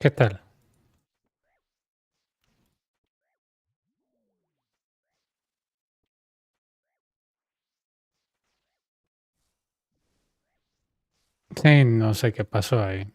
¿Qué tal? Sí, no sé qué pasó ahí.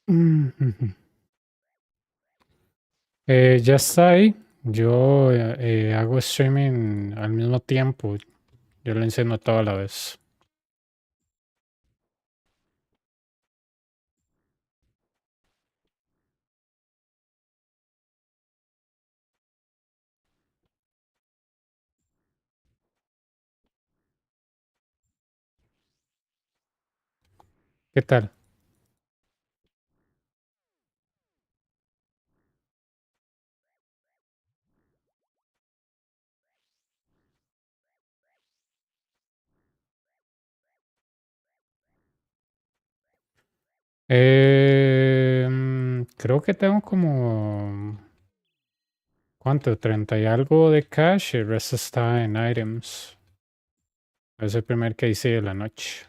Ujú. Ya está ahí. Yo hago streaming al mismo tiempo. Yo lo enciendo toda la vez. ¿Qué tal? Creo que tengo como, ¿cuánto? 30 y algo de cash. El resto está en items. Es el primer que hice de la noche.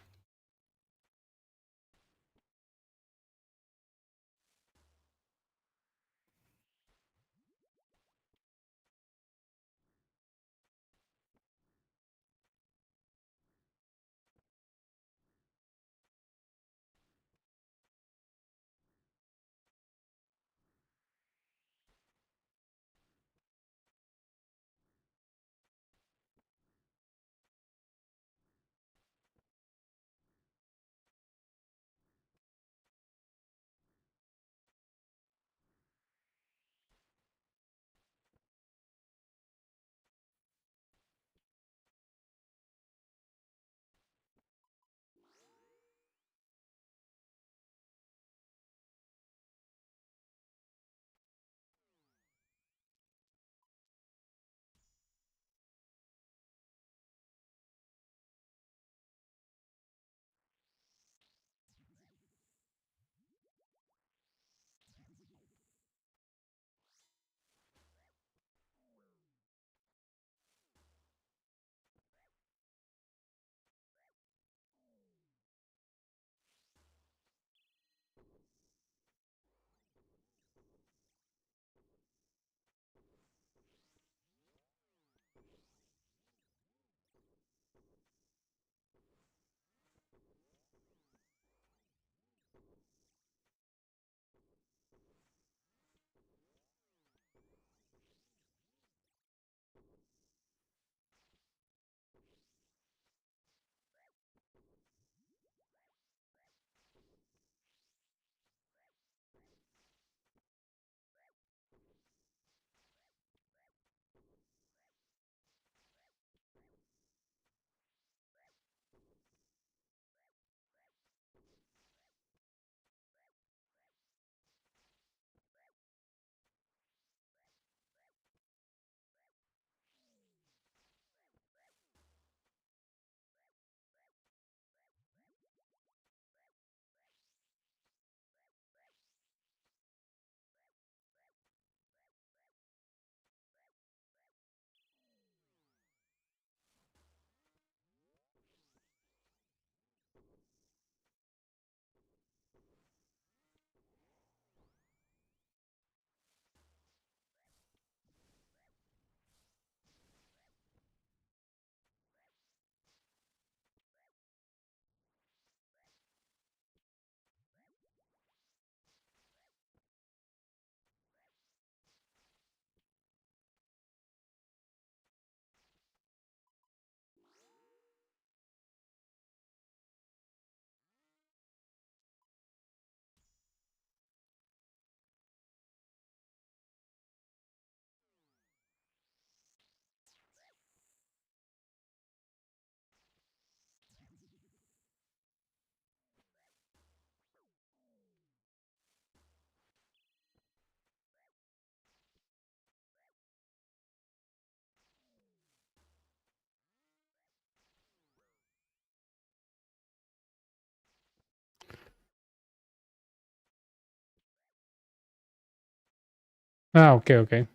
Ah, ok, ok.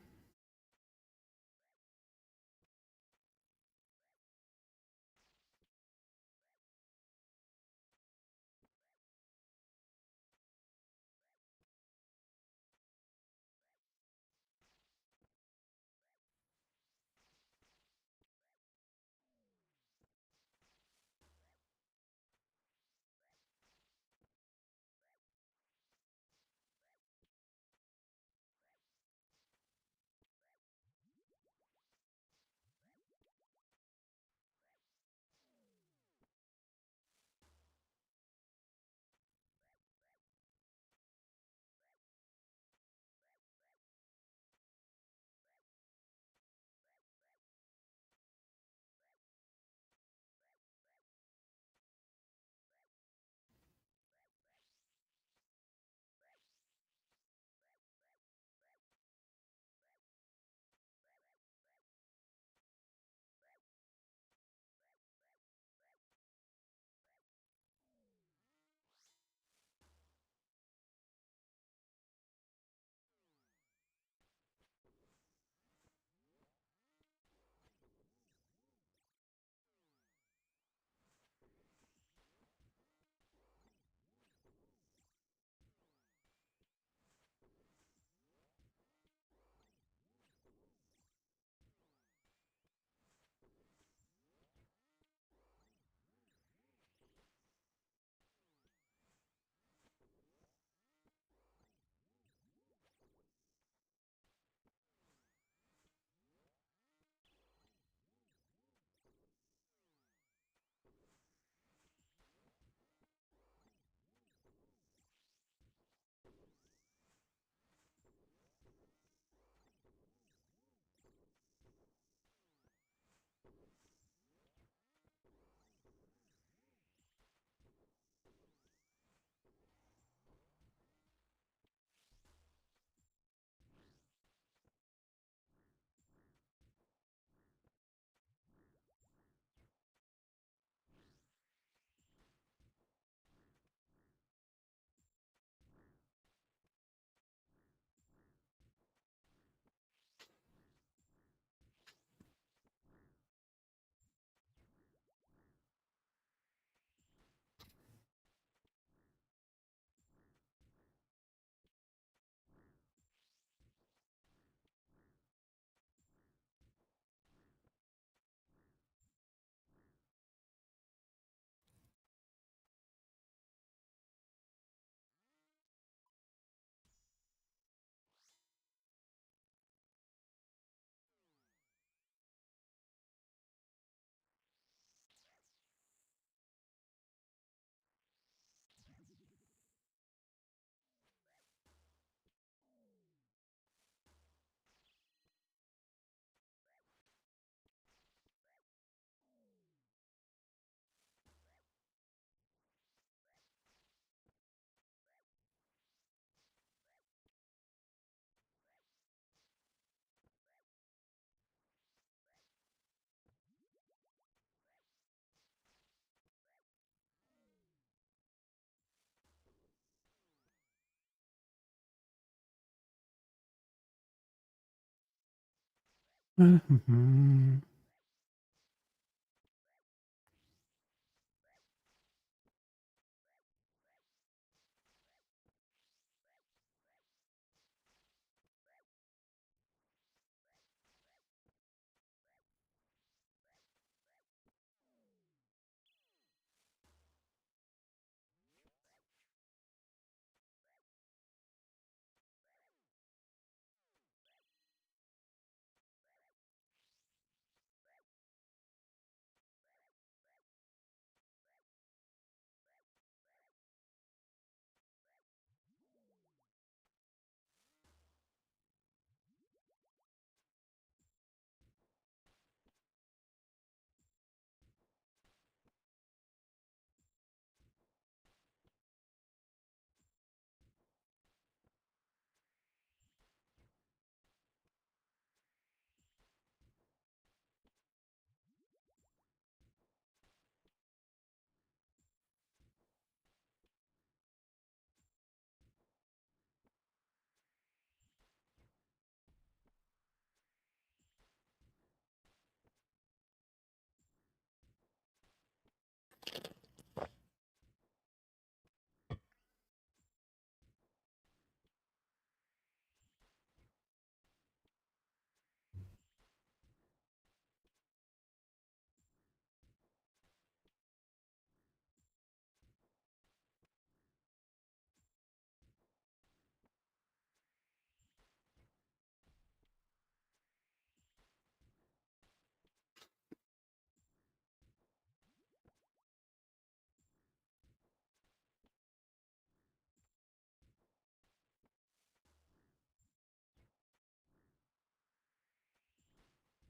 Ujú.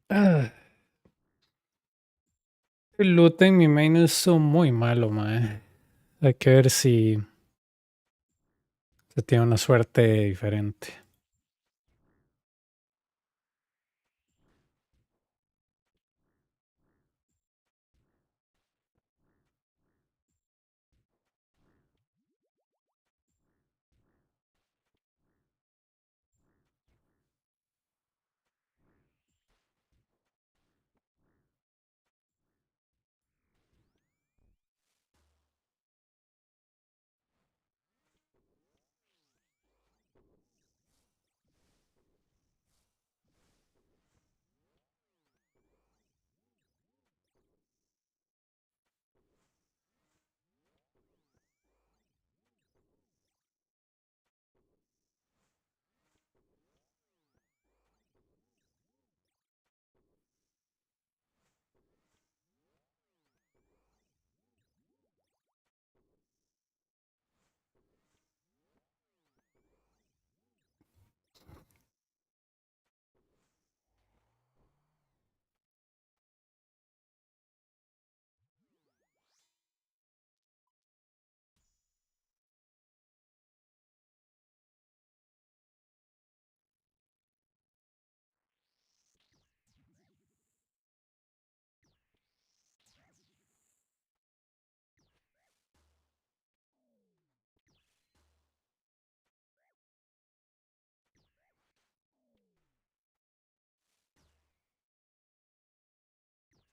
Ah, el loot en mi main es muy malo, mae. Hay que ver si se tiene una suerte diferente.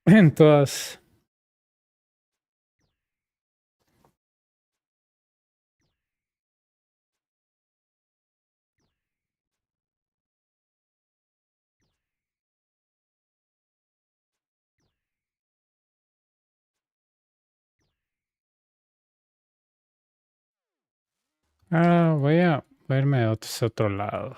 En todas. Voy a verme de ese otro lado.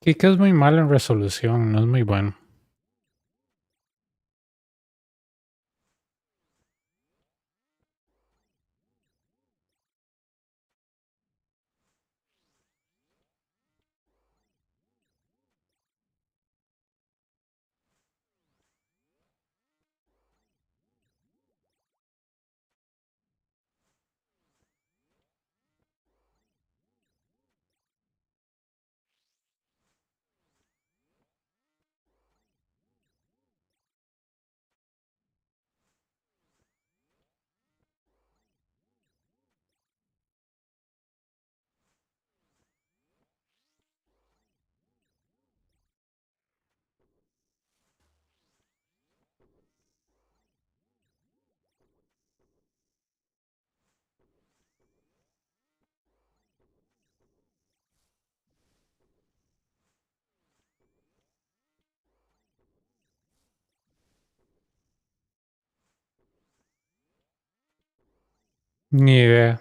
Kika es muy malo en resolución, no es muy bueno. Ni idea.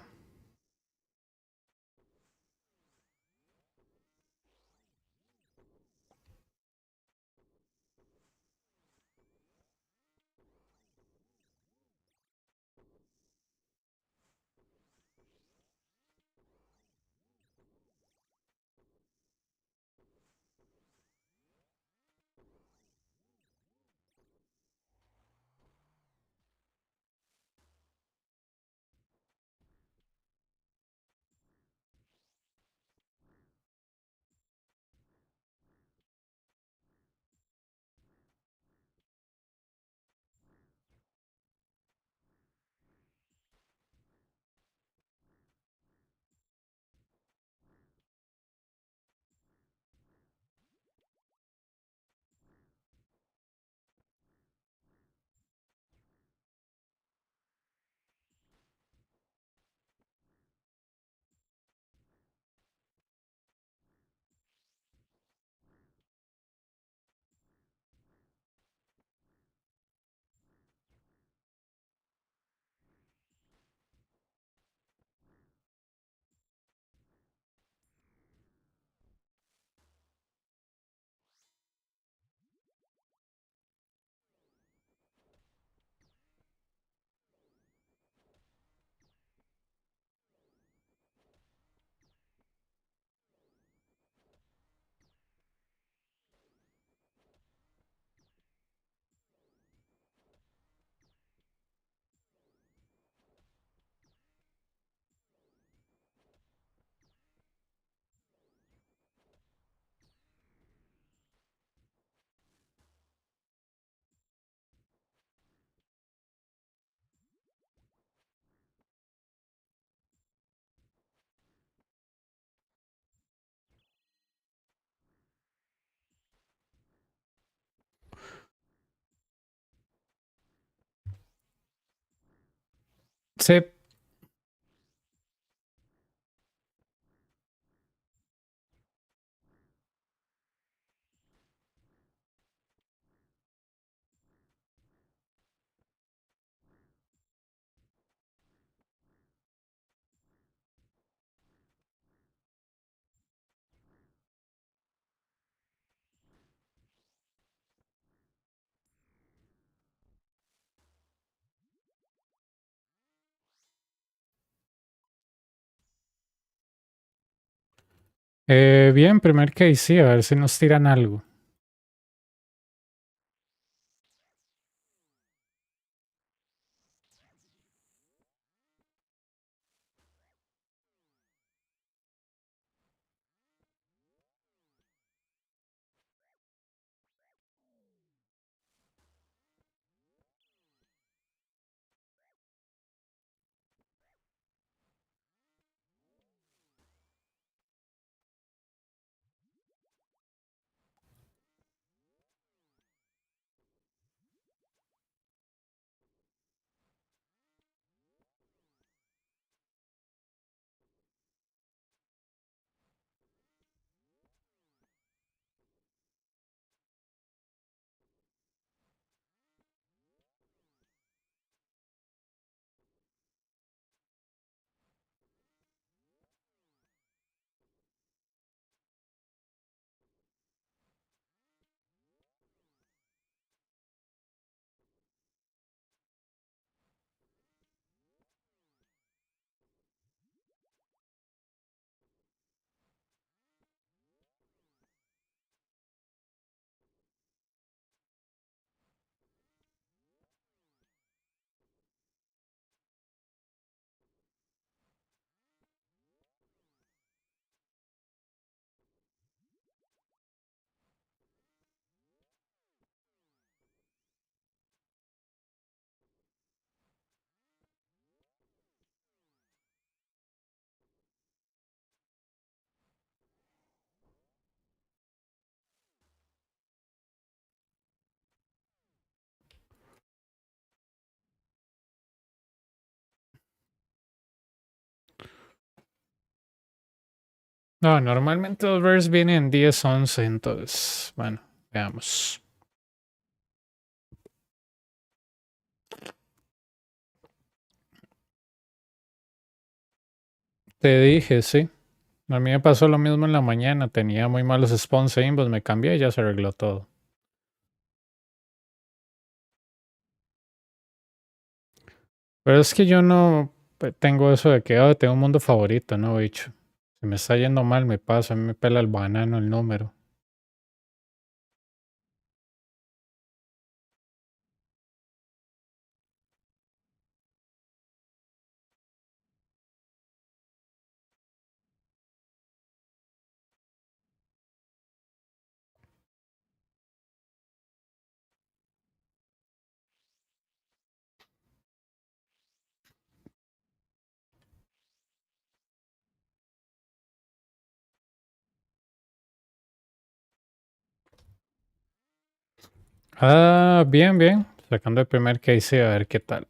Sí. Bien, primer case, sí, a ver si nos tiran algo. No, normalmente los bears vienen 10, 11, entonces, bueno, veamos. Te dije, sí. A mí me pasó lo mismo en la mañana. Tenía muy malos spawns e inbox, me cambié y ya se arregló todo. Pero es que yo no tengo eso de que tengo un mundo favorito, ¿no, bicho? Si me está yendo mal, me pasa. A mí me pela el banano el número. Ah, bien, bien. Sacando el primer case a ver qué tal.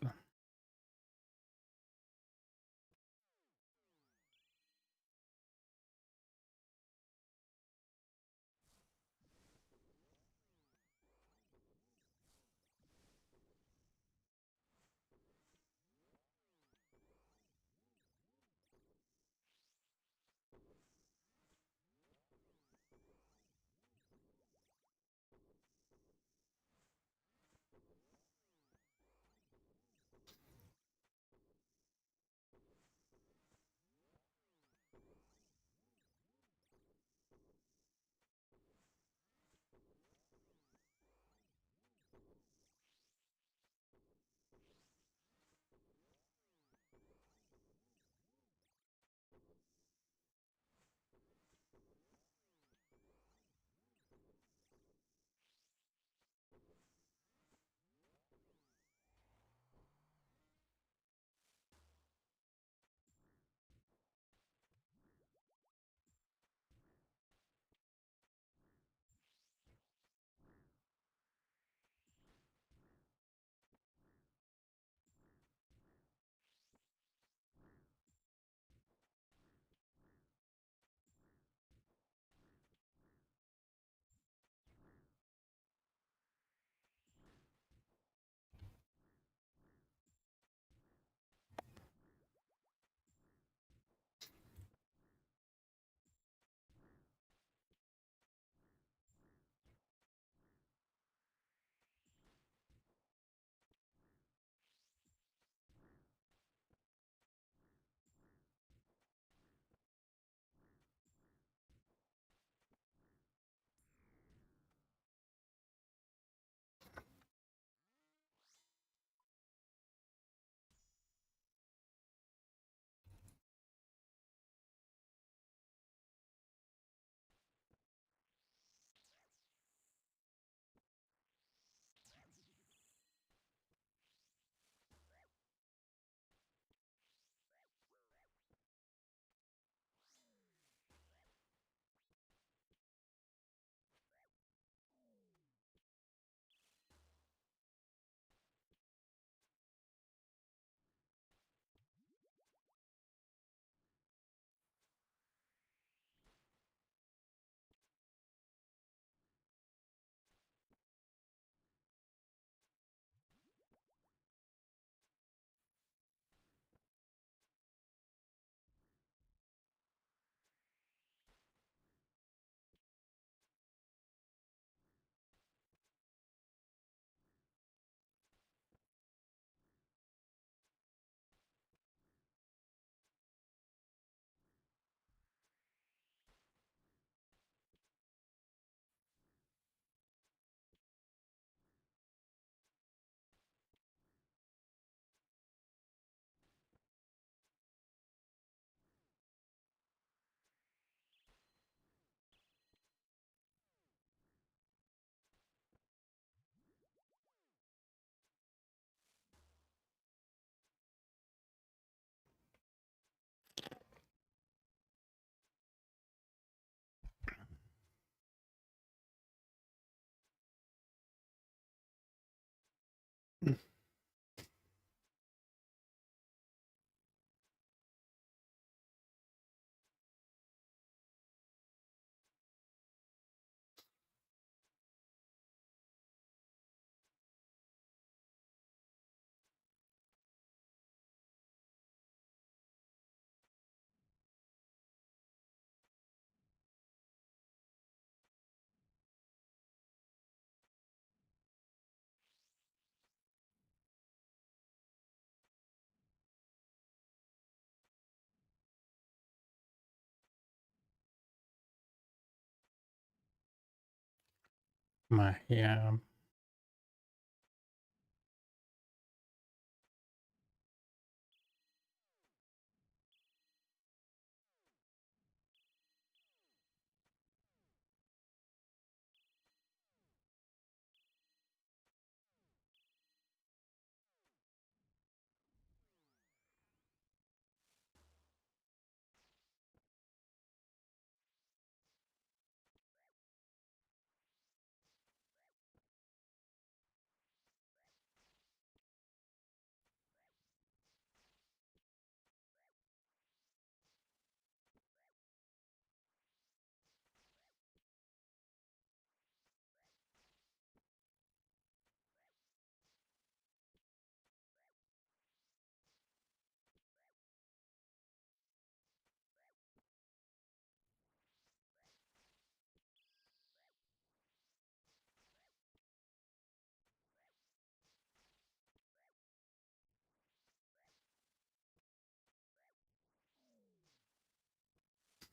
Magia.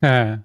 Ah,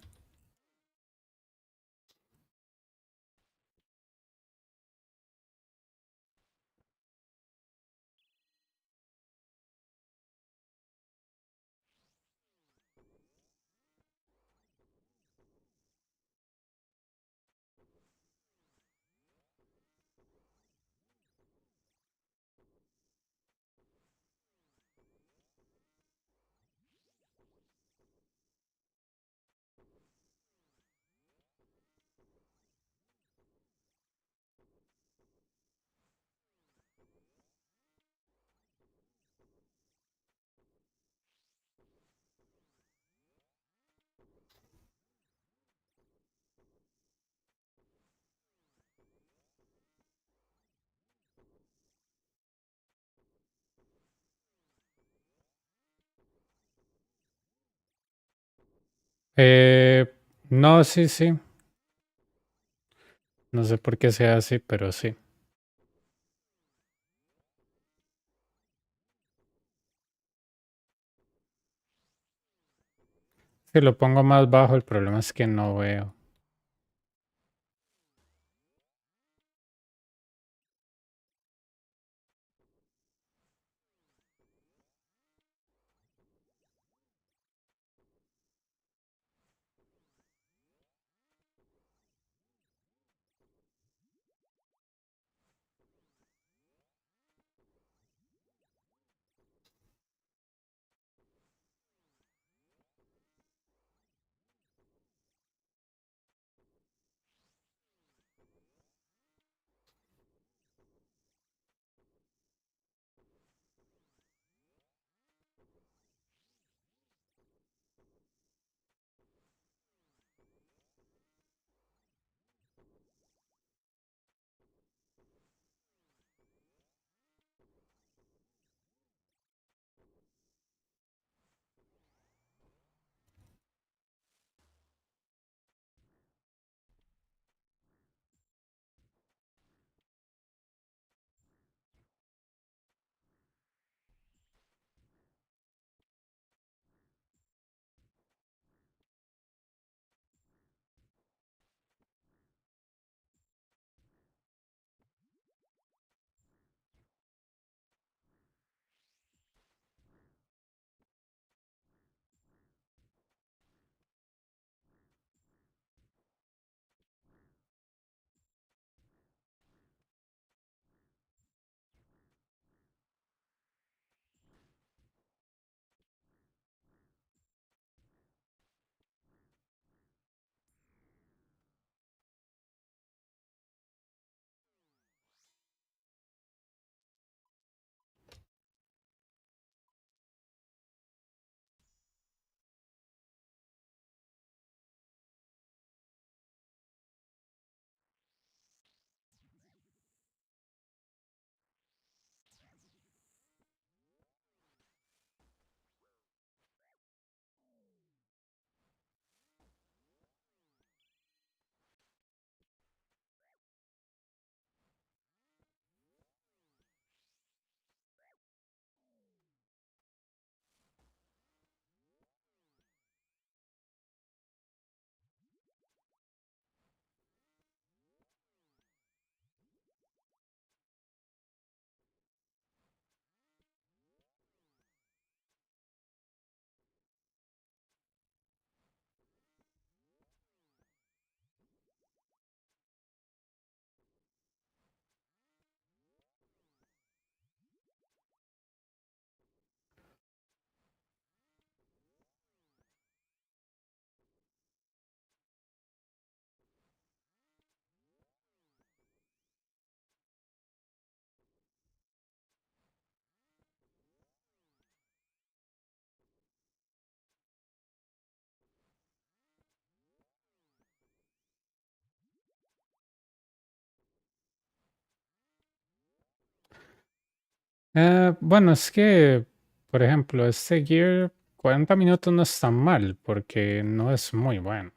eh, no, sí, sí. No sé por qué sea así, pero sí. Si lo pongo más bajo, el problema es que no veo. Bueno, es que, por ejemplo, este Gear 40 minutos no es tan mal porque no es muy bueno.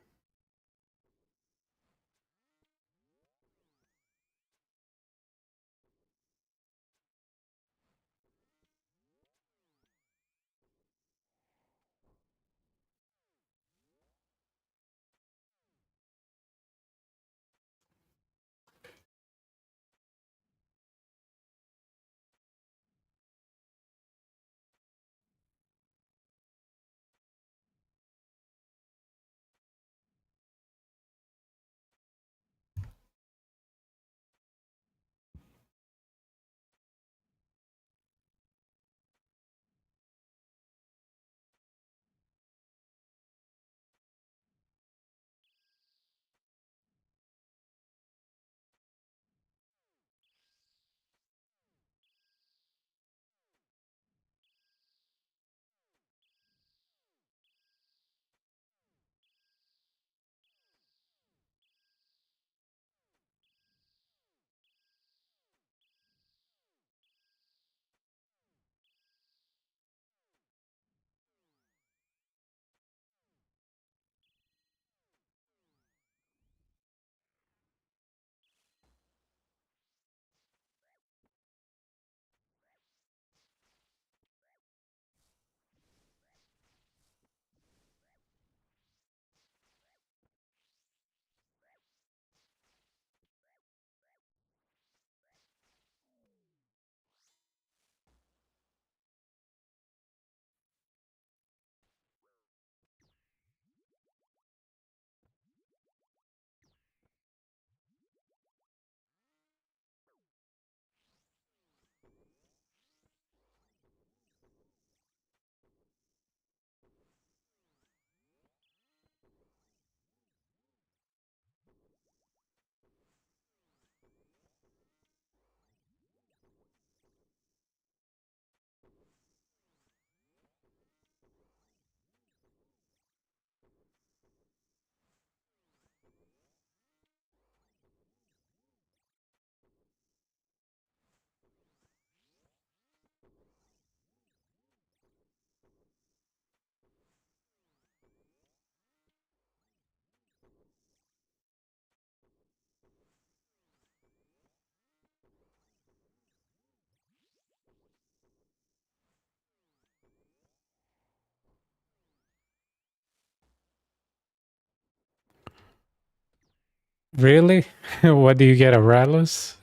Really? What do you get, a Rallos?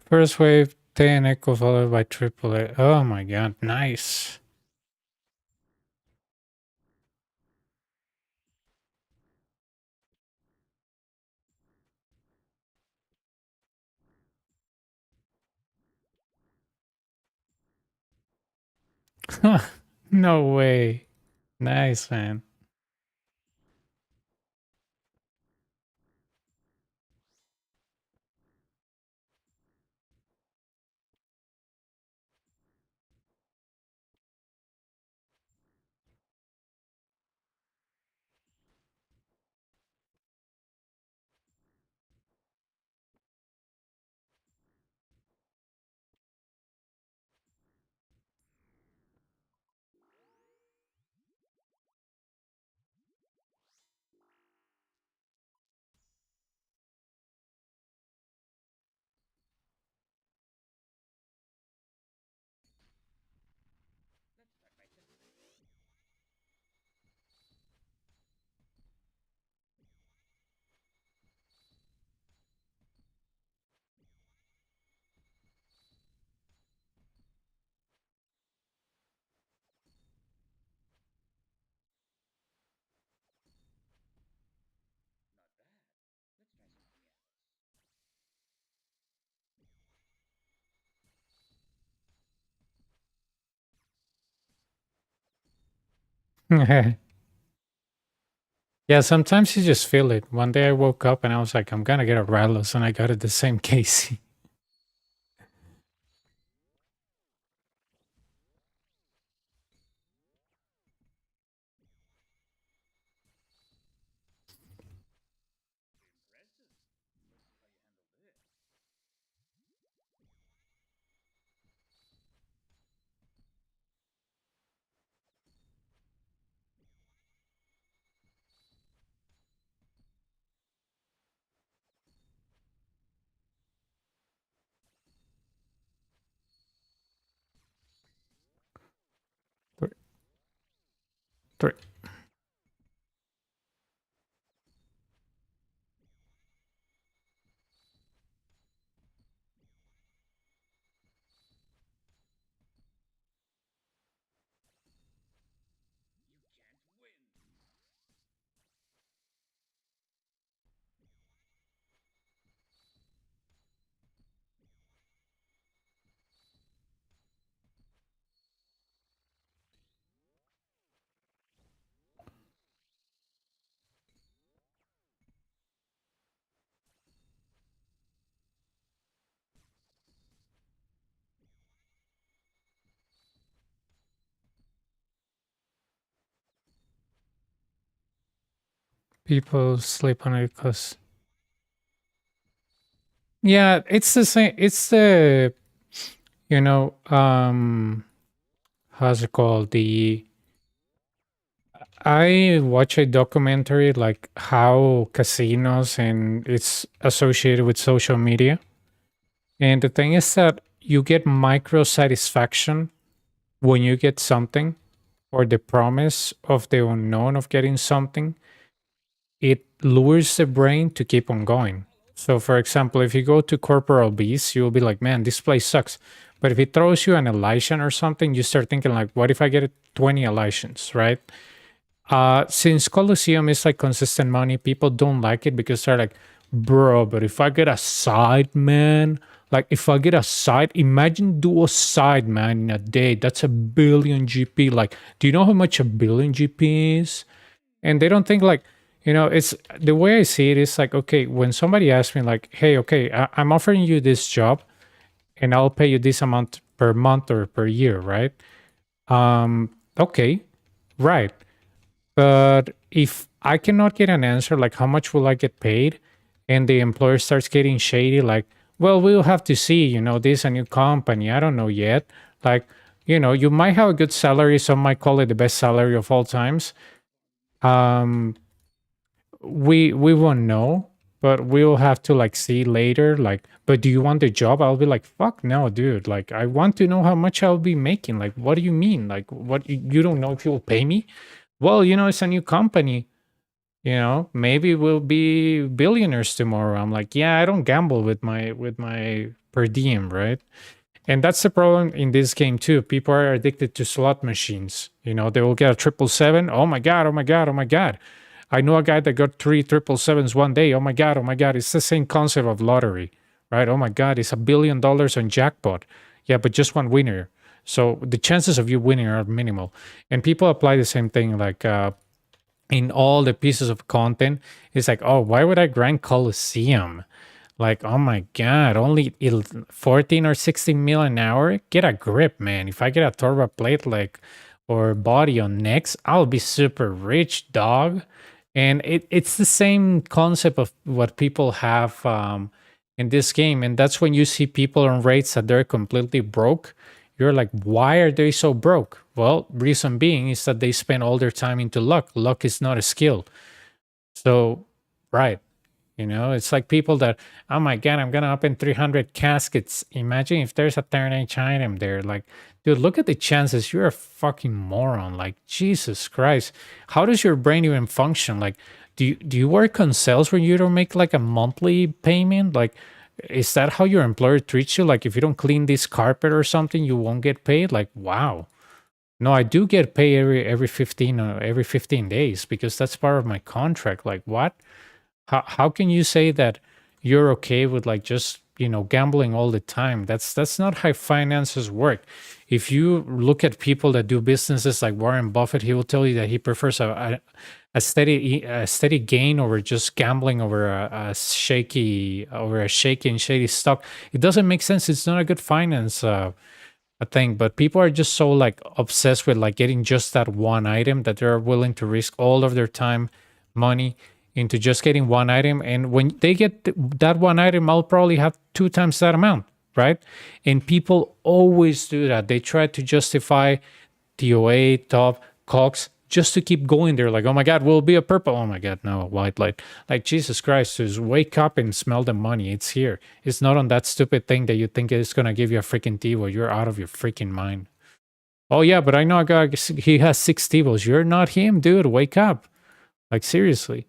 First wave, T and Echo followed by triple A. Oh my god, nice. No way. Nice, man. Yeah, sometimes you just feel it. One day I woke up and I was like, I'm gonna get a rattles, and I got it the same case. Three, three. People sleep on it because, yeah, it's the same. It's the, you know, how's it called? I watch a documentary like how casinos and it's associated with social media. And the thing is that you get micro satisfaction when you get something, or the promise of the unknown of getting something. It lures the brain to keep on going. So, for example, if you go to Corporal Beast, you'll be like, man, this place sucks. But if it throws you an elation or something, you start thinking like, what if I get 20 elations, right? Since Colosseum is like consistent money, people don't like it because they're like, bro, but if I get a side, man, like if I get a side, imagine do a side, man, in a day. That's a billion GP. Like, do you know how much a billion GP is? And they don't think like, it's the way I see it is like, okay, when somebody asks me like, hey, okay, I'm offering you this job and I'll pay you this amount per month or per year, right? Okay, right. But if I cannot get an answer, like how much will I get paid? And the employer starts getting shady, like, well, we'll have to see, this is a new company. I don't know yet. Like, you might have a good salary. Some might call it the best salary of all times. Um, we won't know, but we'll have to like see later. Like, but do you want the job? I'll be like, fuck no, dude. Like, I want to know how much I'll be making. Like, what do you mean? Like, what you don't know if you'll pay me? Well, it's a new company. Maybe we'll be billionaires tomorrow. I'm like, yeah, I don't gamble with my per diem, right? And that's the problem in this game too. People are addicted to slot machines. They will get a 777. Oh my god! Oh my god! Oh my god! I know a guy that got 3 777s one day. Oh my god! Oh my god! It's the same concept of lottery, right? Oh my god! It's $1 billion on jackpot. Yeah, but just one winner. So the chances of you winning are minimal. And people apply the same thing, like in all the pieces of content. It's like, oh, why would I grind Colosseum? Like, oh my God, only 14 or 16 mil an hour? Get a grip, man. If I get a turbo plate like or body on next, I'll be super rich, dog. And it's the same concept of what people have in this game. And that's when you see people on rates that they're completely broke. You're like, why are they so broke? Well, reason being is that they spend all their time into luck. Luck is not a skill. So, right. It's like people that, oh my God, I'm going to open 300 caskets. Imagine if there's a turn H item there. Like, dude, look at the chances. You're a fucking moron. Like, Jesus Christ. How does your brain even function? Like, do you work on sales where you don't make like a monthly payment? Like, is that how your employer treats you? Like, if you don't clean this carpet or something, you won't get paid? Like, wow. No, I do get paid every 15 days because that's part of my contract. Like, what? How can you say that you're okay with like just gambling all the time. That's not how finances work. If you look at people that do businesses like Warren Buffett, he will tell you that he prefers a steady gain over just gambling over a shaky and shady stock. It doesn't make sense. It's not a good finance a thing. But people are just so like obsessed with like getting just that one item that they're willing to risk all of their time, money into just getting one item. And when they get that one item, I'll probably have 2 times that amount, right? And people always do that. They try to justify TOA, top, COX, just to keep going there. Like, oh my God, will it be a purple? Oh my God, no, white light. Like, Jesus Christ, just wake up and smell the money. It's here. It's not on that stupid thing that you think is going to give you a freaking TiVo. You're out of your freaking mind. Oh yeah, but I know a guy, he has 6 TiVos. You're not him, dude. Wake up. Like, seriously.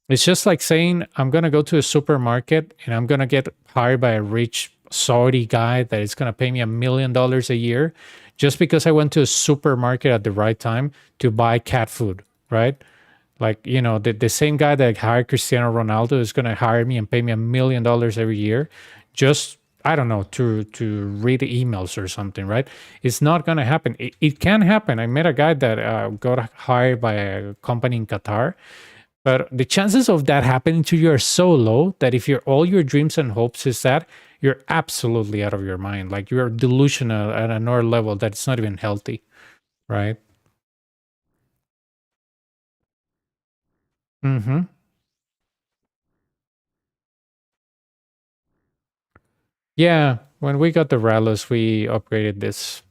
It's just like saying, I'm going to go to a supermarket and I'm going to get hired by a rich Saudi guy that is going to pay me $1 million a year just because I went to a supermarket at the right time to buy cat food, right? Like, the same guy that hired Cristiano Ronaldo is going to hire me and pay me $1 million every year just, I don't know, to read emails or something, right? It's not going to happen. It can happen. I met a guy that got hired by a company in Qatar. But the chances of that happening to you are so low that if all your dreams and hopes is that, you're absolutely out of your mind. Like you're delusional at another level that's not even healthy, right? Mm-hmm. Yeah, when we got the Rallos, we upgraded this.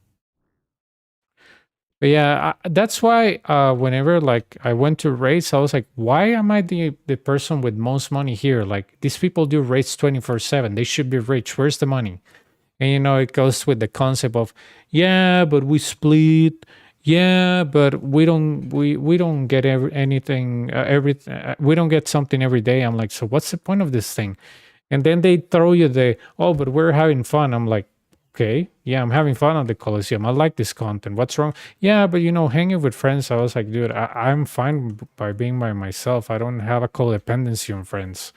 But yeah, that's why whenever like I went to race, I was like, why am I the person with most money here? Like these people do race 24/7. They should be rich. Where's the money? And it goes with the concept of, yeah, but we split. Yeah, but we don't get anything we don't get something every day. I'm like, so what's the point of this thing? And then they throw you oh, but we're having fun. I'm like, okay, yeah, I'm having fun on the Coliseum. I like this content. What's wrong? Yeah, but hanging with friends, I was like, dude, I'm fine by being by myself. I don't have a codependency on friends.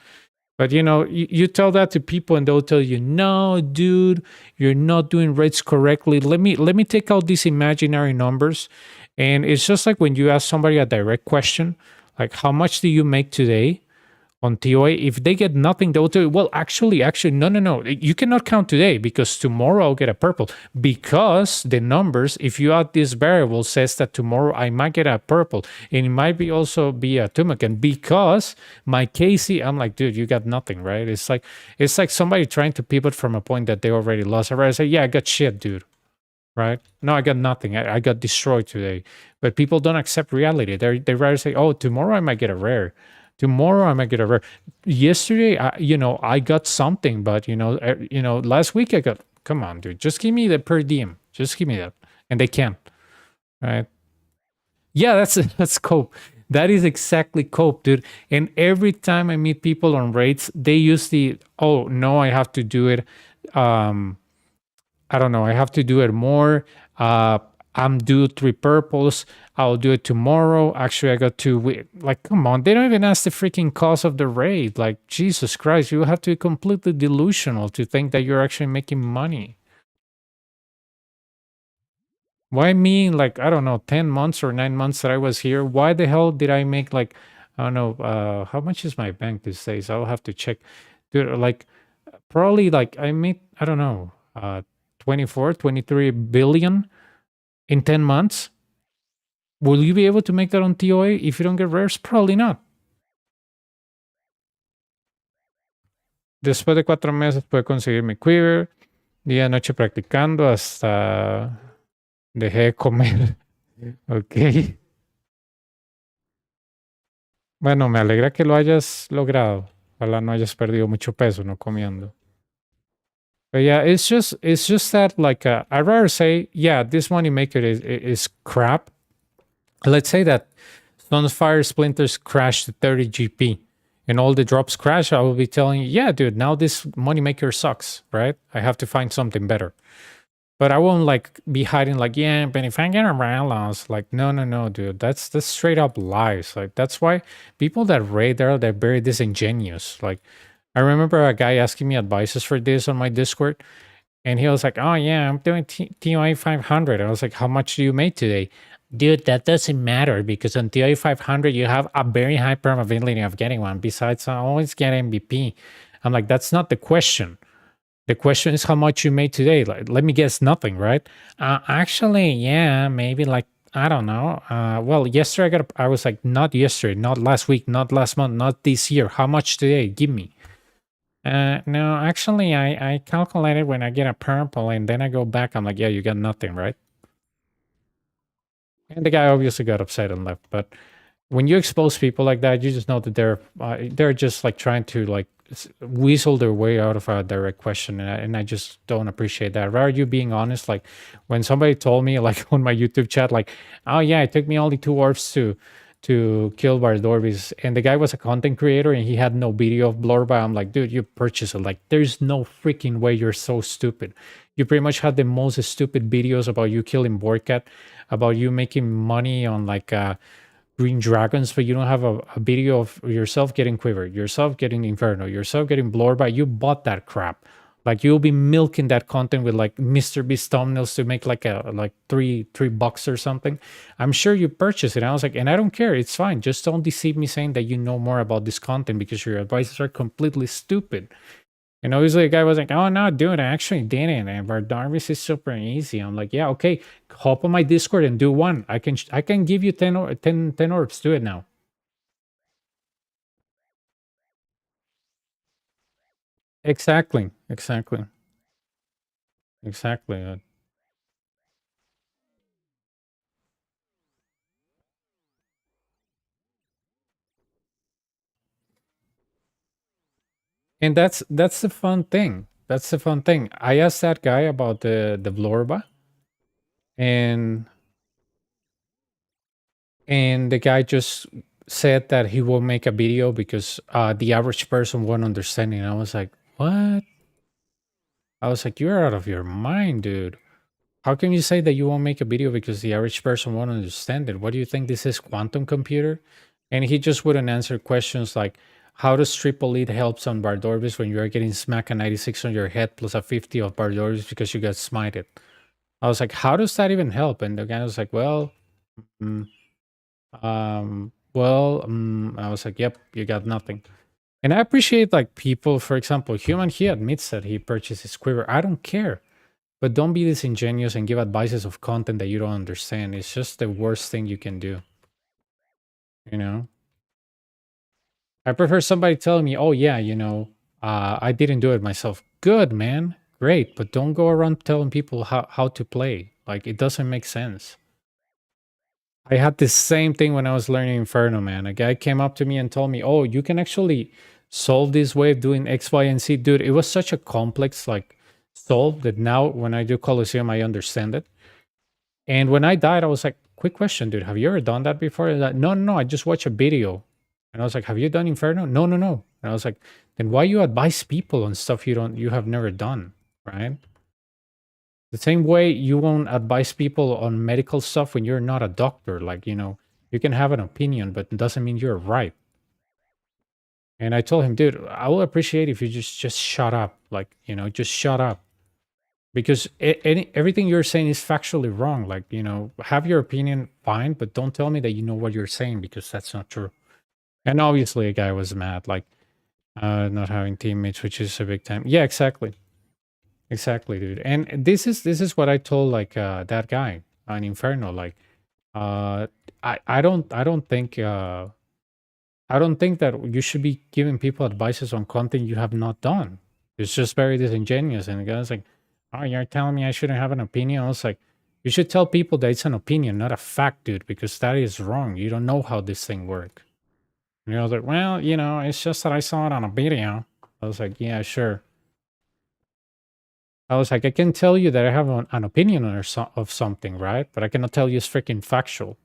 But you tell that to people and they'll tell you, no, dude, you're not doing rates correctly. Let me take out these imaginary numbers. And it's just like when you ask somebody a direct question, like how much do you make today on TOA? If they get nothing, they'll tell you, well, actually, no. You cannot count today because tomorrow I'll get a purple. Because the numbers, if you add this variable, says that tomorrow I might get a purple. And it might be also be a Tumacan because my KC, I'm like, dude, you got nothing, right? It's like somebody trying to pivot from a point that they already lost. I say, yeah, I got shit, dude. Right? No, I got nothing. I got destroyed today. But people don't accept reality. They rather say, oh, tomorrow I might get a rare. Tomorrow I might get a rare. Yesterday, I got something, but last week I got. Come on, dude, just give me the per diem. Just give me that, and they can't, right? Yeah, that's cope. That is exactly cope, dude. And every time I meet people on rates, they use oh no, I have to do it. I don't know. I have to do it more. I'm due 3 purples. I'll do it tomorrow. Actually, I got 2 like, come on. They don't even ask the freaking cost of the raid. Like, Jesus Christ, you have to be completely delusional to think that you're actually making money. Why me, like, I don't know, 10 months or 9 months that I was here? Why the hell did I make, like, I don't know, how much is my bank these days? I'll have to check. Dude, like, probably, like, I made, I don't know, 24, 23 billion in 10 months. Will you be able to make that on TOA if you don't get rares? Probably not. Después de 4 meses pude conseguir mi quiver. Día y noche practicando hasta dejé de comer. Ok. Bueno, me alegra que lo hayas logrado. Ojalá no hayas perdido mucho peso no comiendo. But yeah, it's just that like I'd rather say, yeah, this money maker is crap. Let's say that Sunfire Splinters crashed to 30 GP and all the drops crash. I will be telling you, yeah, dude, now this moneymaker sucks, right? I have to find something better. But I won't like be hiding like, yeah, but if I get around loss, like, no, dude, that's straight up lies. Like that's why people that raid there, they're very disingenuous. Like I remember a guy asking me advices for this on my Discord, and he was like, "Oh yeah, I'm doing TOA 500." I was like, "How much do you make today?" Dude, that doesn't matter because on TOA 500 you have a very high probability of getting one. Besides, I always get MVP. I'm like, that's not the question. The question is how much you made today. Like, let me guess, nothing, right? Actually, yeah, maybe like I don't know. Well, yesterday I was like, not yesterday, not last week, not last month, not this year. How much today? Give me. No, actually, I calculated when I get a purple and then I go back. I'm like, yeah, you got nothing, right? And the guy obviously got upset and left. But when you expose people like that, you just know that they're just like trying to like weasel their way out of a direct question, and I just don't appreciate that. Rather you being honest, like when somebody told me like on my YouTube chat, like, oh yeah, it took me only 2 hours to kill Bardorbis, and the guy was a content creator and he had no video of Blorba. I'm like, dude, you purchased it. Like, there's no freaking way you're so stupid. You pretty much had the most stupid videos about you killing Borkat, about you making money on like green dragons, but you don't have a video of yourself getting quivered, yourself getting inferno, yourself getting blorba. You bought that crap. Like you'll be milking that content with like Mr. Beast thumbnails to make like a like three bucks or something. I'm sure you purchased it. And I was like, and I don't care. It's fine. Just don't deceive me saying that you know more about this content because your advices are completely stupid. And obviously, the guy was like, "Oh no, dude, I actually didn't. And Vardarvis is super easy." I'm like, "Yeah, okay. Hop on my Discord and do one. I can give you 10 or 10 orbs. Do it now." Exactly, exactly, exactly. And that's the fun thing. That's the fun thing. I asked that guy about the Vlorba, and the guy just said that he will make a video because the average person won't understand it. And I was like, "What?" I was like, "You're out of your mind, dude. How can you say that you won't make a video because the average person won't understand it? What do you think this is, quantum computer?" And he just wouldn't answer questions like, how does triple elite helps on Bardorbis when you are getting smack a 96 on your head plus a 50 of Bardorbis because you got smited? I was like, how does that even help? And the guy was like, well, mm, I was like, yep, you got nothing. And I appreciate like people, for example, Human, he admits that he purchases Quiver. I don't care. But don't be disingenuous and give advices of content that you don't understand. It's just the worst thing you can do. You know? I prefer somebody telling me, oh, yeah, I didn't do it myself. Good, man. Great. But don't go around telling people how to play. Like, it doesn't make sense. I had the same thing when I was learning Inferno, man. A guy came up to me and told me, oh, you can actually solve this way of doing X, Y, and Z. Dude, it was such a complex, like, solve that now when I do Colosseum, I understand it. And when I died, I was like, quick question, dude. Have you ever done that before? And like, no, no, no. I just watched a video. And I was like, have you done Inferno? No, no, no. And I was like, then why you advise people on stuff you have never done, right? The same way you won't advise people on medical stuff when you're not a doctor. Like, you can have an opinion, but it doesn't mean you're right. And I told him, dude, I will appreciate if you just shut up. Like, just shut up. Because everything you're saying is factually wrong. Like, have your opinion, fine, but don't tell me that you know what you're saying because that's not true. And obviously, a guy was mad, like not having teammates, which is a big time. Yeah, exactly, exactly, dude. And this is what I told like that guy on Inferno. Like, uh, I don't think that you should be giving people advices on content you have not done. It's just very disingenuous. And the guy's like, "Oh, you're telling me I shouldn't have an opinion?" I was like, "You should tell people that it's an opinion, not a fact, dude, because that is wrong. You don't know how this thing works." And I was like, "Well, it's just that I saw it on a video." I was like, "Yeah, sure." I was like, "I can tell you that I have an opinion of something, right? But I cannot tell you it's freaking factual."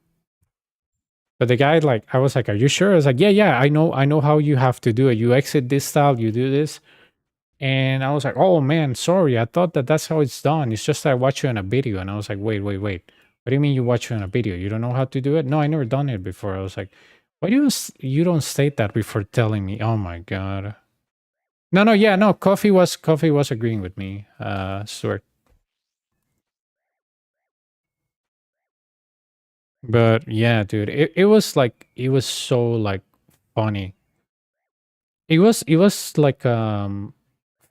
But the guy, like, I was like, "Are you sure?" I was like, yeah, I know how you have to do it. You exit this style, you do this. And I was like, "Oh man, sorry. I thought that that's how it's done. It's just I watch you on a video." And I was like, "Wait, wait, wait. What do you mean you watch you on a video? You don't know how to do it?" "No, I never done it before." I was like, "Why do you don't state that before telling me?" Oh my god. No, no, yeah, no. Coffee was agreeing with me, Stuart. But yeah, dude, it was like it was so like funny. It was like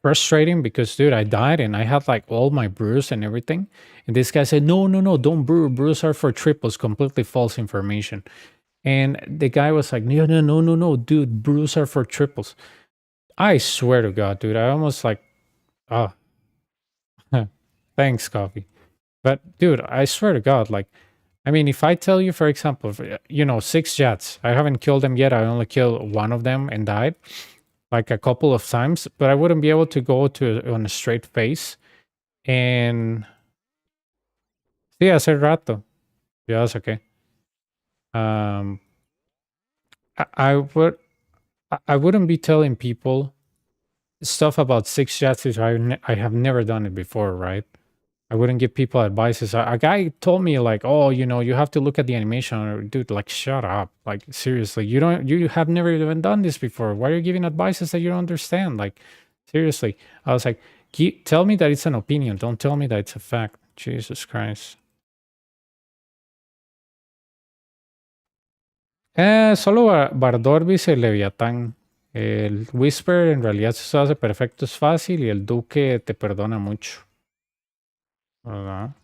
frustrating because dude, I died and I had like all my brews and everything. And this guy said, no, no, no, don't brew. Brews are for triples, completely false information. And the guy was like, no, no, no, no, no, dude, brews are for triples. I swear to God, dude, I almost like, oh, thanks, coffee. But dude, I swear to God, like, I mean, if I tell you, for example, six jets, I haven't killed them yet. I only killed one of them and died like a couple of times, but I wouldn't be able to go to on a straight face. And sí, hace rato. Yeah, that's okay. Um, I would, I wouldn't be telling people stuff about six jets if I have never done it before, right? I wouldn't give people advices. A guy told me like, "Oh, you have to look at the animation." Or, dude, like, shut up. Like, seriously, you have never even done this before. Why are you giving advices that you don't understand? Like, seriously. I was like, tell me that it's an opinion. Don't tell me that it's a fact. Jesus Christ. Solo Bardorbis y el Leviatán. El Whisper en realidad se hace perfecto, es fácil y el Duque te perdona mucho, ¿verdad?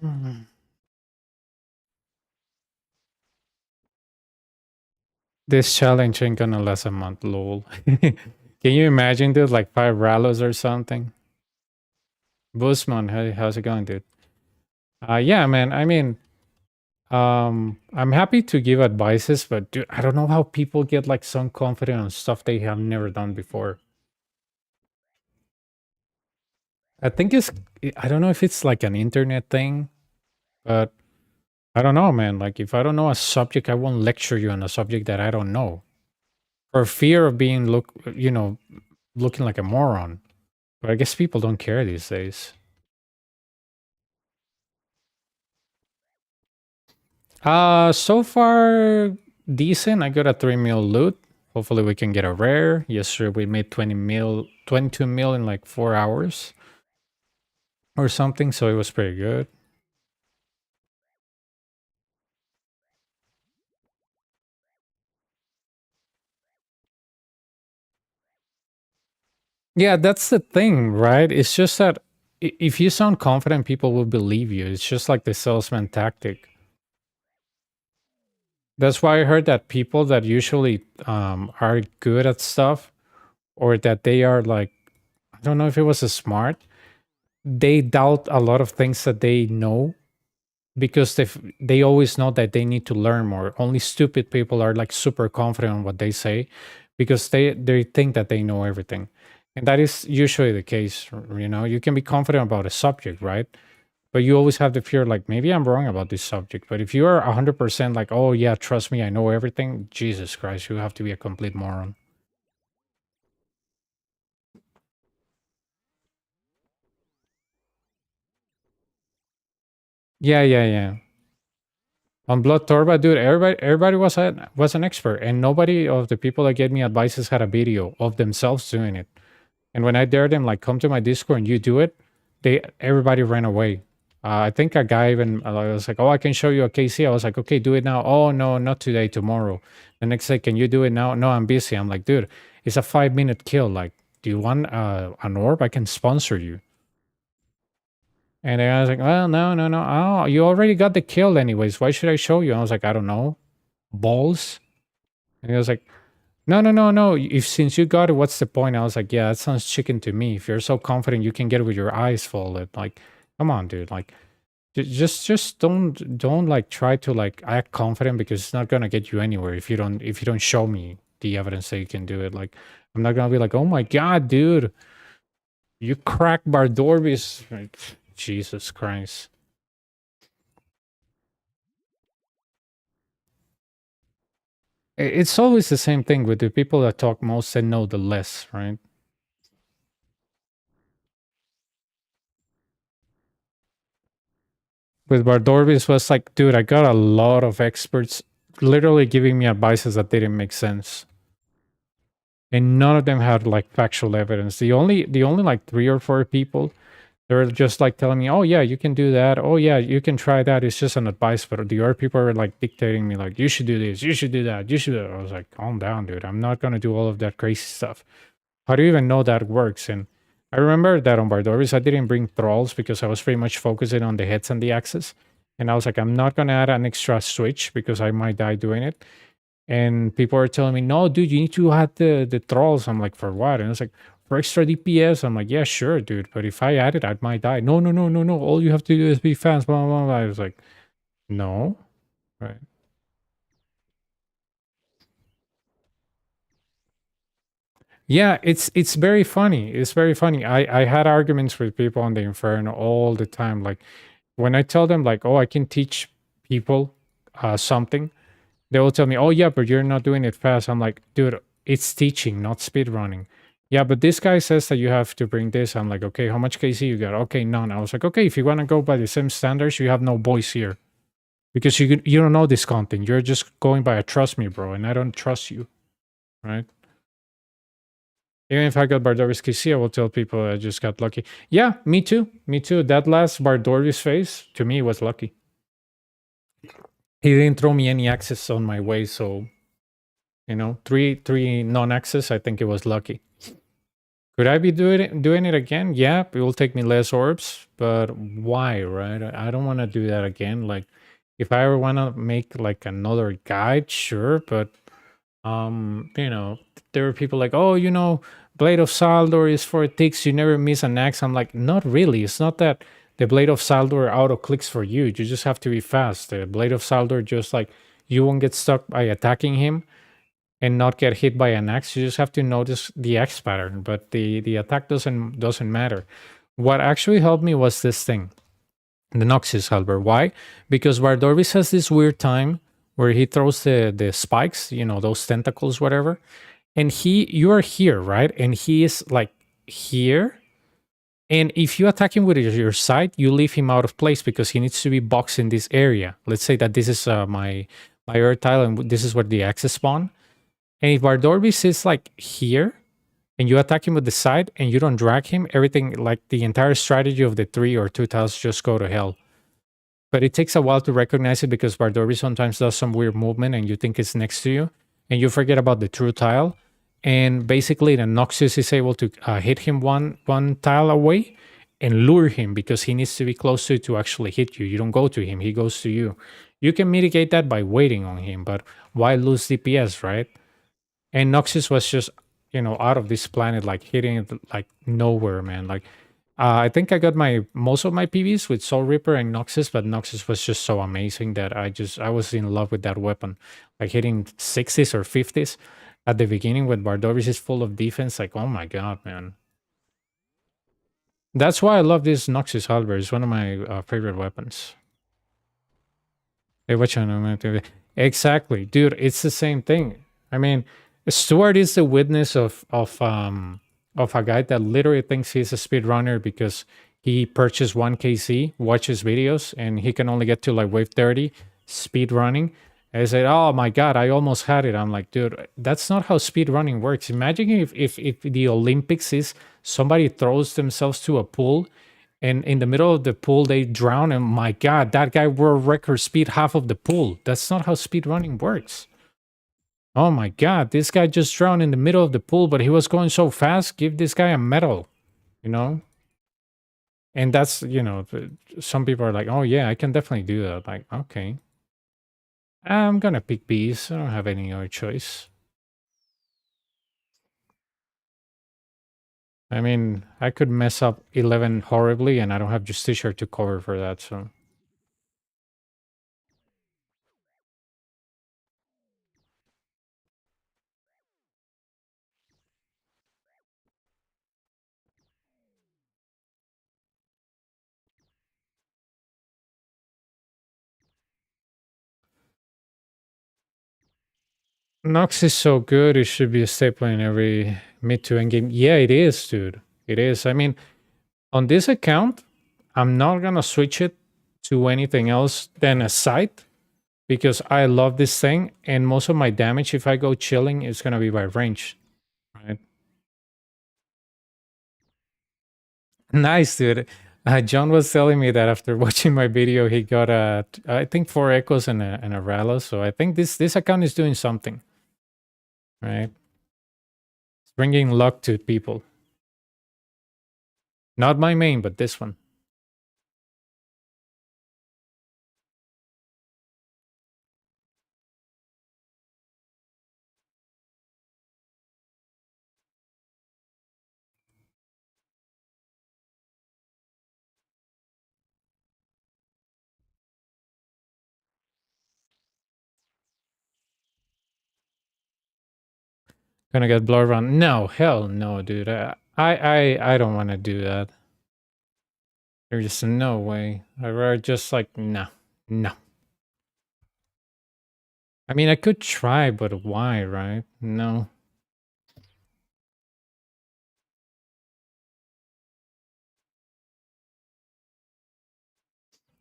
Mm. This challenge ain't gonna last a month, lol. Can you imagine, dude? Like 5 Ralos or something? Busman, how's it going, dude? Yeah, man. I mean, I'm happy to give advices, but dude, I don't know how people get like so confident on stuff they have never done before. I think I don't know if it's like an internet thing, but I don't know, man. Like, if I don't know a subject, I won't lecture you on a subject that I don't know for fear of being looking like a moron. But I guess people don't care these days. So far decent. I got a 3 mil loot. Hopefully we can get a rare. Yesterday we made 22 mil in like 4 hours or something. So it was pretty good. Yeah, that's the thing, right? It's just that if you sound confident, people will believe you. It's just like the salesman tactic. That's why I heard that people that usually are good at stuff, or that they are like, I don't know if it was a smart, they doubt a lot of things that they know because they always know that they need to learn more. Only stupid people are like super confident on what they say because they think that they know everything. And that is usually the case, you can be confident about a subject, right? But you always have the fear like, maybe I'm wrong about this subject. But if you are 100% like, oh yeah, trust me, I know everything, Jesus Christ, you have to be a complete moron. Yeah, yeah, yeah. On Blood Torba, dude, everybody was an expert, and nobody of the people that gave me advices had a video of themselves doing it. And when I dared them, like, come to my Discord and you do it, everybody ran away. I think a guy even I was like, oh, I can show you a KC. I was like, okay, do it now. Oh no, not today, tomorrow. The next day, can you do it now? No, I'm busy. I'm like, dude, it's a 5 minute kill. Like, do you want an orb? I can sponsor you. And I was like, well, no, no, no. Oh, you already got the kill anyways. Why should I show you? I was like, I don't know. Balls. And he was like, no, no, no, no. If since you got it, what's the point? I was like, yeah, that sounds chicken to me. If you're so confident you can get it with your eyes folded, like, come on, dude. Like, just don't like try to like act confident because it's not gonna get you anywhere if you don't show me the evidence that you can do it. Like, I'm not gonna be like, oh my god, dude, you cracked Bardorbis. Like, Jesus Christ. It's always the same thing with the people that talk most and know the less, right? With Bardorvis was like, dude, I got a lot of experts literally giving me advices that didn't make sense. And none of them had like factual evidence. The only like three or four people, they're just like telling me, oh yeah, you can do that. Oh yeah, you can try that. It's just an advice. But the other people are like dictating me like, you should do this, you should do that, you should do that. I was like, calm down, dude. I'm not gonna do all of that crazy stuff. How do you even know that works? And I remember that on Bardoris, I didn't bring thralls because I was pretty much focusing on the heads and the axes. And I was like, I'm not going to add an extra switch because I might die doing it. And people are telling me, no, dude, you need to add the thralls. I'm like, for what? And it's like, for extra DPS. I'm like, yeah, sure, dude. But if I add it, I might die. No, no, no, no, no. All you have to do is be fast. Blah, blah, blah. I was like, no. Right. Yeah, it's very funny. It's very funny. I had arguments with people on the Inferno all the time. Like when I tell them like, oh, I can teach people something, they will tell me, oh yeah, but you're not doing it fast. I'm like, dude, it's teaching, not speed running. Yeah, but this guy says that you have to bring this. I'm like, okay, how much KC you got? Okay, none. I was like, okay, if you want to go by the same standards, you have no voice here because you don't know this content. You're just going by a trust me, bro, and I don't trust you, right? Even if I got Bardorvis KC, I will tell people I just got lucky. Yeah, me too. Me too. That last Bardorvis phase, to me, was lucky. He didn't throw me any access on my way, so three non-access. I think it was lucky. Could I be doing it again? Yeah, it will take me less orbs, but why, right? I don't want to do that again. Like, if I ever want to make like another guide, sure, but there are people like, oh, Blade of Saldor is for ticks, you never miss an axe. I'm like, not really. It's not that the Blade of Saldor auto clicks for you. You just have to be fast. The Blade of Saldor just like you won't get stuck by attacking him and not get hit by an axe. You just have to notice the axe pattern, but the attack doesn't matter. What actually helped me was this thing, the Noxus Halberd. Why? Because Bardorvis has this weird time where he throws the spikes, those tentacles, whatever. And you are here, right? And he is like here. And if you attack him with your side, you leave him out of place because he needs to be boxed in this area. Let's say that this is my earth tile, and this is where the axes spawn. And if Bardorvis is like here, and you attack him with the side, and you don't drag him, everything like the entire strategy of the 3 or 2 tiles just go to hell. But it takes a while to recognize it because Bardorvis sometimes does some weird movement, and you think it's next to you, and you forget about the true tile. And basically, the Noxus is able to hit him one tile away and lure him because he needs to be close to actually hit you. You don't go to him; he goes to you. You can mitigate that by waiting on him, but why lose DPS, right? And Noxus was just out of this planet, like hitting it like nowhere, man. Like I think I got my most of my PVs with Soul Reaper and Noxus, but Noxus was just so amazing that I was in love with that weapon. Like hitting 60s or 50s at the beginning when Bardovis is full of defense, like oh my god, man. That's why I love this Noxus Halberd. It's one of my favorite weapons. Hey, what channel? Exactly, dude. It's the same thing. I mean, Stuart is the witness of a guy that literally thinks he's a speedrunner because he purchased 1 KC, watches videos, and he can only get to like wave 30 speed running. And I said, "Oh my god, I almost had it." I'm like, dude, that's not how speed running works. Imagine if the Olympics is somebody throws themselves to a pool and in the middle of the pool they drown, and my god, that guy world record speed half of the pool. That's not how speed running works. Oh my god, this guy just drowned in the middle of the pool, but he was going so fast. Give this guy a medal, you know? And that's, some people are like, oh yeah, I can definitely do that. Like, okay. I'm gonna pick bees. I don't have any other choice. I mean, I could mess up 11 horribly, and I don't have Justicia to cover for that, so. Nox is so good. It should be a staple in every mid to end game. Yeah, it is, dude. It is. I mean, on this account, I'm not gonna switch it to anything else than a sight because I love this thing, and most of my damage, if I go chilling, is gonna be by range. Right? Nice, dude. John was telling me that after watching my video, he got I think 4 echoes and a Rala. So I think this account is doing something, right? It's bringing luck to people. Not my main, but this one. Gonna get blood run. No, hell no, dude. I don't want to do that. There's just no way. I rather just like no, no. I mean, I could try, but why, right? No.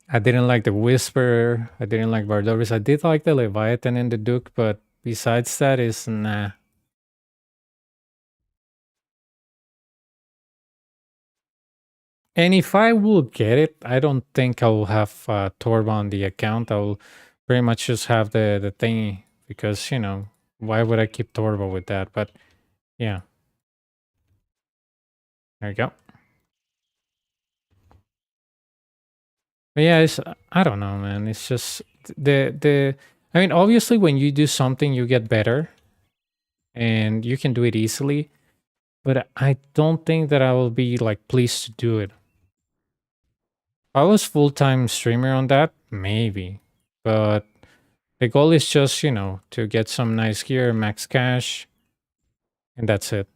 I didn't like the Whisperer. I didn't like Bardovis. I did like the Leviathan and the Duke, but besides that, is nah. And if I will get it, I don't think I will have Torb on the account. I will pretty much just have the thingy because why would I keep Torba with that? But yeah, there you go. But yeah, it's I don't know, man. It's just the. I mean, obviously, when you do something, you get better, and you can do it easily. But I don't think that I will be like pleased to do it. If I was full time streamer on that, maybe. But the goal is just to get some nice gear, max cash, and that's it.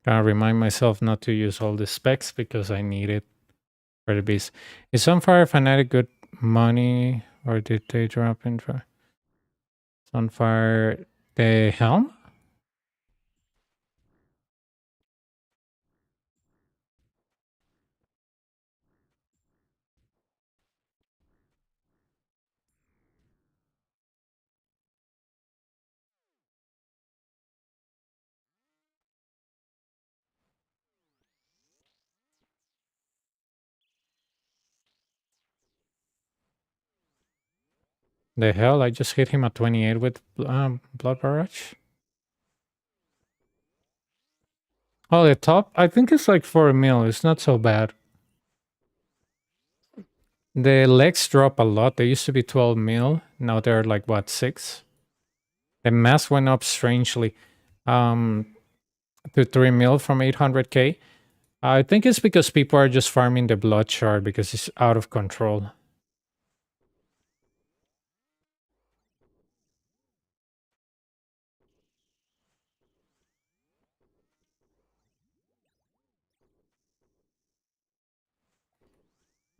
Gotta remind myself not to use all the specs because I need it for the beast. Is Sunfire Fanatic good money or did they drop in for Sunfire the helm? The hell? I just hit him at 28 with Blood Barrage. Oh, the top? I think it's like 4 mil. It's not so bad. The legs drop a lot. They used to be 12 mil. Now they're like, what, 6? The mass went up strangely um, to 3 mil from 800k. I think it's because people are just farming the blood shard because it's out of control.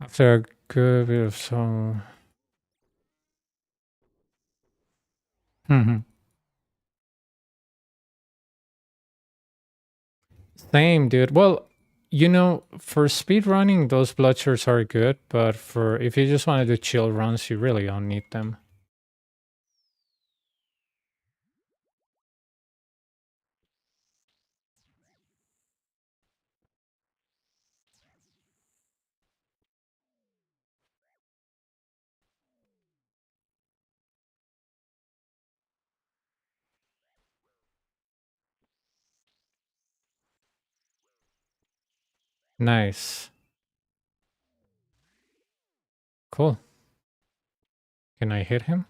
After a good bit of some... Same, dude. Well, for speed running, those blood shards are good, but for if you just want to do chill runs, you really don't need them. Nice. Cool. Can I hit him?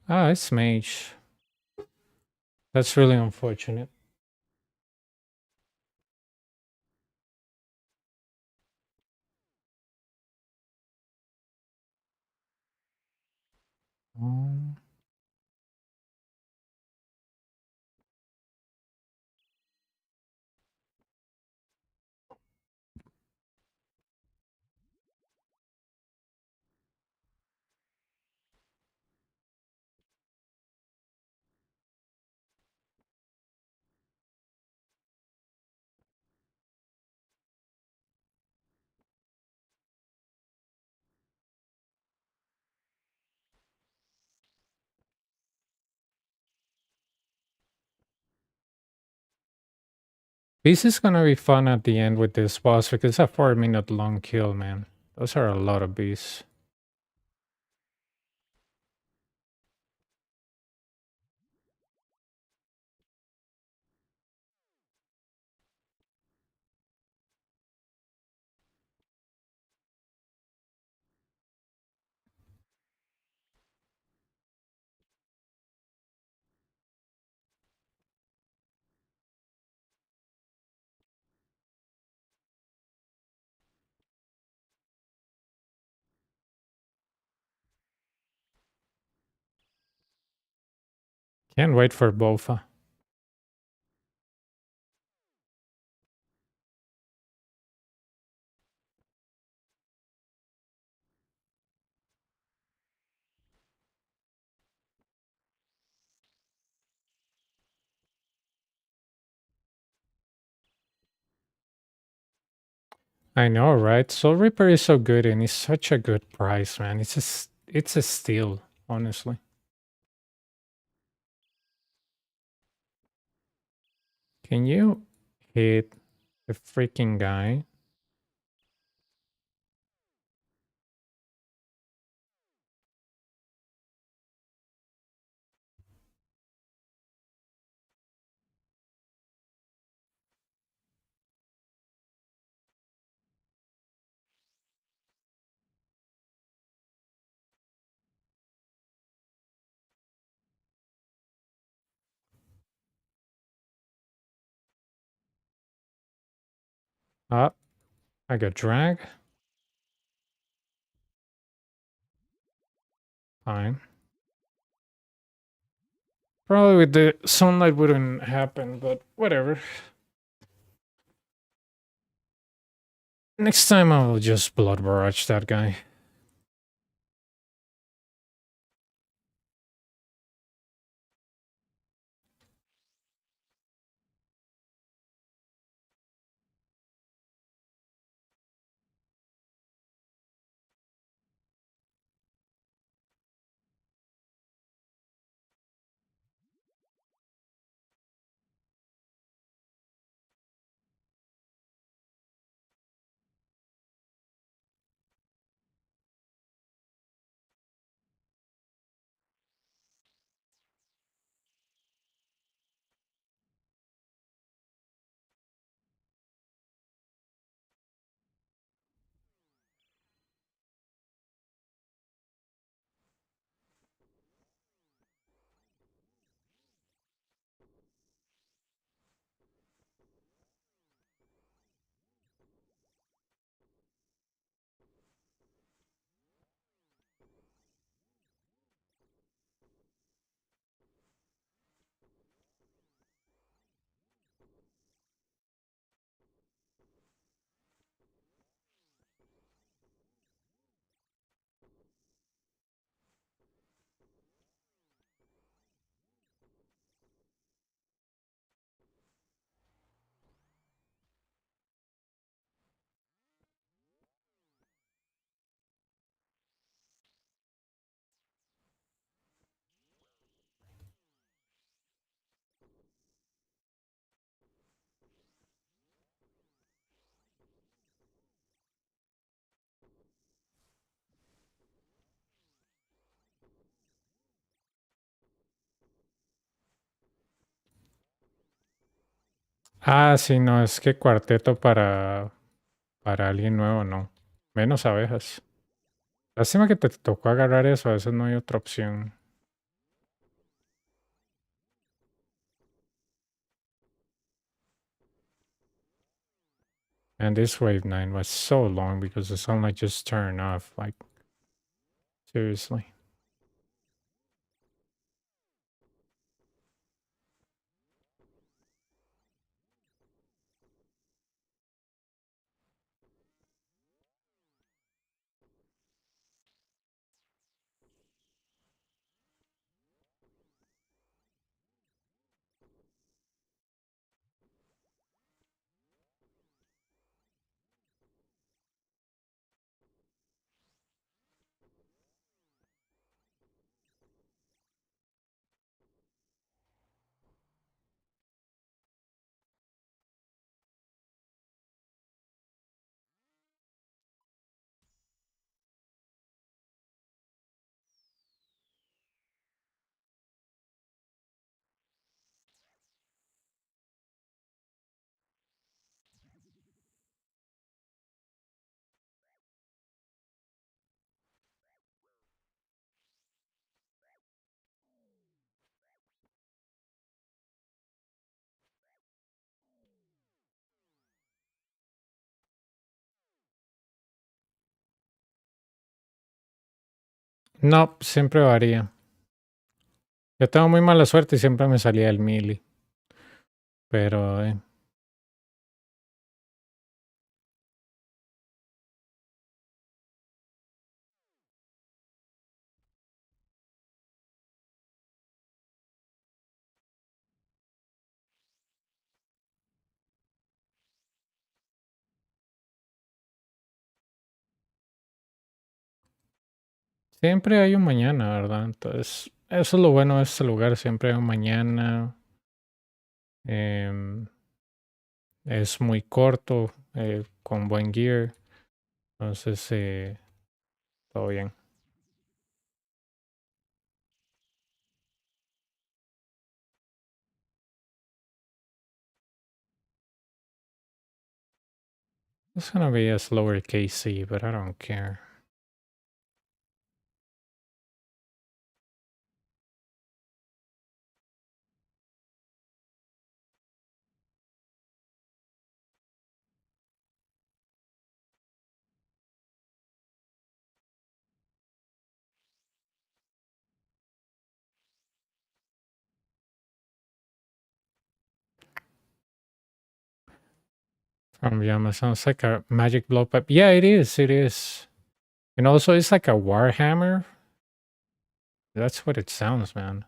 Ah, it's mage. That's really unfortunate. Um, this is gonna be fun at the end with this boss because it's a 4 minute long kill, man. Those are a lot of bees. Can't wait for bowfa. I know, right? Soul Reaper is so good and it's such a good price, man. It's a steal, honestly. Can you hit the freaking guy? Ah, I got drag. Fine. Probably with the sunlight wouldn't happen, but whatever. Next time I will just blood barrage that guy. Ah, sí, no, es que cuarteto para alguien nuevo, no. Menos abejas. Lástima que te tocó agarrar eso, a veces no hay otra opción. And this wave 9 was so long because the sunlight just turned off. Like, seriously. No, siempre varía. Yo tengo muy mala suerte y siempre me salía el mili. Pero, siempre hay un mañana, ¿verdad? Entonces, eso es lo bueno de este lugar. Siempre hay un mañana. Em, es muy corto, con buen gear. Entonces, todo bien. It's gonna be a slower KC, but I don't care. From Yama sounds like a magic blow pipe. Yeah, it is. It is. And also, it's like a warhammer. That's what it sounds, man.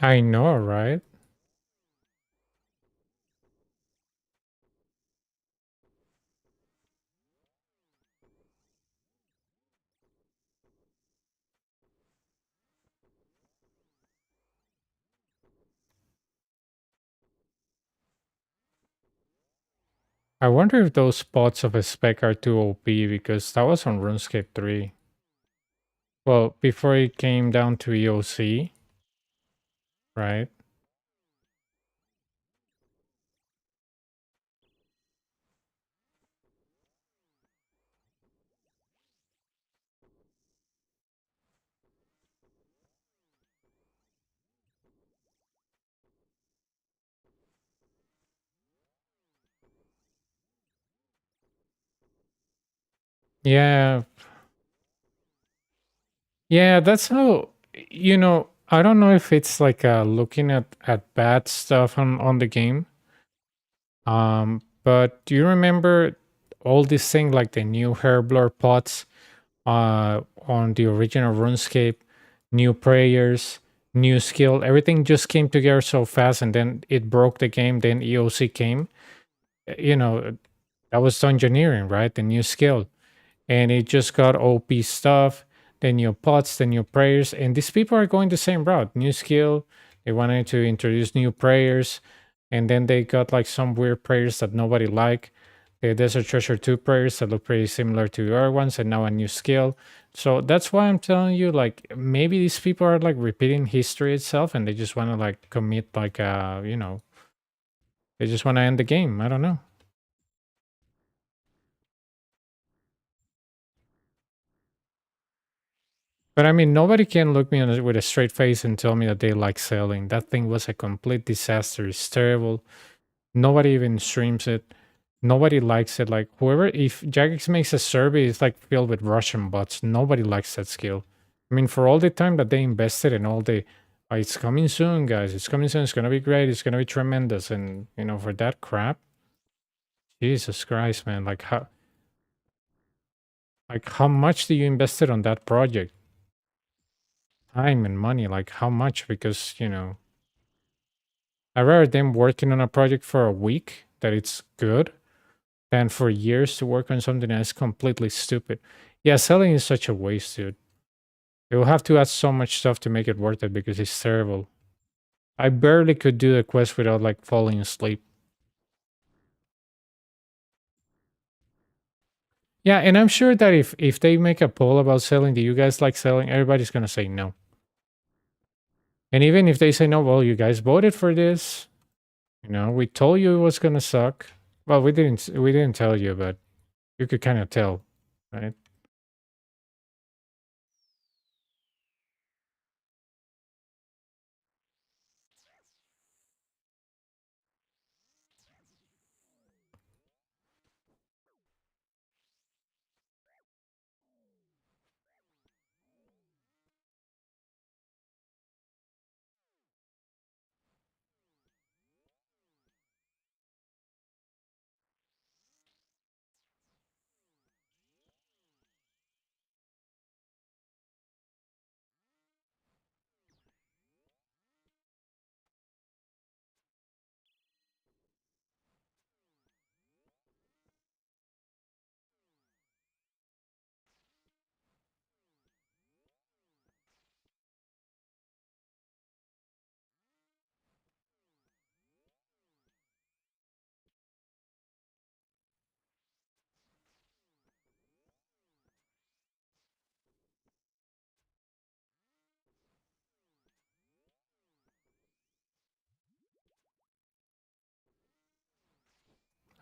I know, right? I wonder if those spots of a spec are too OP because that was on RuneScape 3. Well, before it came down to EOC, right? Yeah. Yeah, that's how, I don't know if it's like looking at bad stuff on the game. But do you remember all this thing like the new hair blur pots on the original RuneScape, new prayers, new skill, everything just came together so fast and then it broke the game, then EOC came. You know, that was engineering, right? The new skill. And it just got OP stuff, the new pots, the new prayers, and these people are going the same route. New skill, they wanted to introduce new prayers, and then they got like some weird prayers that nobody liked. The Desert Treasure 2 prayers that look pretty similar to the other ones, and now a new skill. So that's why I'm telling you, like, maybe these people are like repeating history itself and they just want to like commit, like, they just want to end the game. I don't know. But I mean, nobody can look me with a straight face and tell me that they like selling. That thing was a complete disaster. It's terrible. Nobody even streams it. Nobody likes it. Like whoever, if Jagex makes a survey, it's like filled with Russian bots. Nobody likes that skill. I mean, for all the time that they invested and all the, it's coming soon, guys. It's coming soon. It's gonna be great. It's gonna be tremendous. And for that crap, Jesus Christ, man. Like how much do you invested on that project? Time and money. Like how much? Because I'd rather them working on a project for a week that it's good than for years to work on something that's completely stupid. Yeah, selling is such a waste, dude. They will have to add so much stuff to make it worth it because it's terrible. I barely could do the quest without like falling asleep. Yeah, and I'm sure that if they make a poll about selling, do you guys like selling? Everybody's gonna say no. And even if they say no, well, you guys voted for this. We told you it was gonna suck. Well, we didn't tell you, but you could kind of tell, right?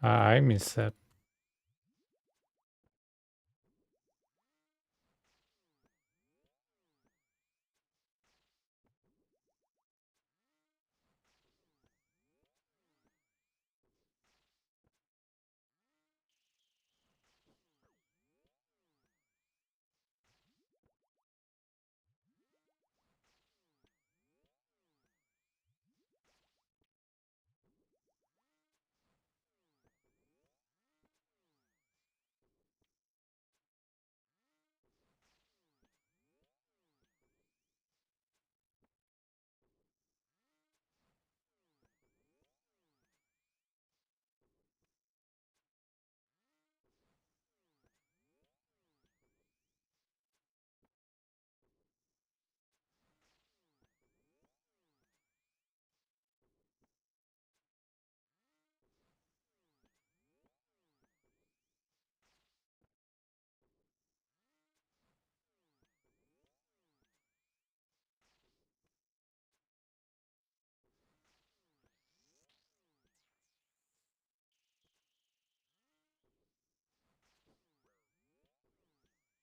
I miss that.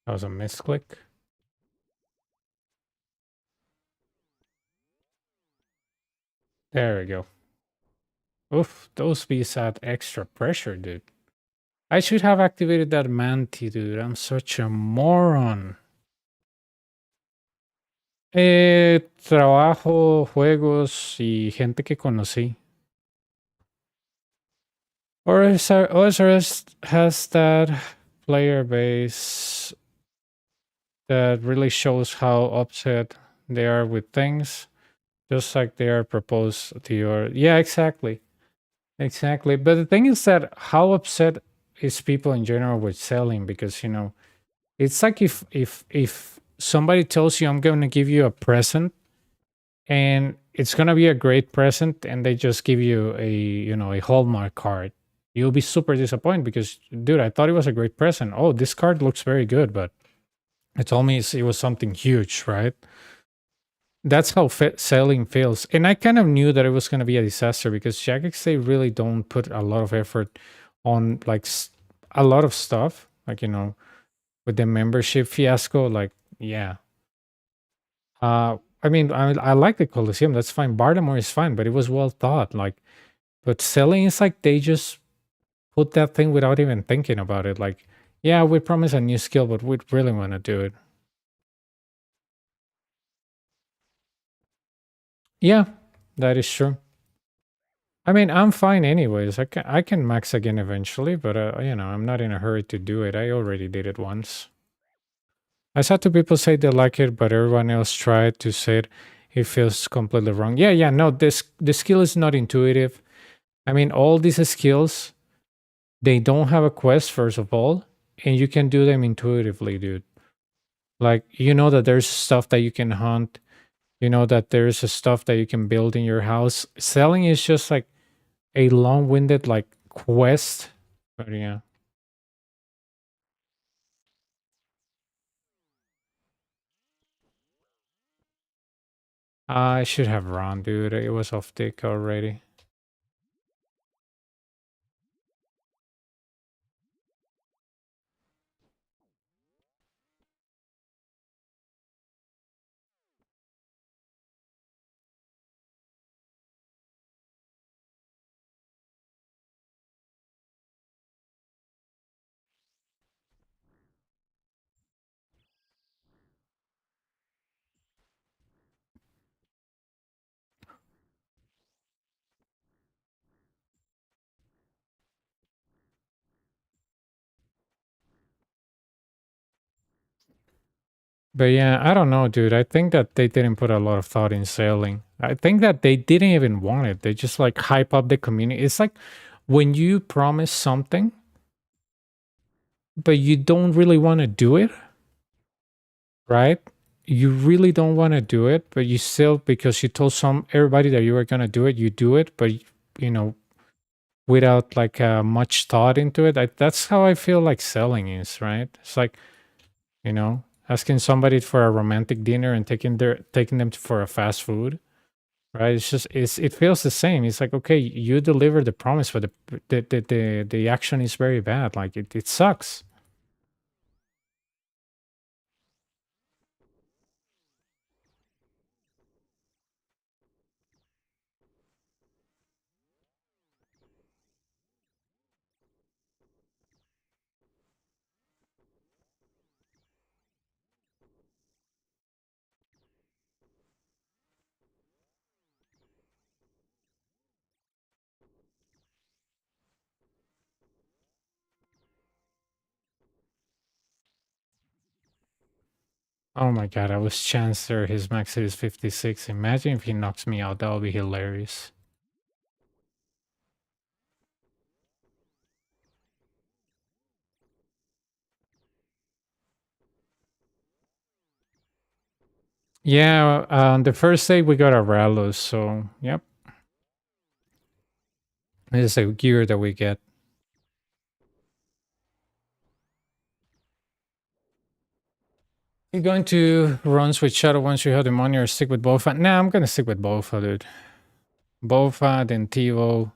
That was a misclick. There we go. Oof, those bees add extra pressure, dude. I should have activated that Manti, dude. I'm such a moron. Trabajo, juegos y gente que conocí. OSRS has that player base that really shows how upset they are with things, just like they are proposed to your. Yeah, exactly. Exactly. But the thing is that how upset is people in general with selling, because it's like if somebody tells you I'm going to give you a present and it's going to be a great present and they just give you a Hallmark card. You'll be super disappointed because, dude, I thought it was a great present. Oh, this card looks very good, but it told me it was something huge, right? That's how selling feels. And I kind of knew that it was going to be a disaster because Jagex, they really don't put a lot of effort on like a lot of stuff. Like, with the membership fiasco, like, yeah. I mean, I like the Coliseum. That's fine. Baltimore is fine, but it was well thought. Like, but selling is like they just put that thing without even thinking about it. Like, yeah, we promise a new skill, but we really want to do it. Yeah, that is true. I mean, I'm fine anyways. I can max again eventually, but I'm not in a hurry to do it. I already did it once. I saw two people say they like it, but everyone else tried to say it feels completely wrong. Yeah, yeah, no, the skill is not intuitive. I mean, all these skills, they don't have a quest first of all, and you can do them intuitively, dude. Like, that there's stuff that you can hunt, that there's a stuff that you can build in your house. Selling is just like a long-winded like quest. But yeah. I should have run, dude. It was off dick already. But yeah, I don't know, dude. I think that they didn't put a lot of thought in selling. I think that they didn't even want it. They just like hype up the community. It's like when you promise something, but you don't really want to do it, right? You really don't want to do it, but you still, because you told everybody that you were gonna do it, you do it, but you know, without like much thought into it. That's how I feel like selling is, right? It's like, asking somebody for a romantic dinner and taking them for a fast food, right? It feels the same. It's like, okay, you deliver the promise, but the action is very bad. Like it sucks. Oh my god, I was Chancer. His max is 56. Imagine if he knocks me out. That would be hilarious. Yeah, on the first day we got a Rallos, so yep. This is a gear that we get. You going to runs with Shadow once you have the money or stick with bowfa? Nah, I'm gonna stick with bowfa, dude. Bowfa, then Tivo.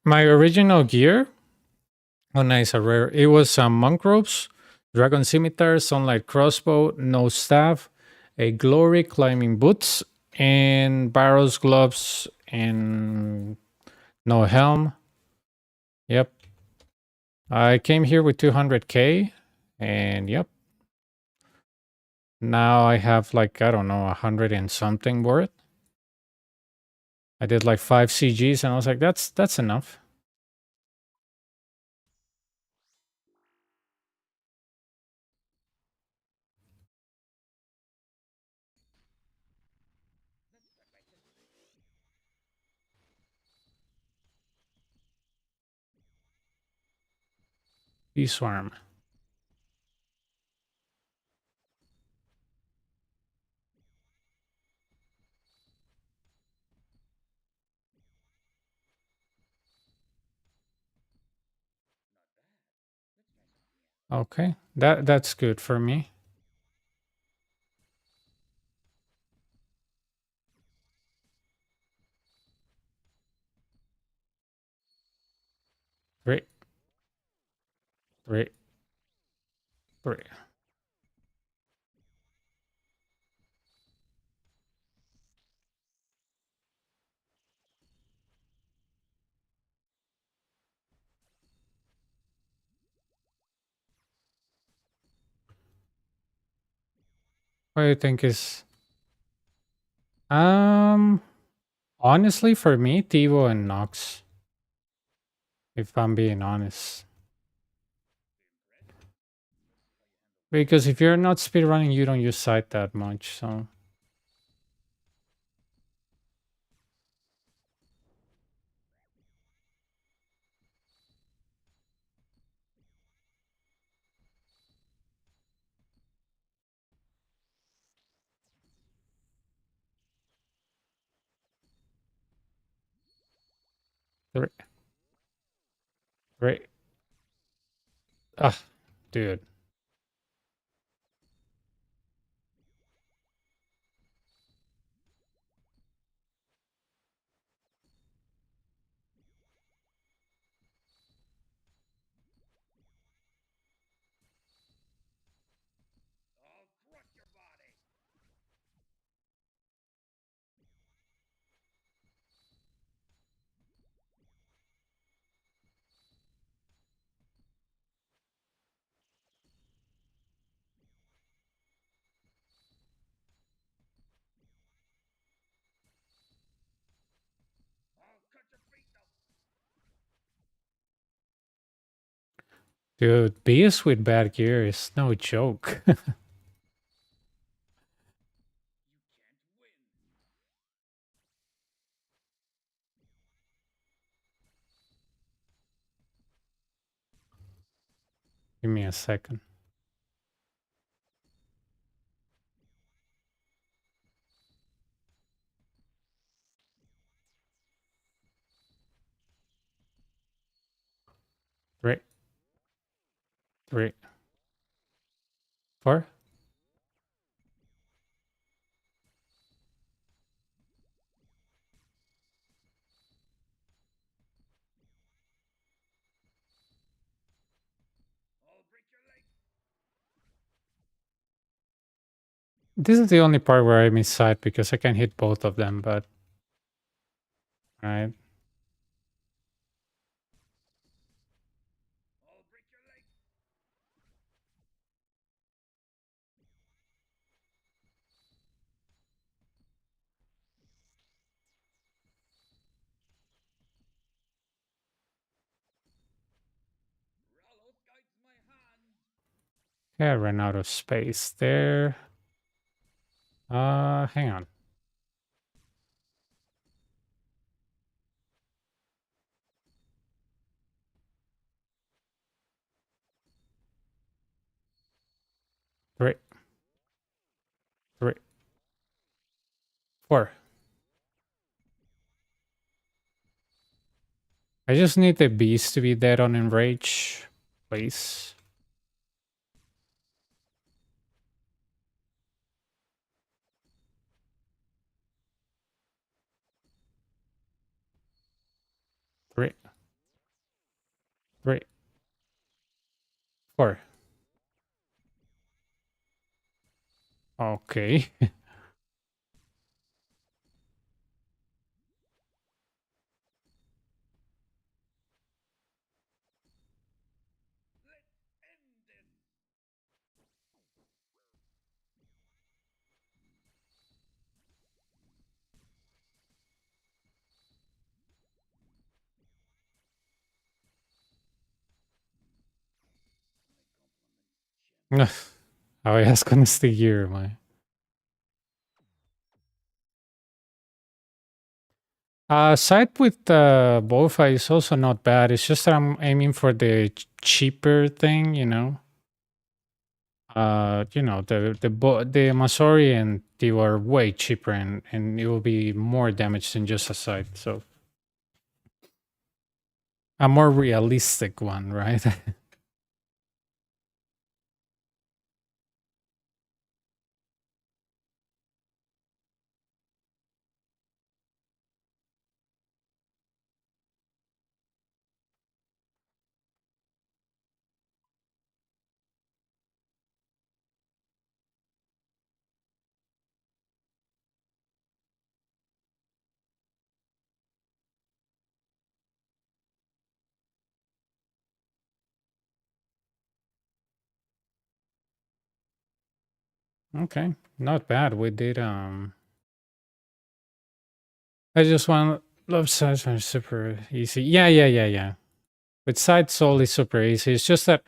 My original gear. Oh, nice, a rare. It was monk ropes, dragon scimitar, sunlight crossbow, no staff, a glory climbing boots, and barrows gloves, and no helm. Yep. I came here with 200k, and yep. Now I have like, I don't know, 100 and something worth. I did like 5 CGs and I was like, that's enough. Bee swarm. Okay, that's good for me. Three, three, three. What do you think is um honestly for me, Tivo and Nox, if I'm being honest. Because if you're not speedrunning, you don't use sight that much, so three, three. Ah, dude. Dude, Beast with bad gear is no joke. Give me a second. Three, three, four. This is the only part where I miss sight because I can hit both of them, but right. Yeah, I ran out of space there. Hang on. Three, three, four. I just need the beast to be dead on enrage, please. Three, three, four. Okay. Oh, yeah, it's gonna stay here, my. Side with bowfa is also not bad. It's just that I'm aiming for the cheaper thing, the Masori and they were way cheaper, and it will be more damage than just a side. So a more realistic one, right? Okay, not bad. We did. I just want love sides are super easy. Yeah, yeah, yeah, yeah. With side soul is super easy. It's just that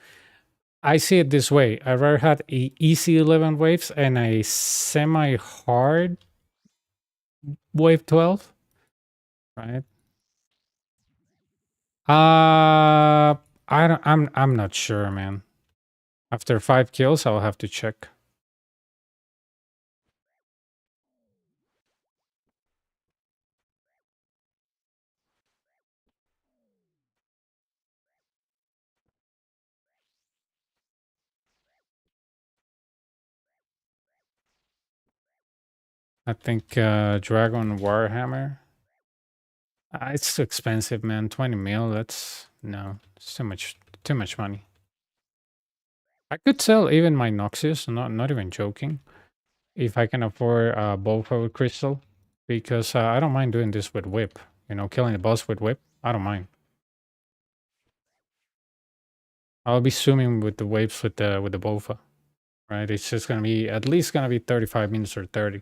I see it this way. I've ever had a easy 11 waves and a semi hard wave 12, right? I'm not sure, man. After 5 kills, I'll have to check. I think Dragon Warhammer. It's too expensive, man. 20 mil. That's no. It's too much money. I could sell even my Noxious. Not even joking. If I can afford bowfa with crystal, because I don't mind doing this with whip. Killing the boss with whip. I don't mind. I'll be zooming with the waves with the bowfa. Right? It's just gonna be at least 35 minutes or 30.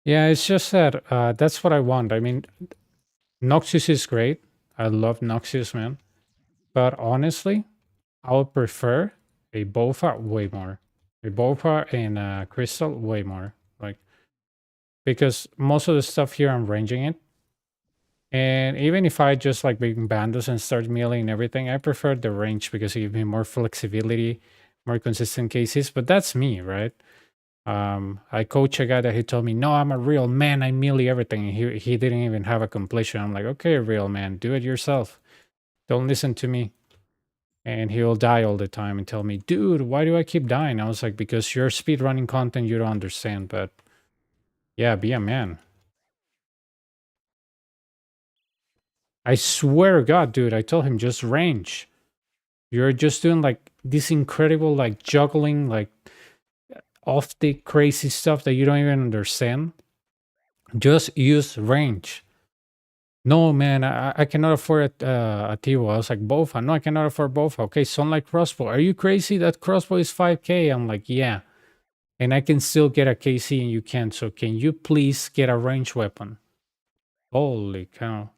Yeah, it's just that that's what I want. I mean, Noxus is great. I love Noxus, man. But honestly, I would prefer a bowfa way more. A bowfa and crystal way more. Like, because most of the stuff here I'm ranging it. And even if I just like bring bandos and start melee and everything, I prefer the range because it gives me more flexibility, more consistent cases. But that's me, right? I coach a guy that he told me, "No, I'm a real man. I melee everything." And he didn't even have a completion. I'm like, "Okay, real man, do it yourself. Don't listen to me." And he'll die all the time and tell me, "Dude, why do I keep dying?" I was like, "Because you're speedrunning content you don't understand." But yeah, be a man. I swear to God, dude, I told him just range. You're just doing like this incredible like juggling, like off the crazy stuff that you don't even understand. Just use range. No, man, I cannot afford a Tivo. I was like, bowfa. No, I cannot afford bowfa. Okay, Sunlight Crossbow. Are you crazy? That crossbow is 5K. I'm like, yeah. And I can still get a KC and you can't. So can you please get a range weapon? Holy cow.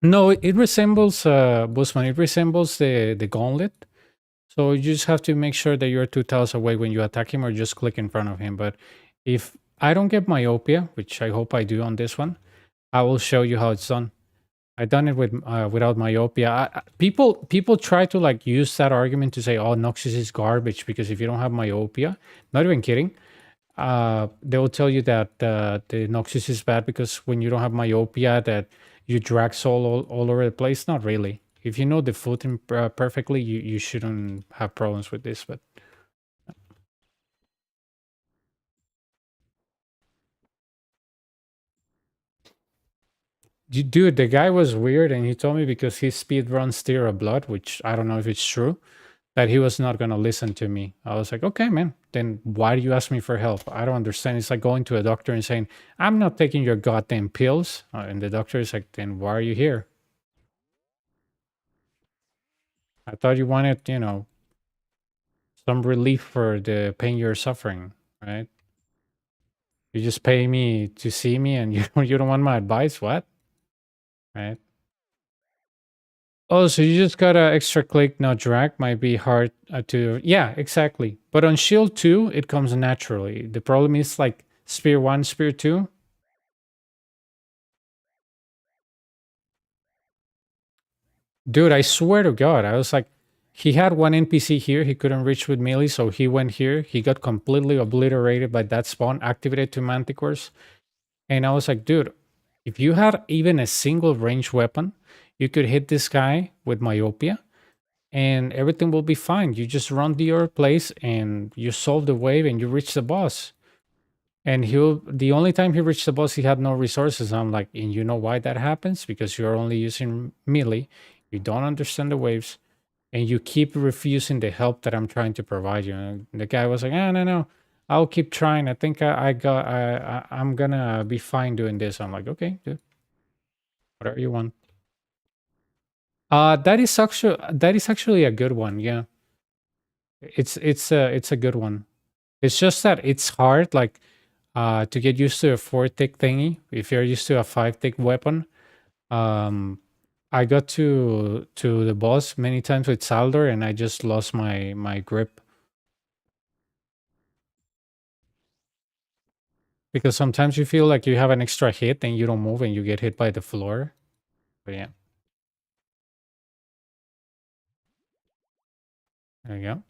No, it resembles Busman. It resembles the gauntlet. So you just have to make sure that you're 2 tiles away when you attack him or just click in front of him. But if I don't get myopia, which I hope I do on this one, I will show you how it's done. I done it without myopia. People try to like use that argument to say, "Oh, Noxus is garbage because if you don't have myopia," not even kidding. They will tell you that the Noxus is bad because when you don't have myopia, that you drag soul all over the place. Not really. If you know the footing perfectly, you shouldn't have problems with this. But dude, the guy was weird, and he told me because his speed runs Steer of Blood, which I don't know if it's true, that he was not gonna listen to me. I was like, okay, man, then why do you ask me for help? I don't understand. It's like going to a doctor and saying, I'm not taking your goddamn pills. And the doctor is like, then why are you here? I thought you wanted, some relief for the pain you're suffering, right? You just pay me to see me and you don't want my advice? What? Right? Oh, so you just got a extra click, not drag. Might be hard to. Yeah, exactly. But on Shield 2, it comes naturally. The problem is like Spear 1, Spear 2. Dude, I swear to God, I was like, he had one NPC here he couldn't reach with melee, so he went here. He got completely obliterated by that spawn, activated two manticores. And I was like, dude, if you had even a single range weapon, you could hit this guy with myopia and everything will be fine. You just run to your place and you solve the wave and you reach the boss. And the only time he reached the boss, he had no resources. I'm like, and you know why that happens? Because you're only using melee. You don't understand the waves and you keep refusing the help that I'm trying to provide you. And the guy was like, no, no, no. I'll keep trying. I think I'm gonna be fine doing this. I'm like, okay, dude, whatever you want. That is actually a good one. Yeah, it's a good one. It's just that it's hard, like, to get used to a 4 tick thingy. If you're used to a 5 tick weapon, um, I got to the boss many times with Saldor, and I just lost my grip because sometimes you feel like you have an extra hit and you don't move and you get hit by the floor. But yeah, there you go.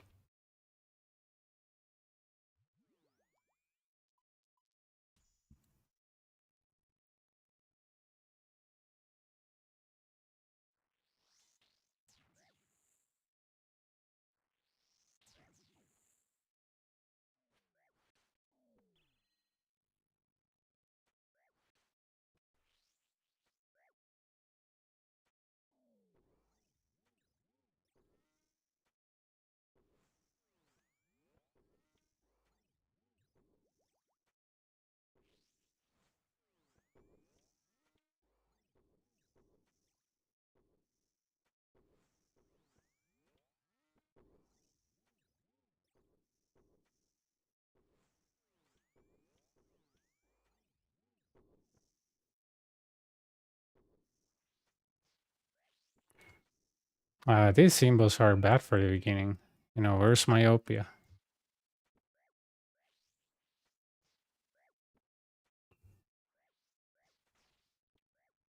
These symbols are bad for the beginning. Where's myopia?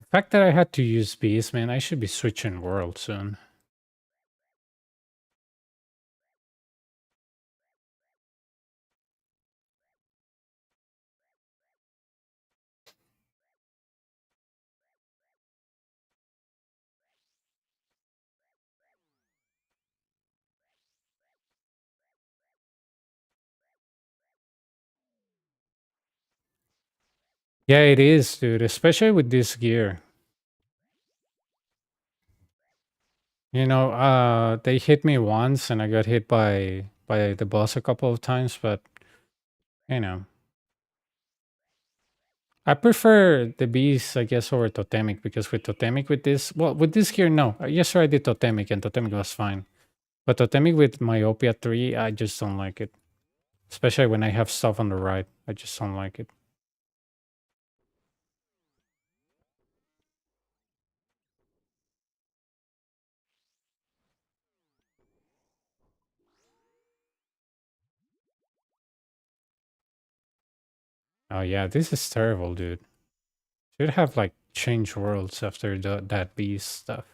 The fact that I had to use bees, man, I should be switching world soon. Yeah, it is, dude, especially with this gear. They hit me once and I got hit by the boss a couple of times, but you know, I prefer the bees, I guess, over totemic because with totemic with this gear, no. Yes, sir, I did totemic and totemic was fine. But totemic with myopia 3, I just don't like it. Especially when I have stuff on the right. I just don't like it. Oh yeah, this is terrible, dude. Should have like changed worlds after that bees stuff.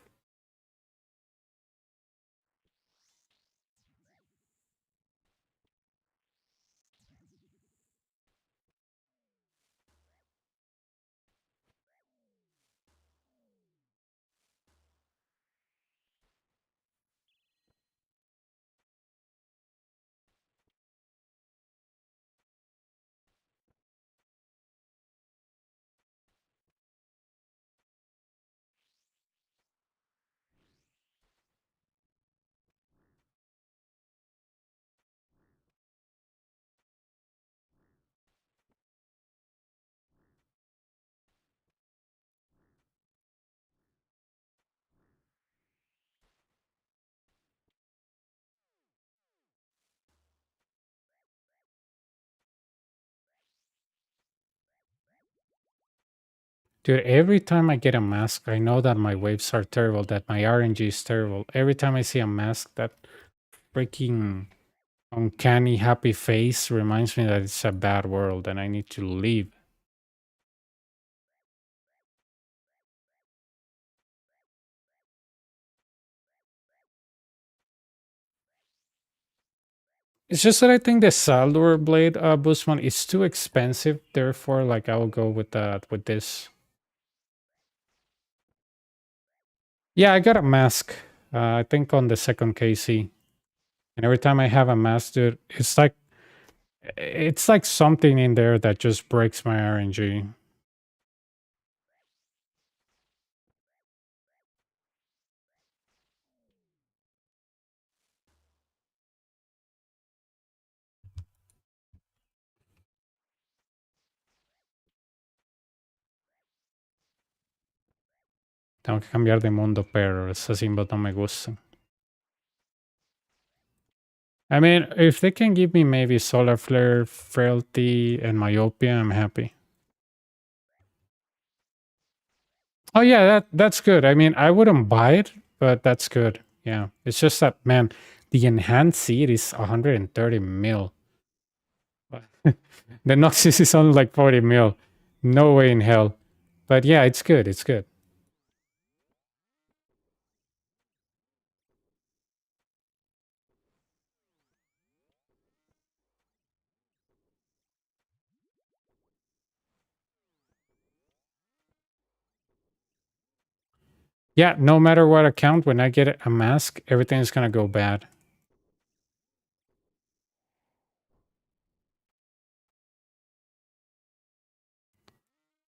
Dude, every time I get a mask, I know that my waves are terrible, that my RNG is terrible. Every time I see a mask, that freaking uncanny happy face reminds me that it's a bad world and I need to leave. It's just that I think the Salvador Blade boost one is too expensive. Therefore, like I will go with that with this. Yeah, I got a mask. I think on the second KC, and every time I have a mask, dude, it's like something in there that just breaks my RNG. Tengo que cambiar de mundo, pero esas simbos no me gustan. I mean, if they can give me maybe Solar Flare, Frailty, and Myopia, I'm happy. Oh yeah, that's good. I mean, I wouldn't buy it, but that's good. Yeah, it's just that man, the enhanced seed is 130 mil. The Noxus is only like 40 mil. No way in hell. But yeah, it's good. It's good. Yeah, no matter what account, when I get a mask, everything's gonna go bad.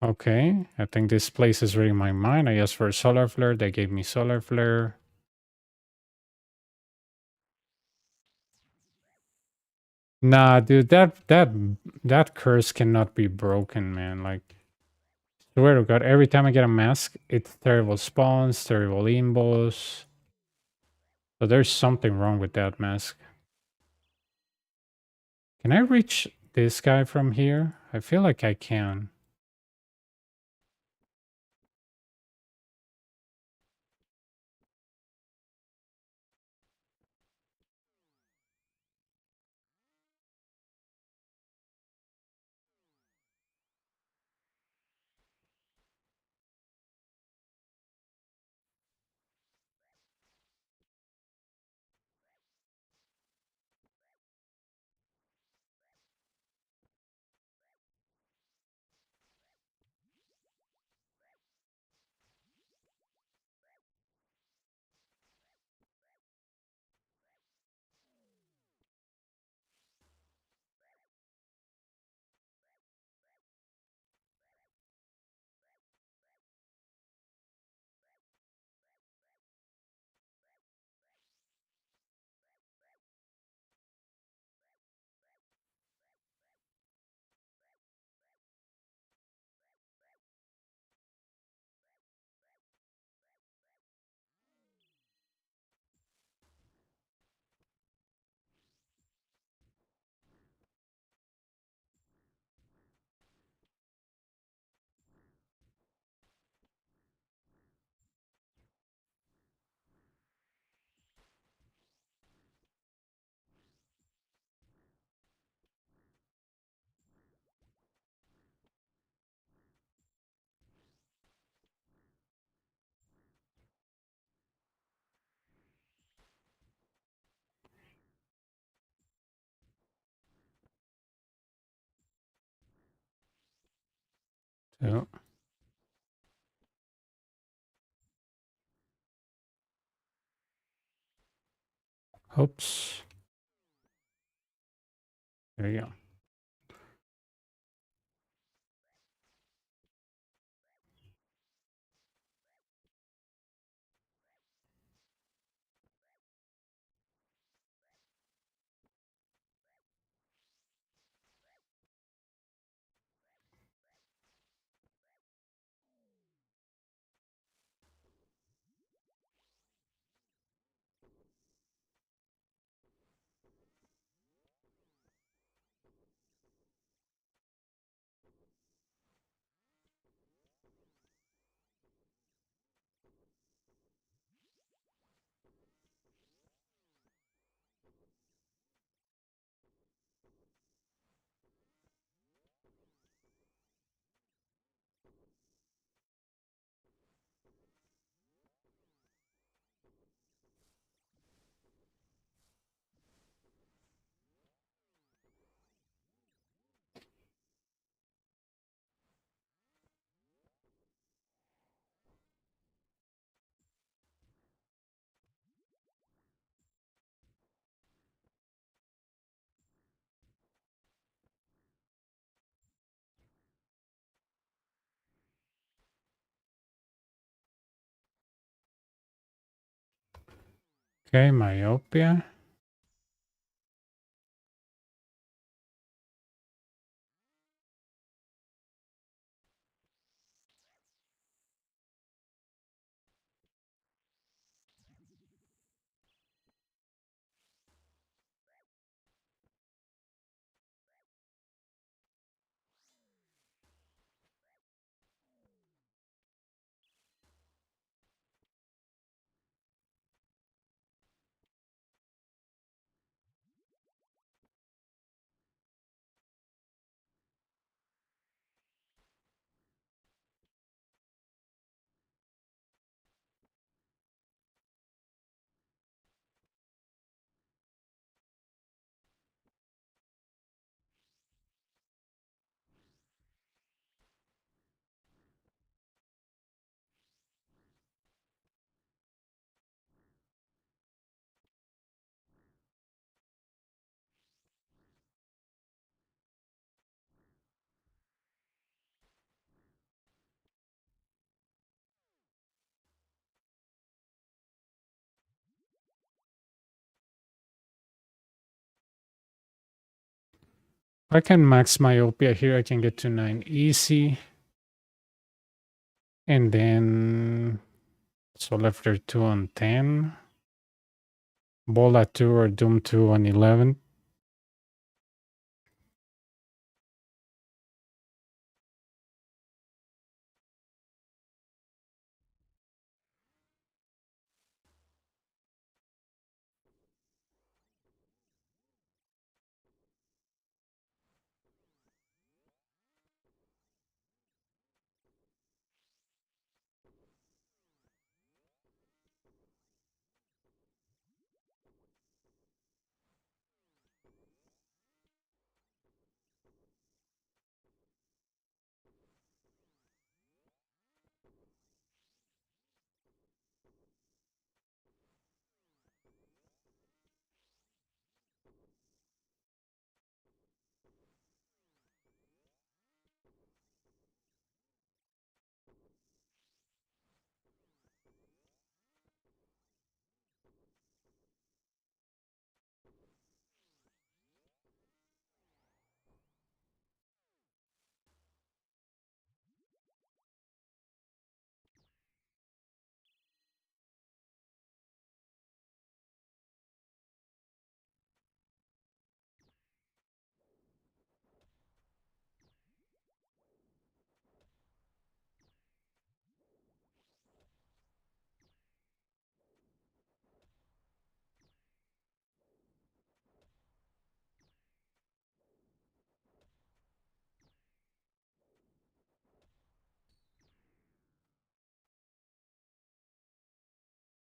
Okay, I think this place is reading my mind. I asked for a Solar Flare. They gave me Solar Flare. Nah, dude, that curse cannot be broken, man. Like, swear to God, every time I get a mask, it's terrible spawns, terrible imbos. So there's something wrong with that mask. Can I reach this guy from here? I feel like I can. So, oops. There you go. Okay, myopia. I can max myopia here. I can get to 9 easy. And then, so left there 2 on 10. Bola 2 or Doom 2 on 11.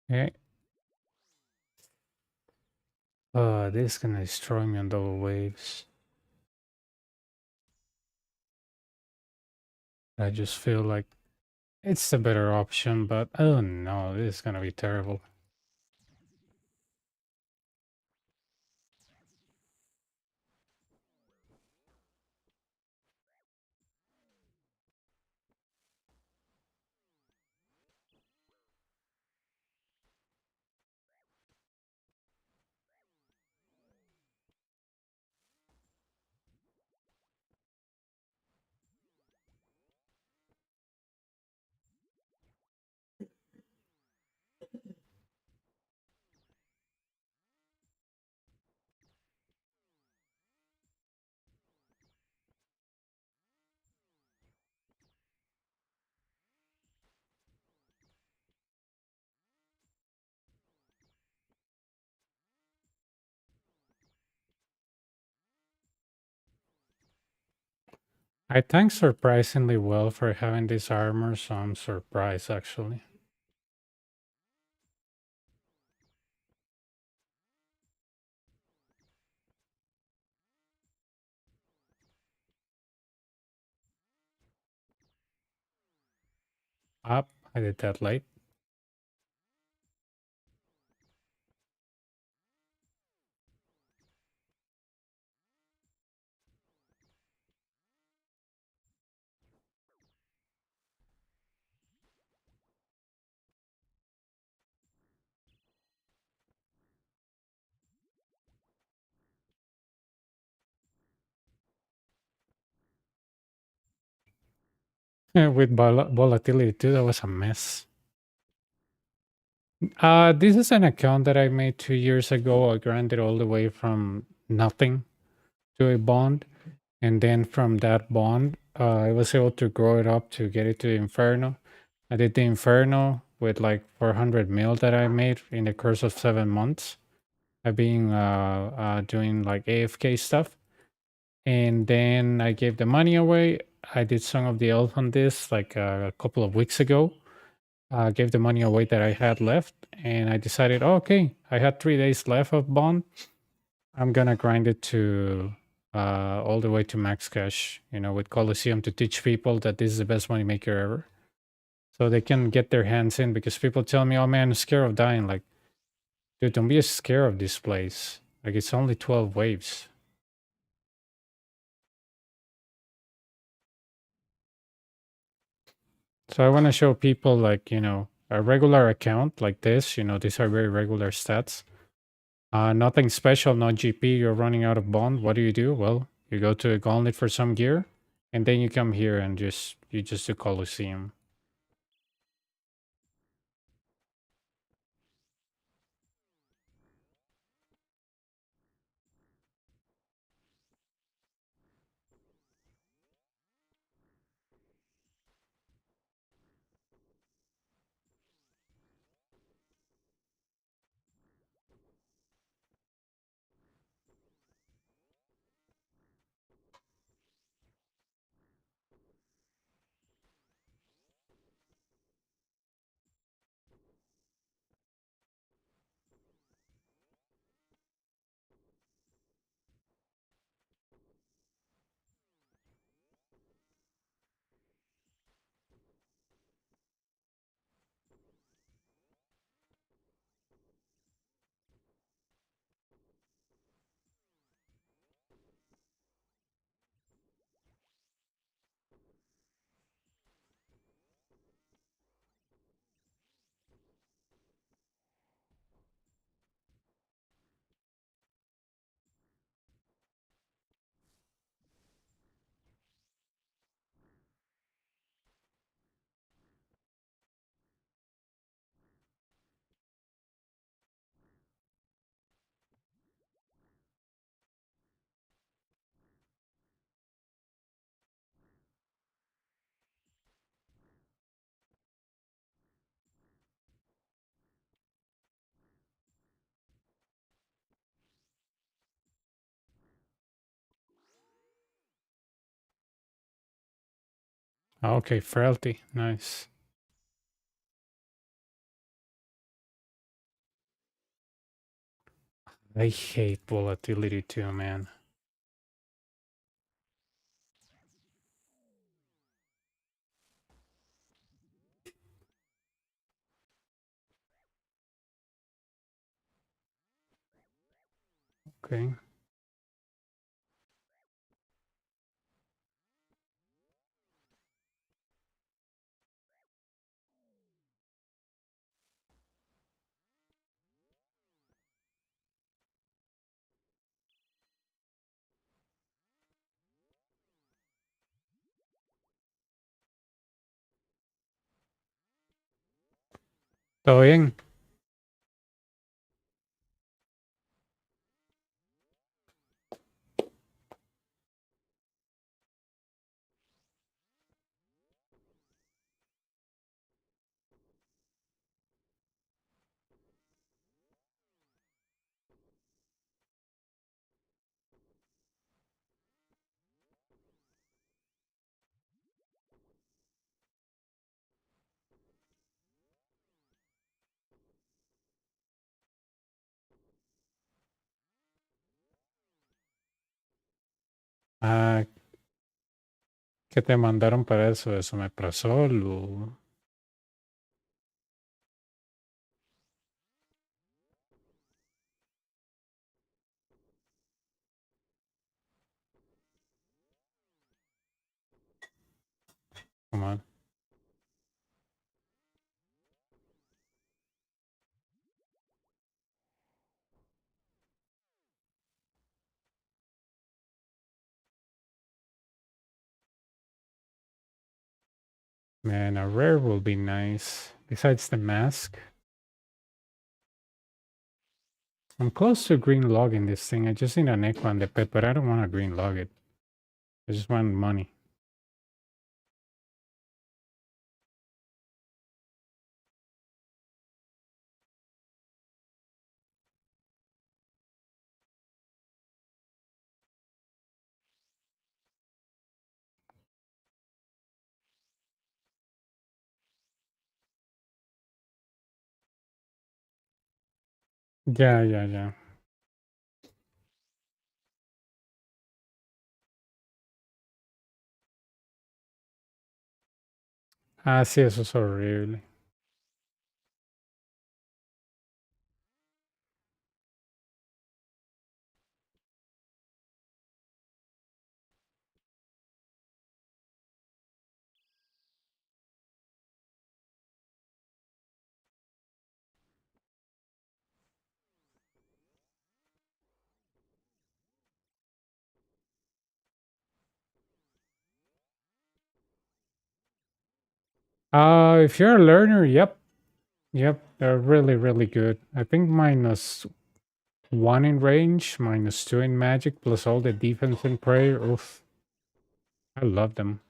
Okay. This is gonna destroy me on double waves. I just feel like it's the better option, but oh no, this is gonna be terrible. I tanked surprisingly well for having this armor, so I'm surprised actually. Up, I did that late. with volatility too. That was a mess. This is an account that I made 2 years ago. I granted all the way from nothing to a bond, and then from that bond, I was able to grow it up to get it to Inferno. I did the Inferno with like 400 mil that I made in the course of 7 months. I've been doing like AFK stuff, and then I gave the money away. I did some of the elf on this like a couple of weeks ago. Gave the money away that I had left, and I decided, oh, okay, I had 3 days left of bond. I'm gonna grind it to all the way to max cash, with Coliseum to teach people that this is the best money maker ever. So they can get their hands in, because people tell me, oh man, I'm scared of dying. Like, dude, don't be scared of this place. Like, it's only 12 waves. So I want to show people, like, a regular account like this, these are very regular stats. Nothing special, no GP, you're running out of bond. What do? Well, you go to a gauntlet for some gear, and then you come here and you just do Coliseum. Okay, frailty, nice. I hate volatility too, man. Okay. Todo bien. Ah, ¿qué te mandaron para eso? ¿Eso me pasó? Come on. Man, a rare will be nice. Besides the mask. I'm close to green logging this thing. I just need an echo on the pet, but I don't want to green log it. I just want money. Yeah, yeah, yeah. Ah, sí, eso es horrible. If you're a learner, yep. Yep, they're really, really good. I think -1 in range, -2 in magic, plus all the defense and prayer. Oof, I love them.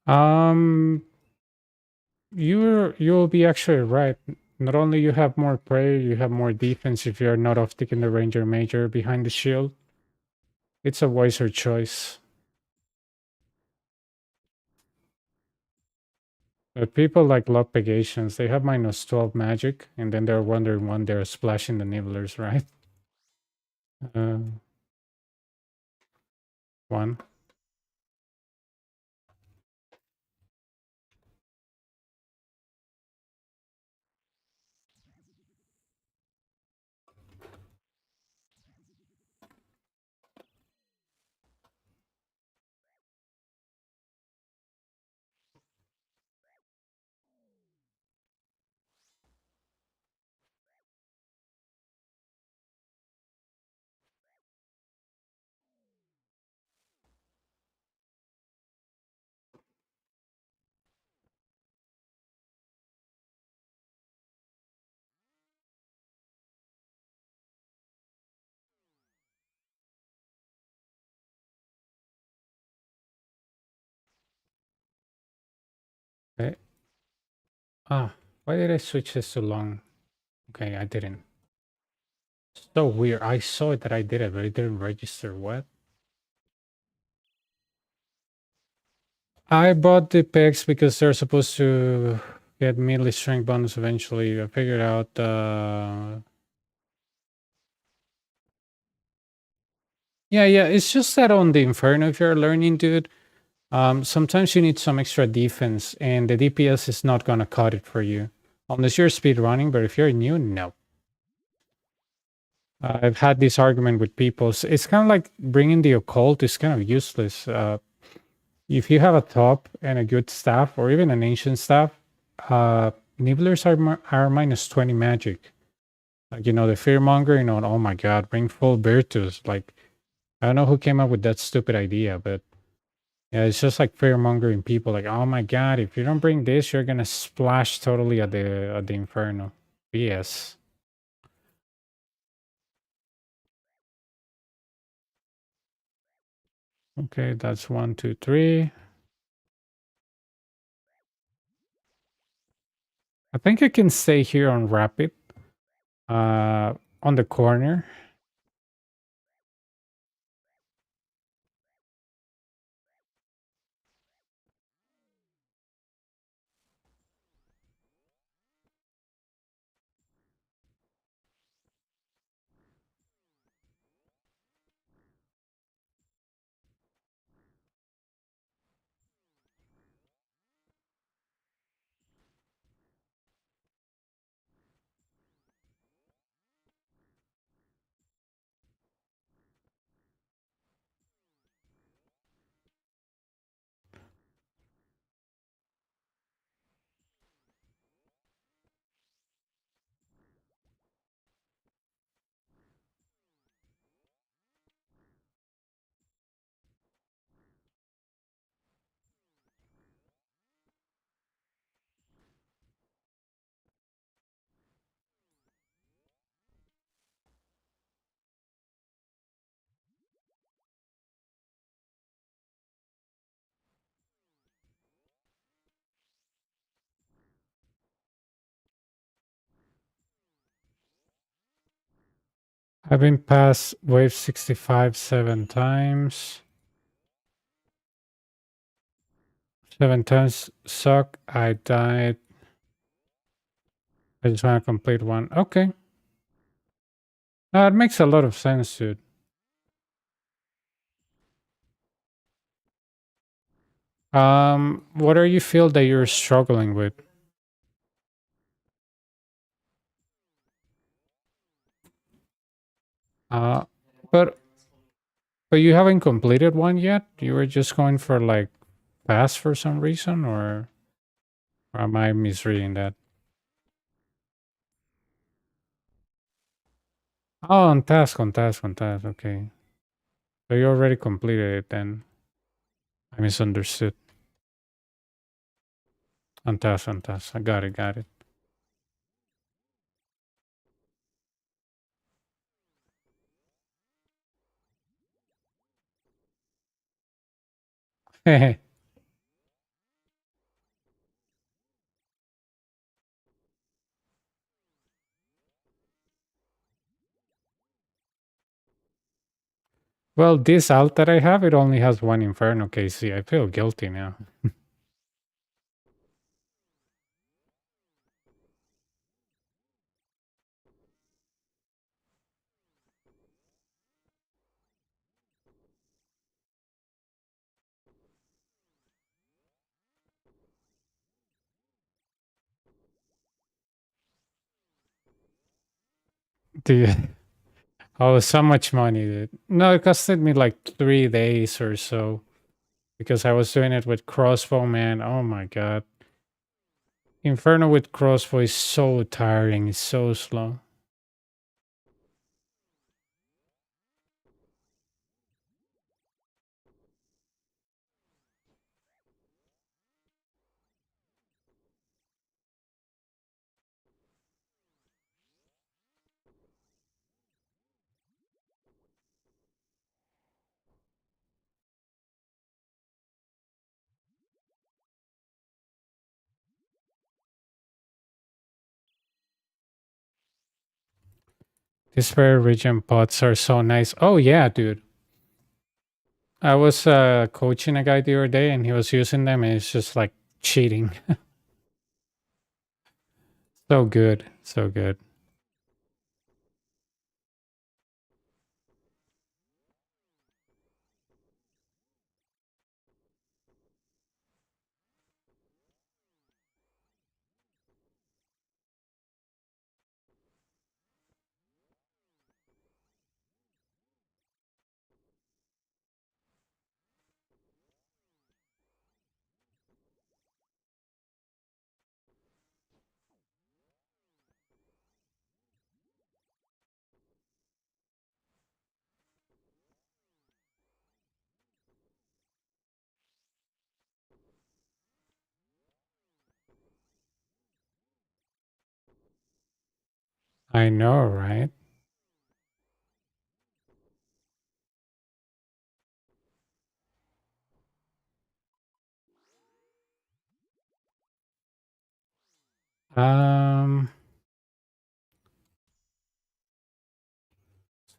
Um, you'll be actually right. Not only you have more prayer, you have more defense if you're not off taking the ranger major behind the shield. It's a wiser choice. But people like luck pegations, they have -12 magic, and then they're wondering when they're splashing the nibblers, right? Uh, one. Okay. Ah, why did I switch this so long? Okay, I didn't. So weird. I saw it that I did it, but it didn't register. What? I bought the pegs because they're supposed to get melee strength bonus eventually. I figured out yeah, yeah, it's just that on the Inferno if you're learning, dude, sometimes you need some extra defense and the DPS is not gonna cut it for you. Unless you're speed running, but if you're new, no. I've had this argument with people. It's kind of like bringing the occult is kind of useless. If you have a top and a good staff, or even an ancient staff, nibblers are -20 magic. Like, you know, the fearmonger, you know, oh my god, bring full Virtus. Like, I don't know who came up with that stupid idea, but yeah, it's just like fearmongering people. Like, oh my god, if you don't bring this, you're gonna splash totally at the Inferno. BS. Okay, that's 1, 2, 3. I think I can stay here on rapid. On the corner. I've been past wave 65 7 times. 7 times suck. I died. I just want to complete one. Okay. It makes a lot of sense, dude. What are you feel that you're struggling with? Uh, but you haven't completed one yet? You were just going for like fast for some reason, or am I misreading that? Oh, on task, on task, on task. Okay. So you already completed it then. I misunderstood. On task, on task. I got it, got it. Well, this alt that I have, it only has one Inferno KC. I feel guilty now. Dude. Oh, so much money, dude. No, it costed me like 3 days or so because I was doing it with crossbow, man. Oh my god. Inferno with crossbow is so tiring. It's so slow. These very region pots are so nice. Oh yeah, dude. I was coaching a guy the other day and he was using them and it's just like cheating. So good. So good. I know, right? Um,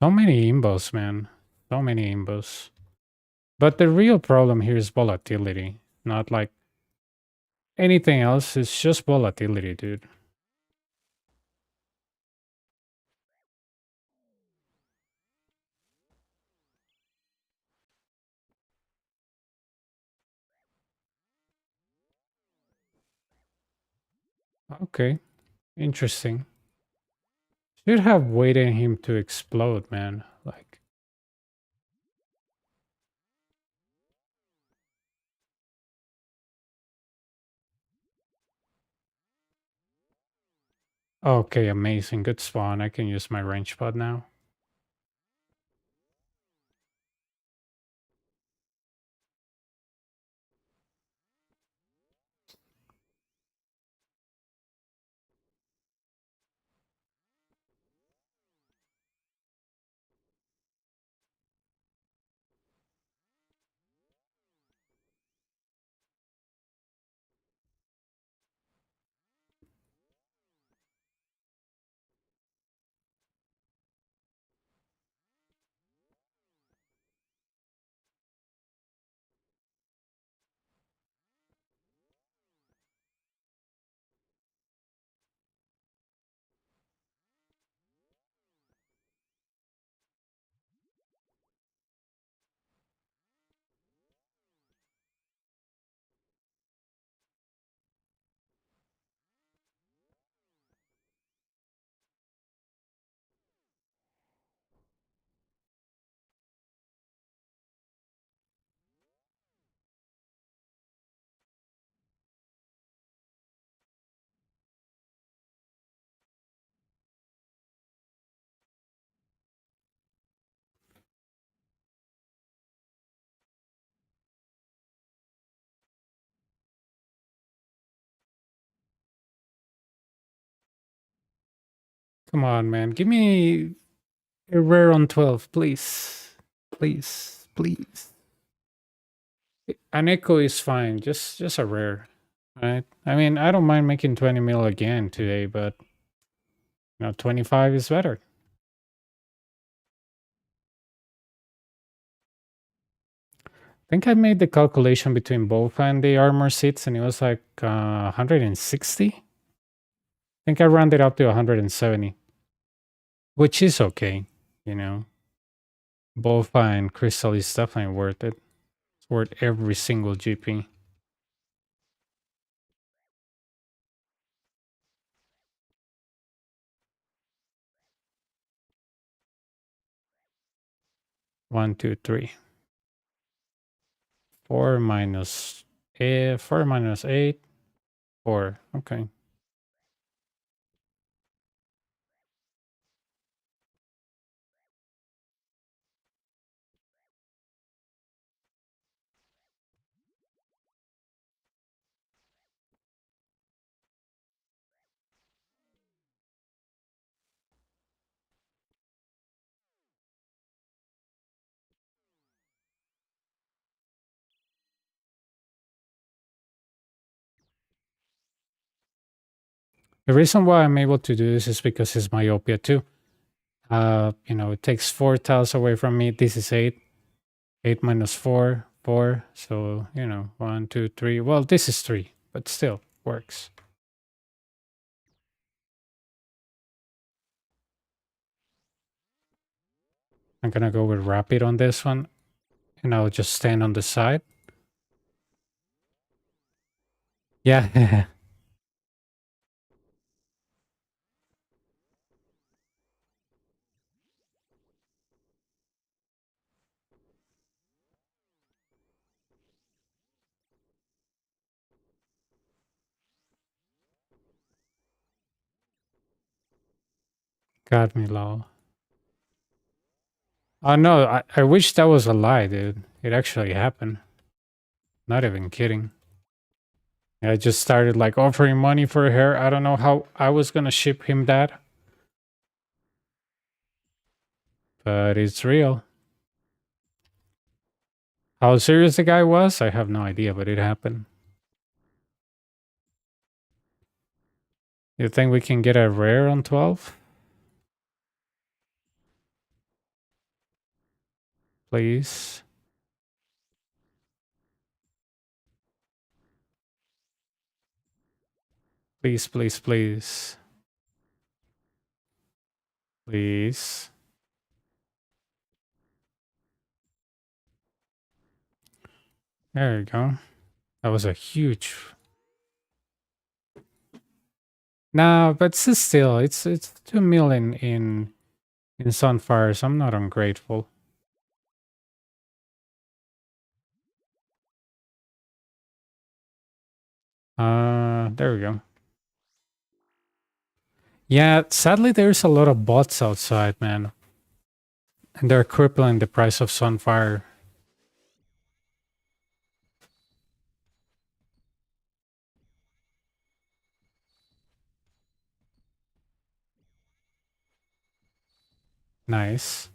so many imbos, man. So many imbos. But the real problem here is volatility, not like anything else. It's just volatility, dude. Okay, interesting. Should have waited him to explode, man. Like, okay, amazing. Good spawn. I can use my range pod now. Come on, man. Give me a rare on 12, please. Please, please. An echo is fine. Just a rare. Right? I mean, I don't mind making 20 mil again today, but 25 is better. I think I made the calculation between both and the armor seats, and it was like 160. I think I rounded up to 170, which is okay. Bowfa and crystal is definitely worth it. It's worth every single GP. One, two, three. 4 minus 4 minus 8. 4. Okay. The reason why I'm able to do this is because it's myopia too. It takes 4 tiles away from me. This is 8. 8 minus 4, 4. So, 1, 2, 3. Well, this is 3, but still works. I'm gonna go with rapid on this one, and I'll just stand on the side. Yeah. Got me, lol. Oh no, I wish that was a lie, dude. It actually happened. Not even kidding. I just started like offering money for her. I don't know how I was gonna ship him that, but it's real. How serious the guy was, I have no idea, but it happened. You think we can get a rare on 12? Please. Please, please, please. Please. There you go. That was a huge. Nah, but still, it's 2 million in Sunfires. I'm not ungrateful. There we go. Yeah, sadly, there's a lot of bots outside, man. And they're crippling the price of Sunfire. Nice.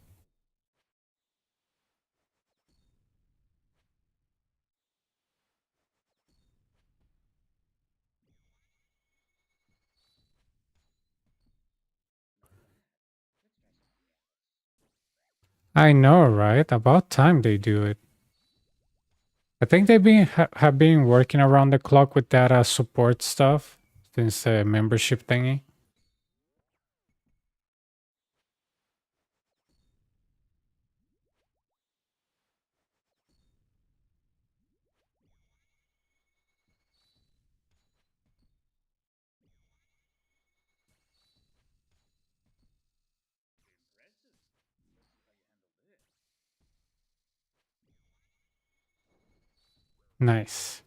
I know, right? About time they do it. I think they've been have been working around the clock with that support stuff since the membership thingy. Nice.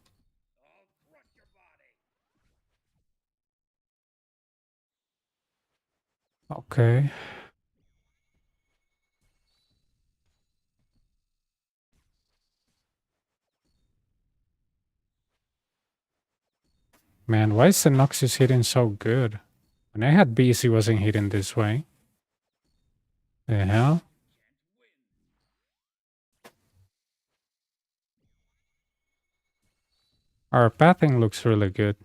Okay. Man, why is the Noxus hitting so good? When I had bees, he wasn't hitting this way. The hell? Our pathing looks really good.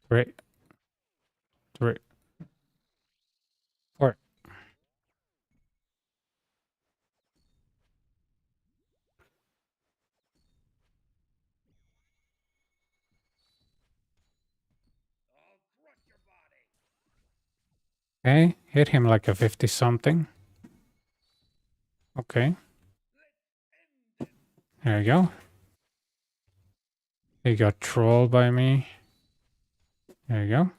Three, three, four. Okay, hit him like a 50 something. Okay. There you go. He got trolled by me. There you go.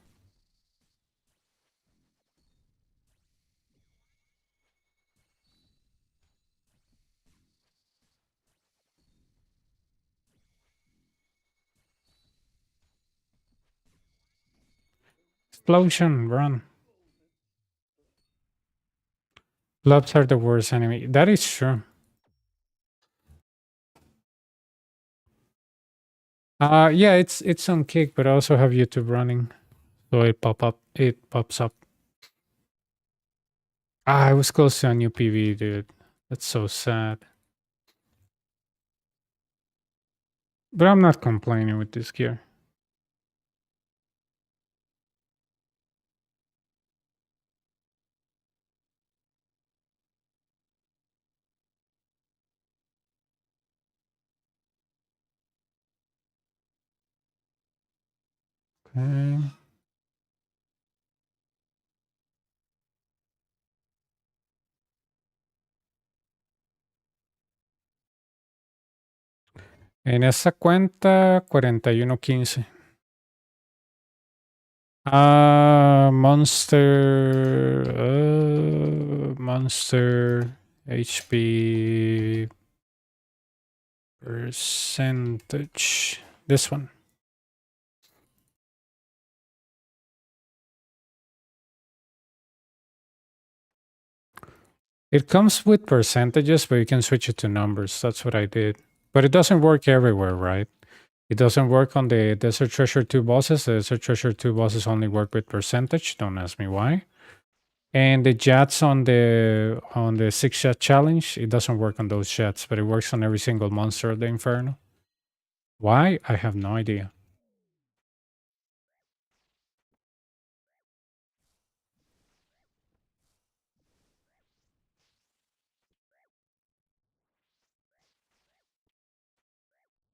Explosion, run. Blobs are the worst enemy. That is true. Yeah, it's on Kick, but I also have YouTube running. So it pops up. I was close to a new PV, dude. That's so sad. But I'm not complaining with this gear. Okay. En esa cuenta, 41.15. Monster HP percentage. This one. It comes with percentages, but you can switch it to numbers. That's what I did. But it doesn't work everywhere, right? It doesn't work on the Desert Treasure 2 bosses. The Desert Treasure 2 bosses only work with percentage. Don't ask me why. And the jets on the 6 jet challenge, it doesn't work on those jets, but it works on every single monster of the Inferno. Why? I have no idea.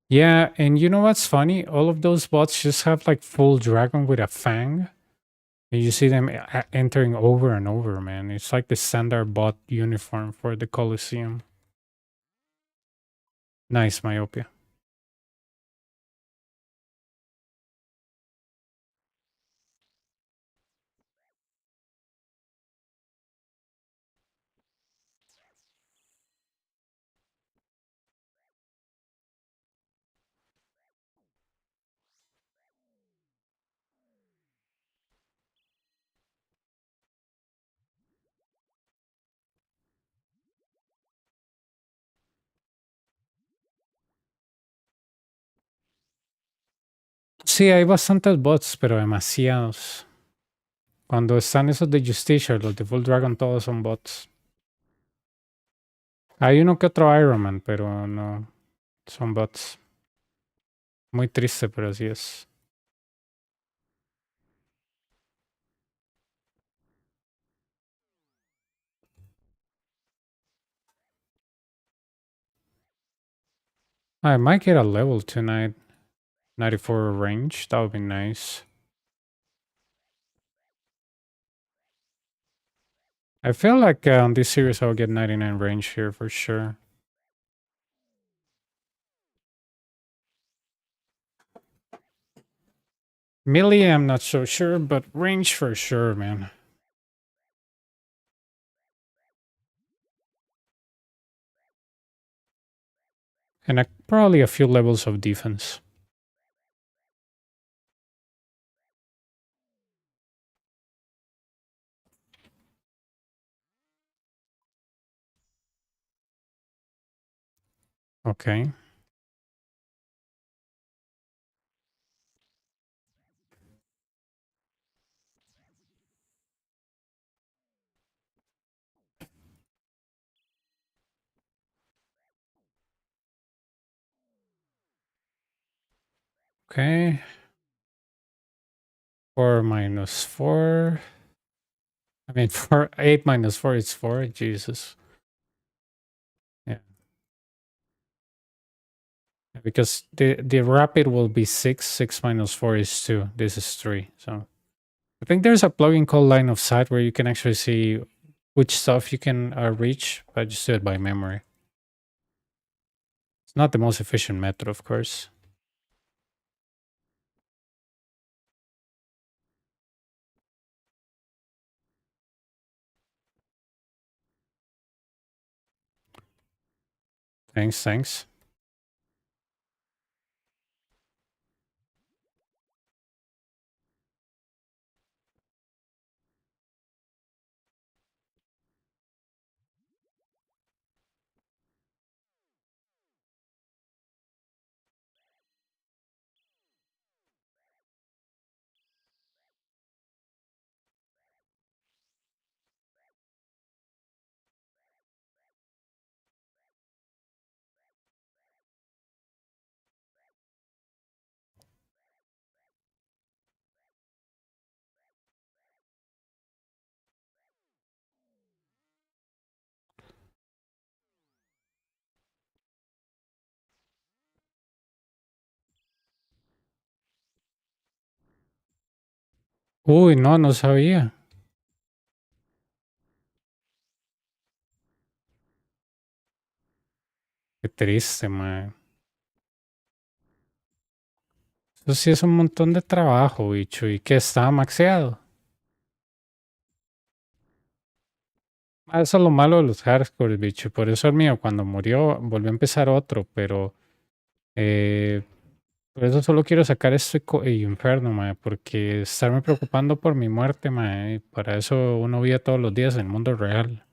Yeah, and you know what's funny? All of those bots just have like full dragon with a fang. And you see them entering over and over, man. It's like the standard bot uniform for the Colosseum. Nice, Myopia. Sí, hay bastantes bots, pero demasiados. Cuando están esos de Justicia, los de Full Dragon, todos son bots. Hay uno que otro Iron Man, pero no. Son bots. Muy triste, pero así es. I might get a level tonight. 94 range. That would be nice. I feel like on this series I'll get 99 range here for sure. Melee, I'm not so sure, but range for sure, man. And probably a few levels of defense. Okay. Okay. 4 minus 4. I mean, 8 minus 4 is 4. Jesus. Yeah. Because the rapid will be 6. 6 minus 4 is 2. This is 3. So I think there's a plugin called Line of Sight where you can actually see which stuff you can reach, but just do it by memory. It's not the most efficient method, of course. Thanks, thanks. Uy, no, no sabía. Qué triste, man. Eso sí es un montón de trabajo, bicho. ¿Y que estaba maxeado? Eso es lo malo de los hardcore, bicho. Por eso el mío, cuando murió, volvió a empezar otro, pero eh, por eso solo quiero sacar esto y Inferno, mae, porque estarme preocupando por mi muerte, mae, para eso uno vive todos los días en el mundo real.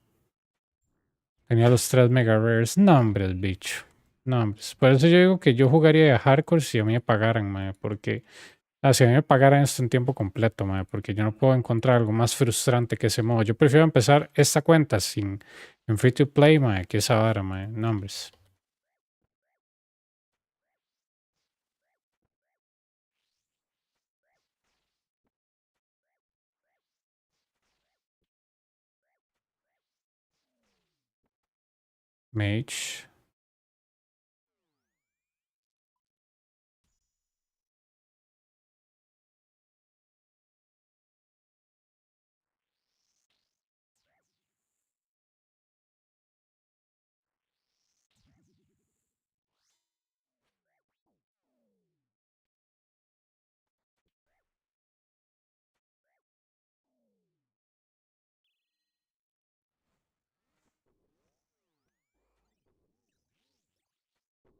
Tenía los 3 mega rares. Nombres, bicho. Nombres. Por eso yo digo que yo jugaría a hardcore si a mí me pagaran, mae, porque si a mí me pagaran esto en tiempo completo, mae, porque yo no puedo encontrar algo más frustrante que ese modo. Yo prefiero empezar esta cuenta sin en free to play, mae, que esa vara, mae. Nombres. Mage.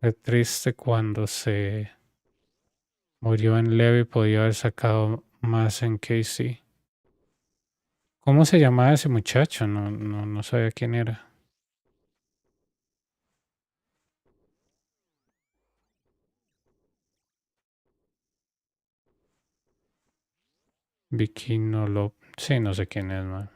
Es triste cuando se murió en Leve, podía haber sacado más en KC. ¿Cómo se llamaba ese muchacho? No sabía quién era. Vicky no lo... Sí, no sé quién es, man.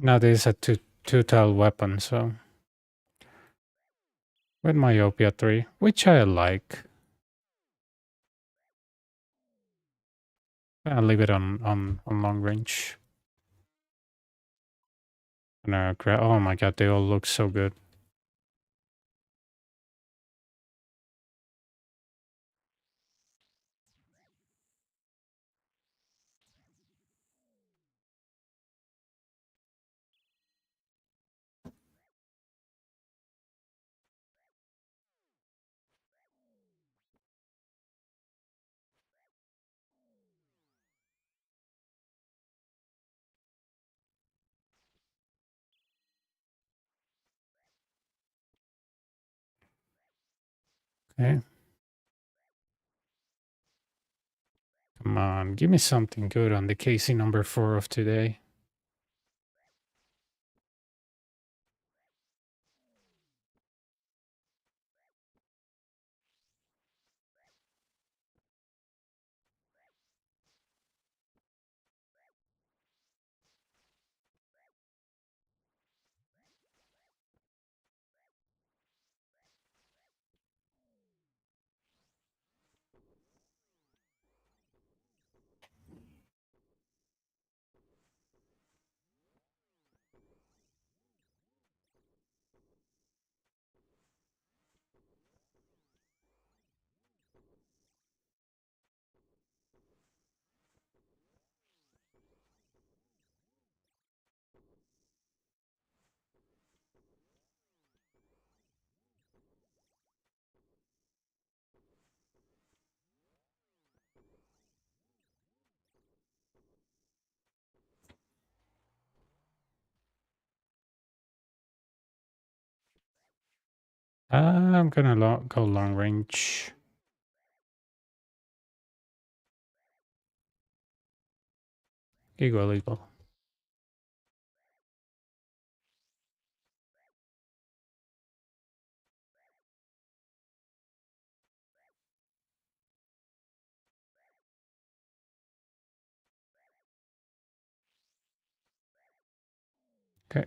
Now this is a two-tailed weapon, so with myopia 3, which I like. I'll leave it on long range. And, oh my god, they all look so good. Okay. Come on, give me something good on the KC number 4 of today. I'm gonna go long range. Eagle. Okay.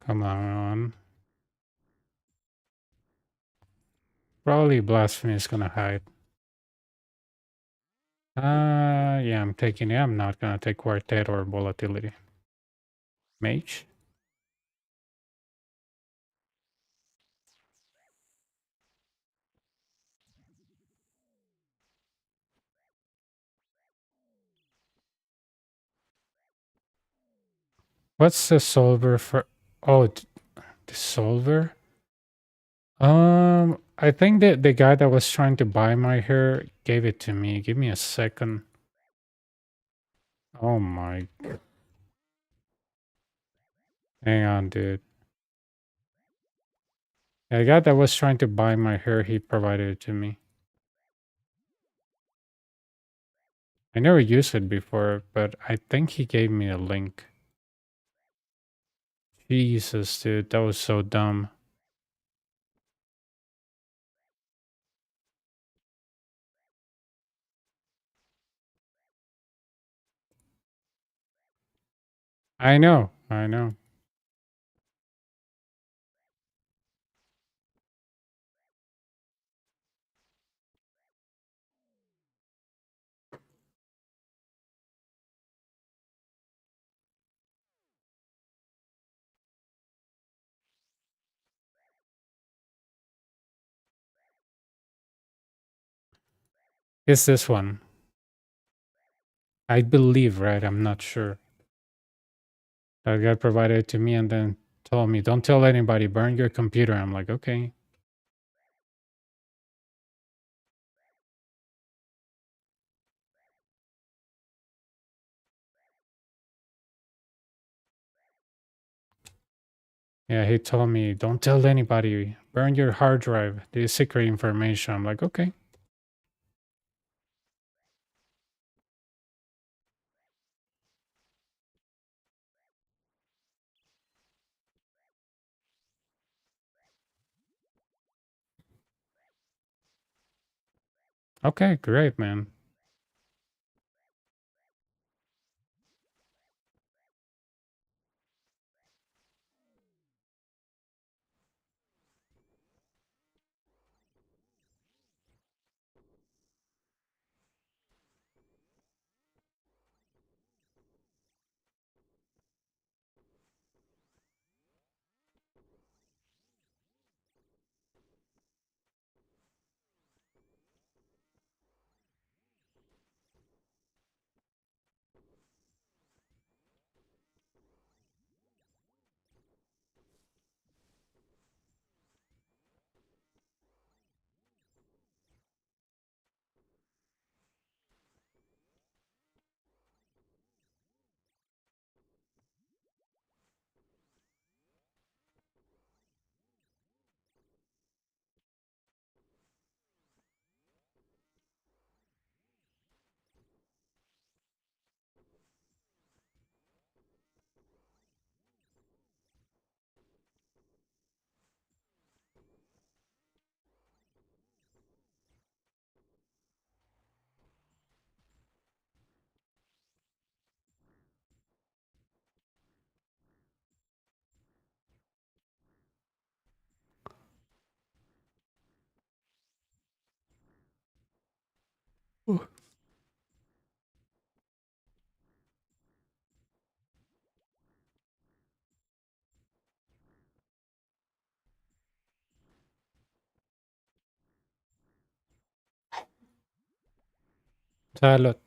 Come on. Probably Blasphemy is gonna hide. Yeah, I'm taking it. I'm not gonna take Quartet or Volatility. Mage? What's the solver for? Oh, the solver? I think that the guy that was trying to buy my hair gave it to me. Give me a second. Oh my. Hang on, dude. The guy that was trying to buy my hair, he provided it to me. I never used it before, but I think he gave me a link. Jesus, dude, that was so dumb. I know, I know. It's this one. I believe, right? I'm not sure. That guy provided it to me and then told me, don't tell anybody, burn your computer. I'm like, okay. Yeah, he told me, don't tell anybody, burn your hard drive. This is secret information. I'm like, okay. Okay, great, man. Salud.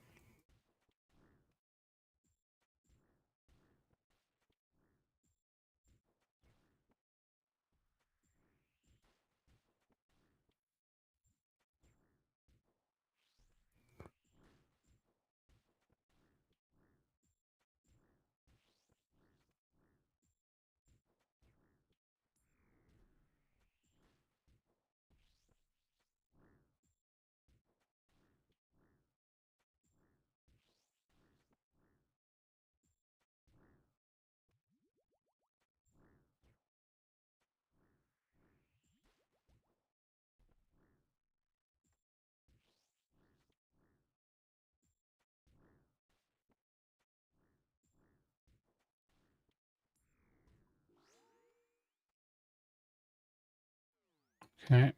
Okay,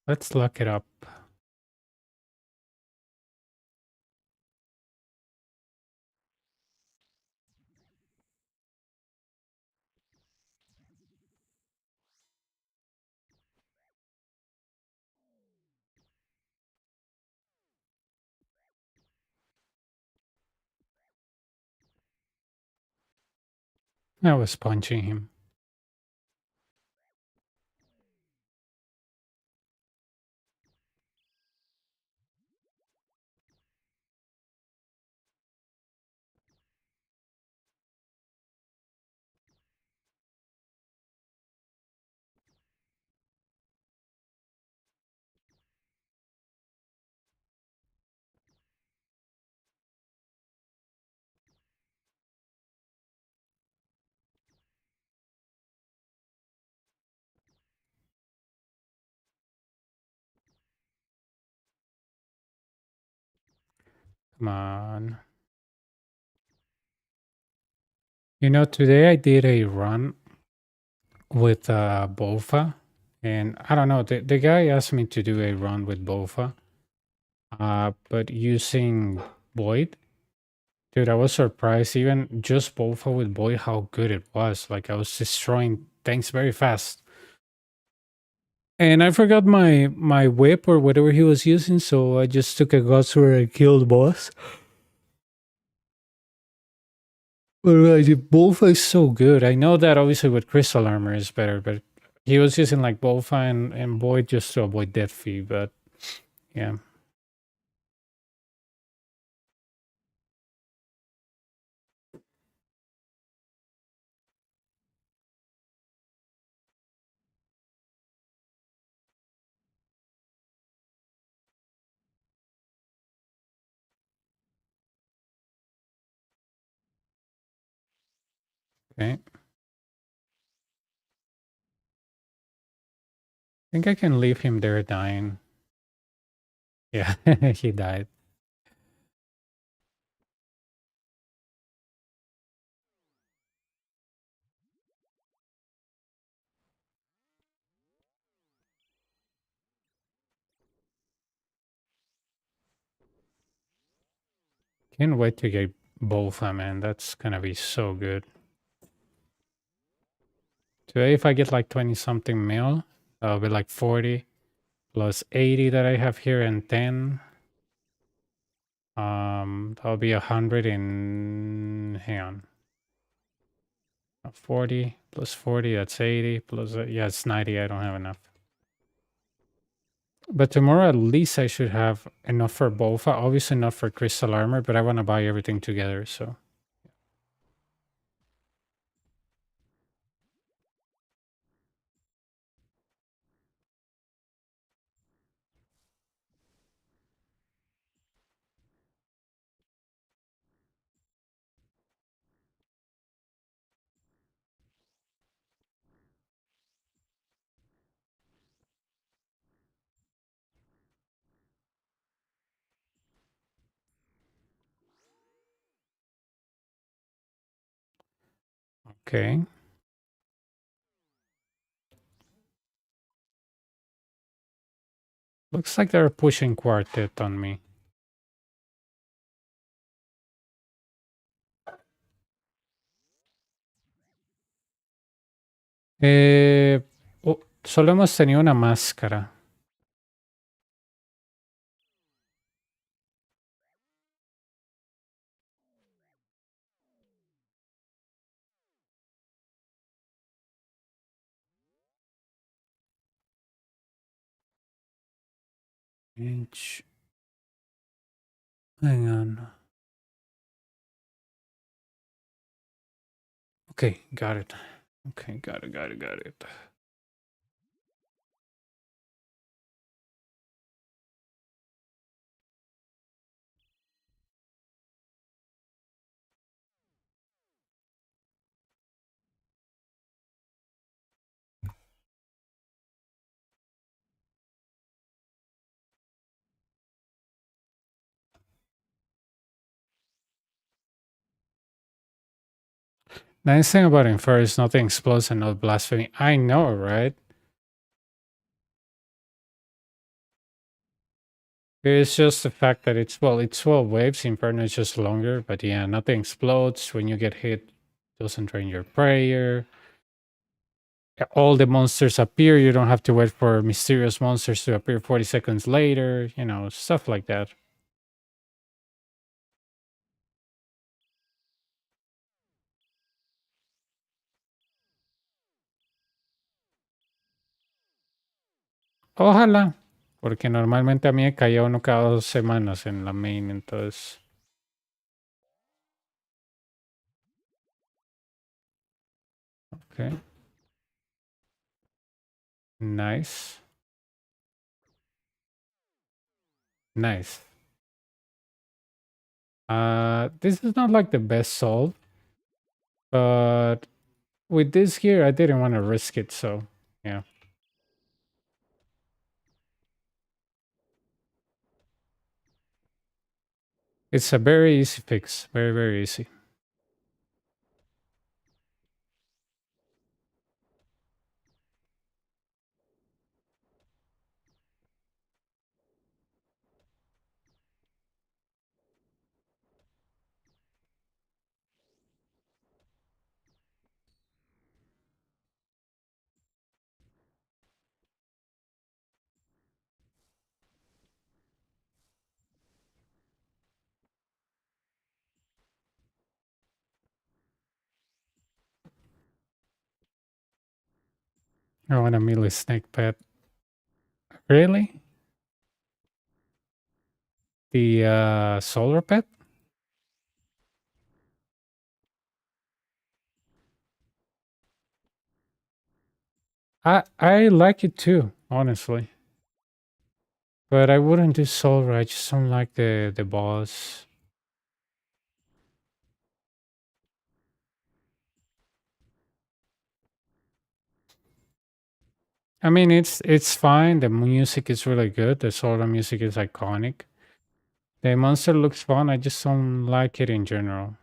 let's look it up. I was punching him. Come on. You know, today I did a run with bowfa, and I don't know, the guy asked me to do a run with bowfa, but using Void. Dude, I was surprised, even just bowfa with Void, how good it was. Like, I was destroying things very fast. And I forgot my whip or whatever he was using, so I just took a Gutsword and killed boss. But bowfa is so good. I know that obviously with crystal armor is better, but he was using like bowfa and Void just to avoid death fee, but yeah. Okay. I think I can leave him there dying. Yeah, he died. Can't wait to get bowfa, man. That's gonna be so good. Today, if I get like 20 something mil, that'll be like 40 plus 80 that I have here and 10. That'll be 100 in, hang on, 40 plus 40, that's 80 plus, yeah, it's 90. I don't have enough. But tomorrow, at least I should have enough for bowfa. Obviously not for crystal armor, but I want to buy everything together, so. Okay. Looks like they're pushing quartet on me. Solo hemos tenido una máscara. Inch. Hang on. Okay, got it. Okay, got it. Nice thing about Infer is nothing explodes and not blasphemy. I know, right? It's just the fact that it's 12 waves. Inferno is just longer, but yeah, nothing explodes. When you get hit, doesn't drain your prayer. All the monsters appear. You don't have to wait for mysterious monsters to appear 40 seconds later. You know, stuff like that. Ojalá, porque normalmente a mí me caía uno cada 2 semanas en la main, entonces. Okay. Nice. Nice. This is not like the best solve, but with this here, I didn't want to risk it, so yeah. It's a very easy fix. Very, very easy. I want a melee snake pet. Really? The solar pet? I like it too, honestly. But I wouldn't do solar. I just don't like the boss. I mean, it's fine. The music is really good. The solo music is iconic. The monster looks fun. I just don't like it in general.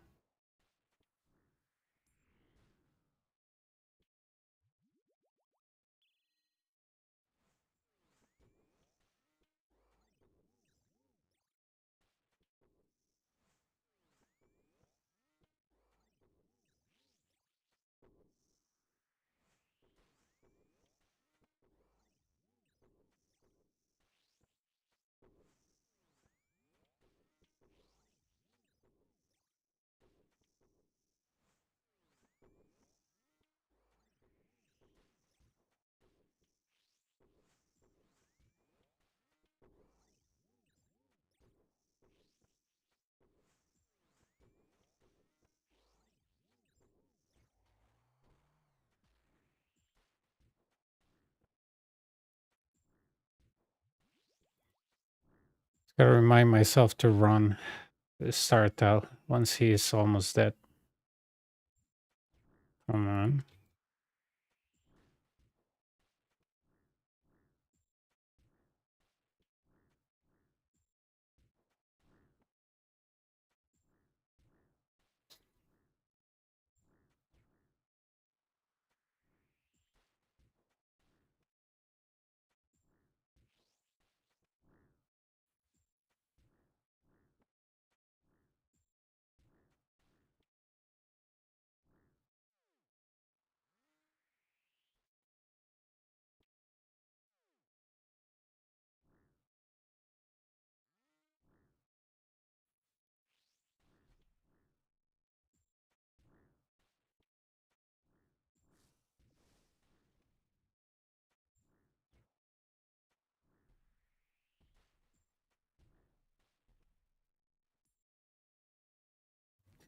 Gotta remind myself to run the start out once he is almost dead. Come on.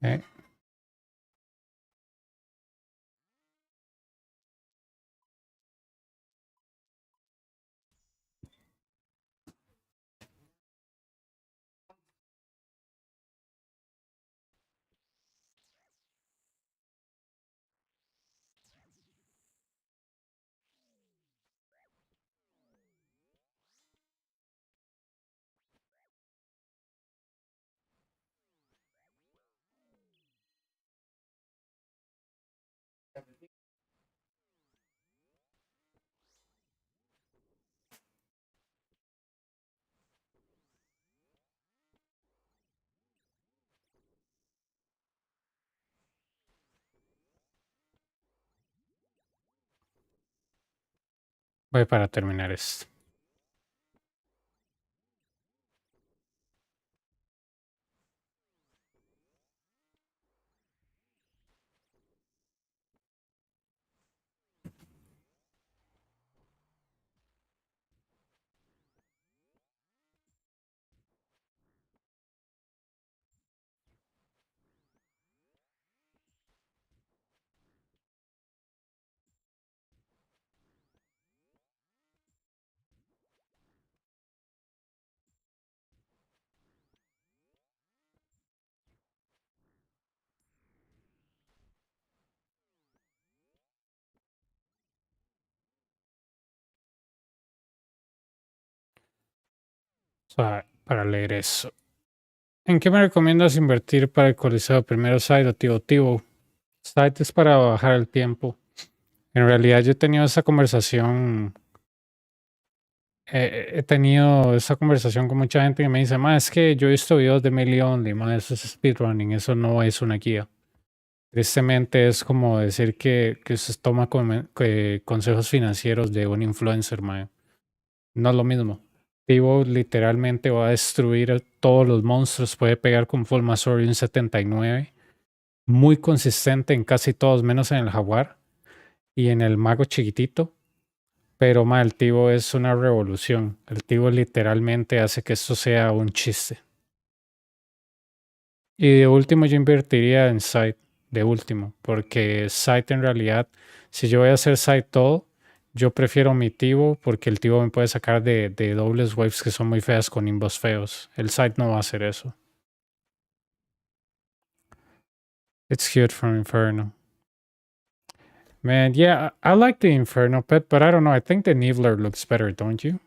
Okay. Voy para terminar esto. Para leer eso. ¿En qué me recomiendas invertir para el coliseo? Primero Site o Tivo. Site es para bajar el tiempo. En realidad yo he tenido esa conversación. He tenido esa conversación con mucha gente que me dice, es que yo he visto videos de Melee Only, eso es speedrunning, eso no es una guía. Tristemente es como decir que se toma consejos financieros de un influencer, mae. No es lo mismo. Tivo literalmente va a destruir a todos los monstruos, puede pegar con Full Mastery un 79, muy consistente en casi todos, menos en el jaguar y en el mago chiquitito. Pero el Tivo es una revolución. El Tivo literalmente hace que esto sea un chiste. Y de último yo invertiría en Site, de último, porque Site en realidad, si yo voy a hacer Site todo, yo prefiero mi Tivo porque el Tivo me puede sacar de dobles waves que son muy feas con imbos feos. El Site no va a hacer eso. It's cute from Inferno. Man, yeah, I like the Inferno pet, but I don't know. I think the Nibbler looks better, don't you?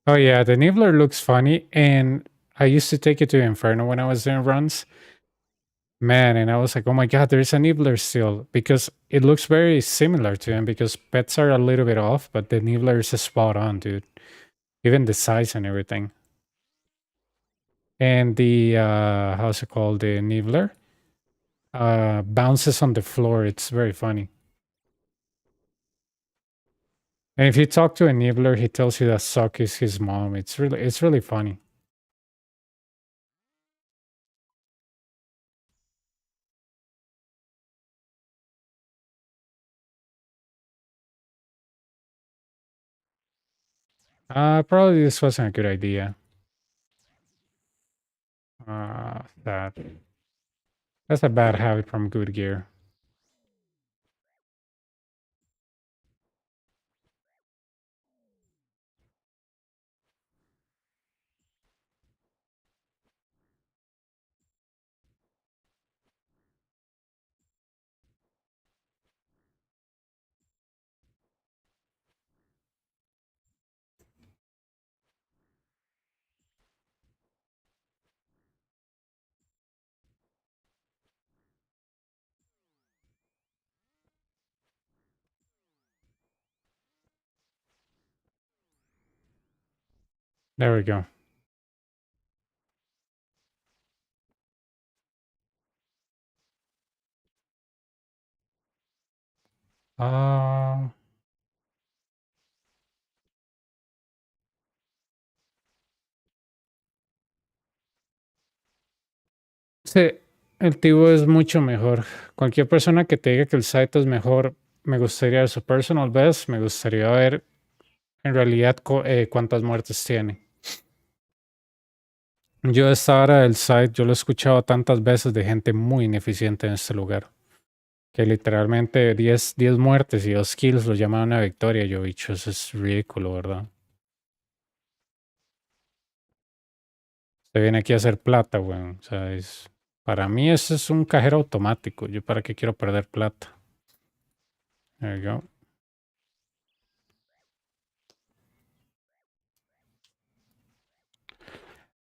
Oh yeah, the Nibbler looks funny, and I used to take it to Inferno when I was doing runs. Man, and I was like, oh my god, there's a Nibbler still because it looks very similar to him because pets are a little bit off, but the Nibbler is spot on, dude. Even the size and everything. And the how's it called? The Nibbler bounces on the floor. It's very funny. And if you talk to a Nibbler, he tells you that Sock is his mom. It's really funny. Probably this wasn't a good idea. That that's a bad habit from Good Gear. There we go. Uh, sí, el Tivo es mucho mejor. Cualquier persona que te diga que el site es mejor, me gustaría ver su personal best, me gustaría ver en realidad cuántas muertes tiene. Yo a esta hora del site, yo lo he escuchado tantas veces de gente muy ineficiente en este lugar. Que literalmente 10 muertes y 2 kills lo llaman una victoria. Yo, bicho, eso es ridículo, ¿verdad? Se viene aquí a hacer plata, weón. O sea, para mí eso es un cajero automático. Yo para qué quiero perder plata. There you go.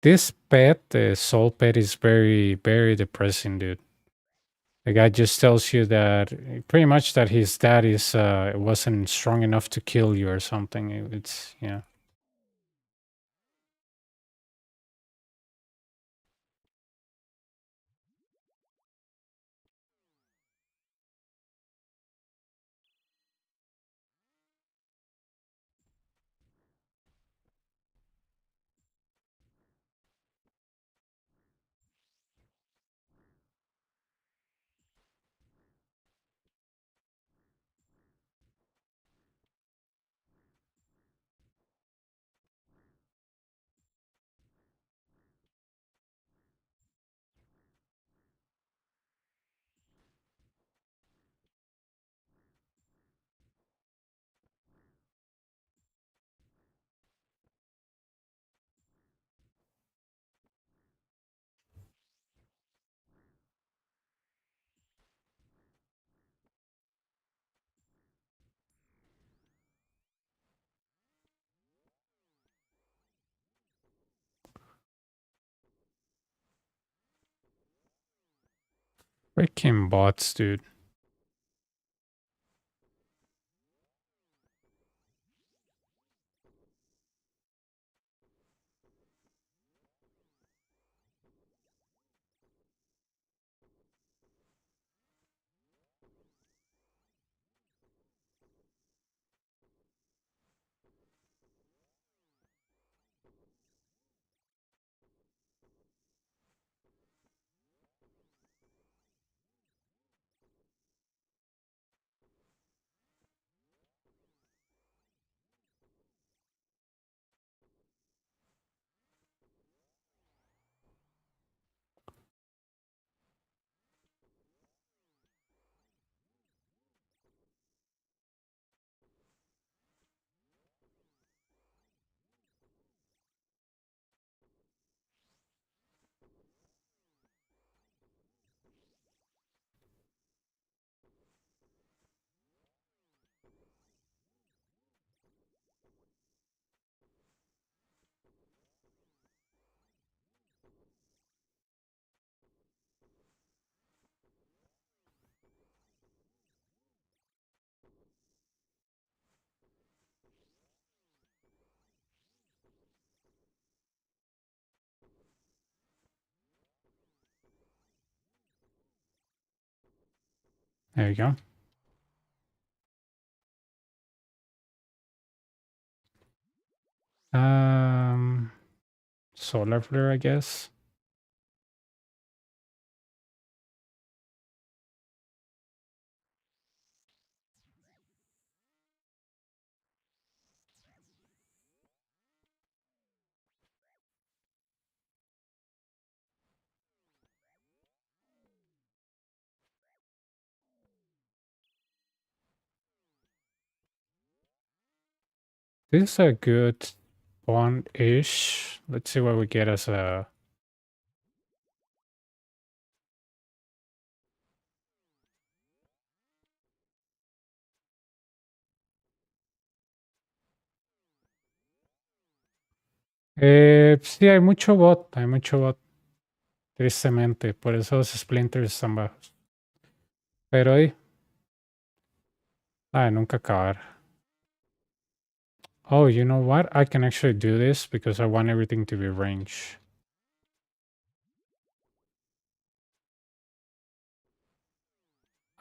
This pet, the soul pet, is very, very depressing, dude. The guy just tells you that pretty much that his dad wasn't strong enough to kill you or something. It's yeah. Freaking bots, dude. There you go. Solar flare, I guess. This is a good bond-ish. Let's see what we get as a... sí, hay mucho bot, tristemente, por eso los splinters están bajos. Pero ahí, nunca acabar. Oh, you know what? I can actually do this because I want everything to be range.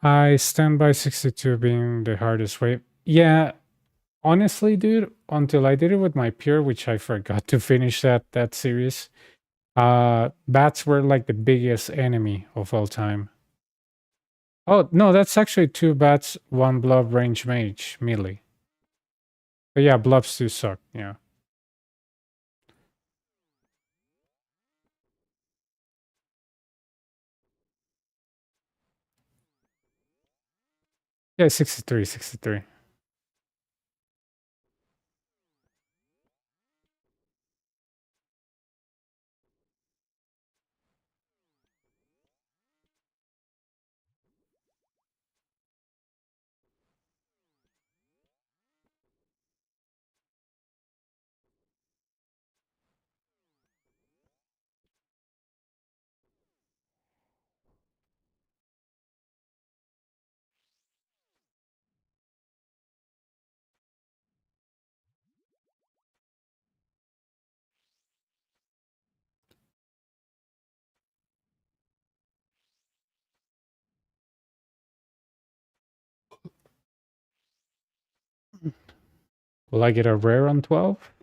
I stand by 62 being the hardest way. Yeah, honestly, dude, until I did it with my pure, which I forgot to finish that series, bats were like the biggest enemy of all time. Oh, no, that's actually 2 bats, 1 blob range mage melee. But yeah, blobs do suck, yeah. Yeah, 63, 63. Will I get a rare on 12?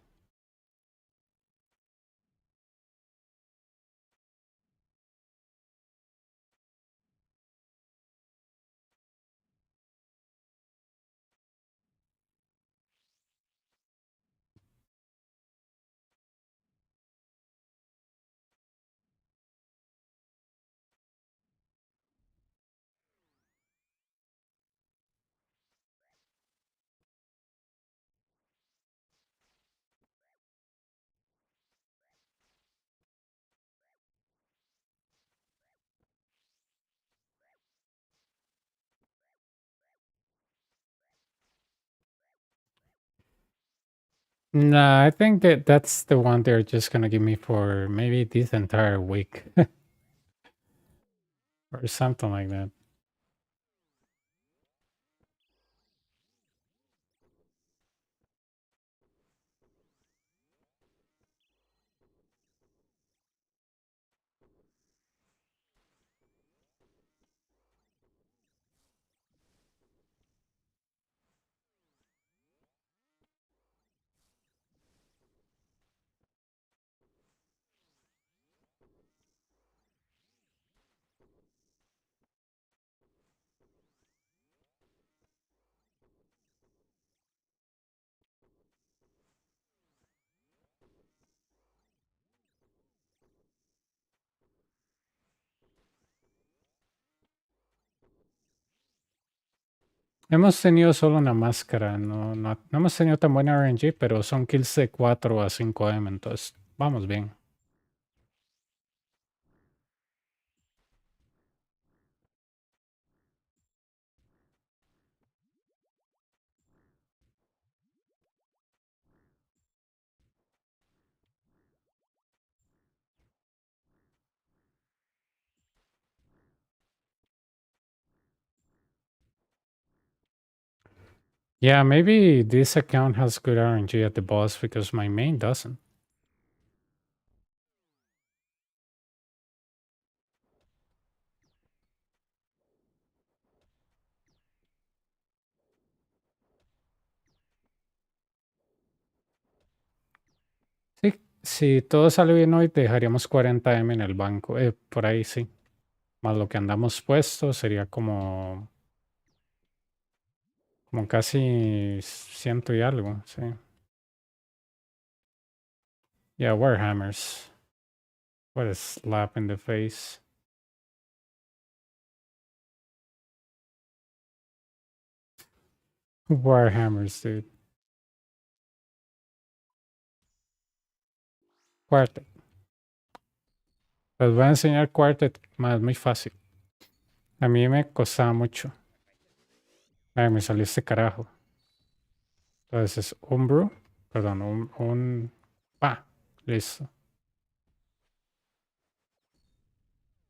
Nah, I think that's the one they're just gonna give me for maybe this entire week. Or something like that. Hemos tenido solo una máscara, no hemos tenido tan buena RNG, pero son kills de 4 a 5M, entonces vamos bien. Yeah, maybe this account has good RNG at the boss because my main doesn't. Si todo sale bien hoy, dejaríamos 40 M en el banco. Por ahí sí. Más lo que andamos puestos sería como casi ciento y algo, sí. Yeah, Warhammers. What a slap in the face. Warhammers, dude. Quartet. Les voy a enseñar Quartet, más muy fácil. A mí me costaba mucho. Ay, me salió este carajo. Entonces es Umbro. Perdón, listo.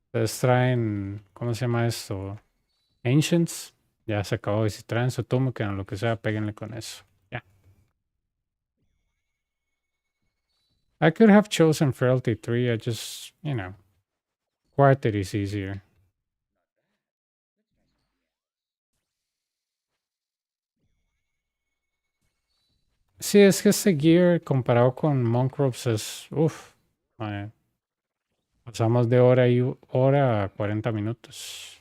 Entonces traen, ¿cómo se llama esto? Ancients. Ya se acabó. Y si traen su que lo que sea, péguenle con eso. Ya. I could have chosen Frailty 3. I just, Quartet is easier. Sí, es que este gear comparado con Monk Ropes es, uff, pasamos de hora a 40 minutos.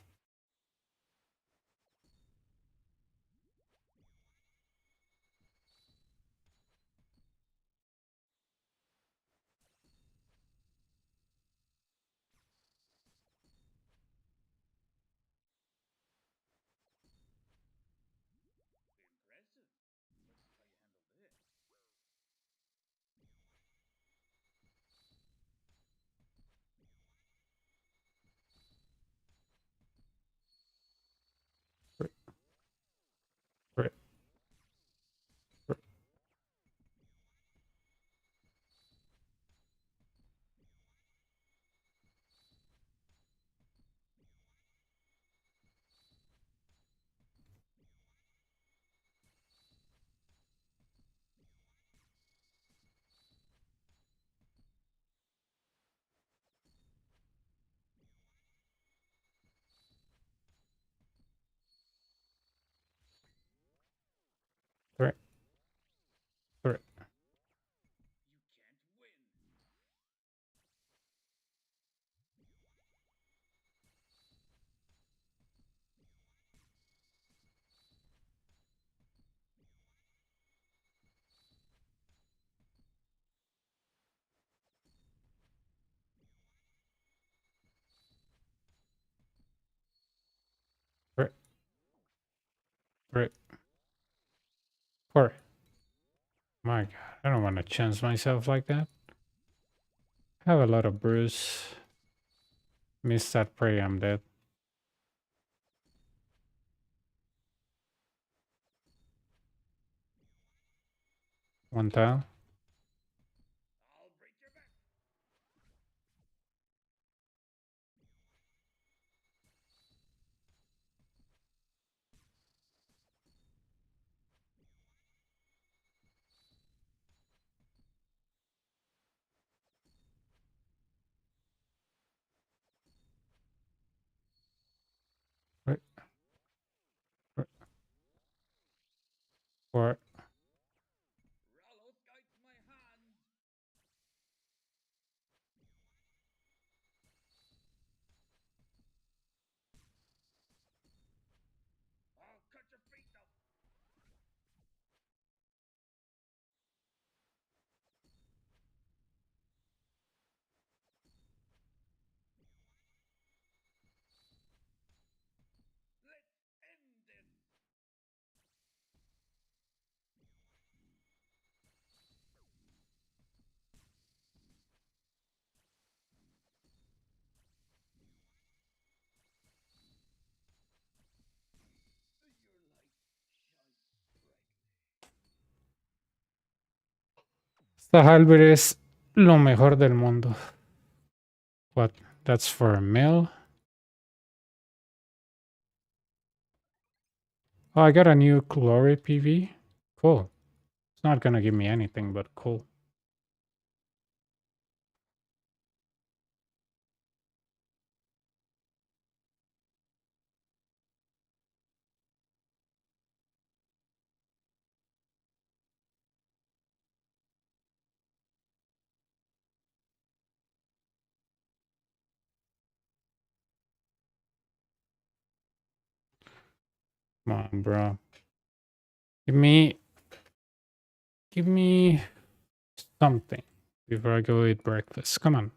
Right, right, right, right, right, right. Poor. My God, I don't want to chance myself like that. I have a lot of bruise. Miss that prey, I'm dead. One tile. Right, right, poor. Esta halberd es lo mejor del mundo. What? That's for a mill? Oh, I got a new glory PV. Cool. It's not gonna give me anything, but cool. Come on, bro. Give me something before I go eat breakfast. Come on.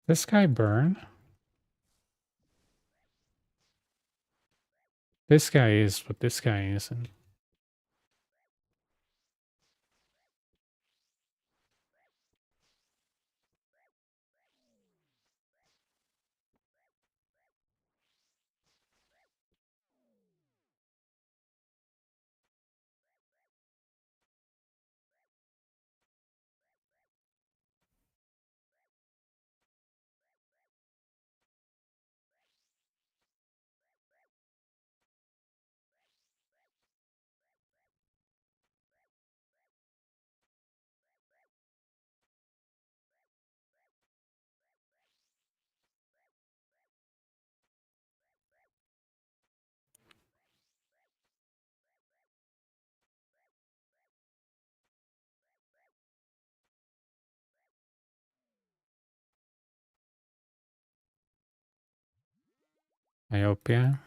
This guy burn? This guy is, but this guy isn't. Myopia.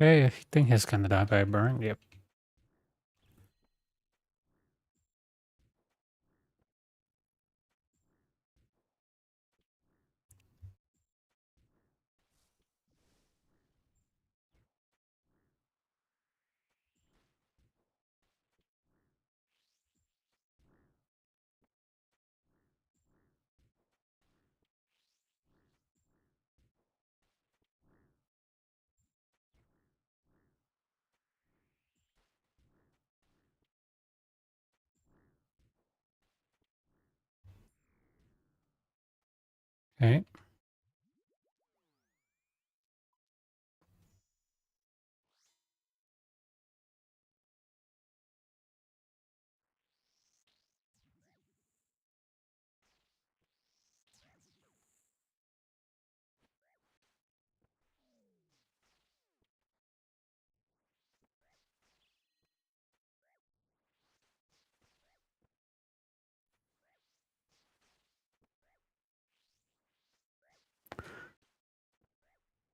Hey, I think he's gonna die by burn. Yep. Okay.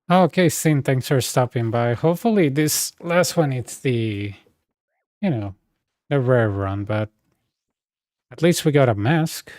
Okay, Sin, thanks for stopping by. Hopefully this last one it's the, you know, the rare run, but at least we got a mask.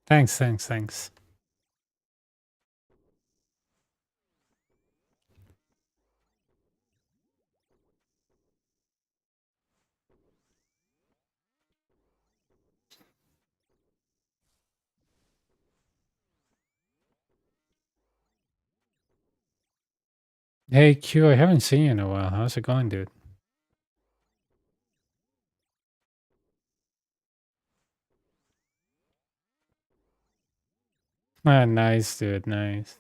Thanks. Hey Q, I haven't seen you in a while. How's it going, dude? Ah, nice, dude. Nice.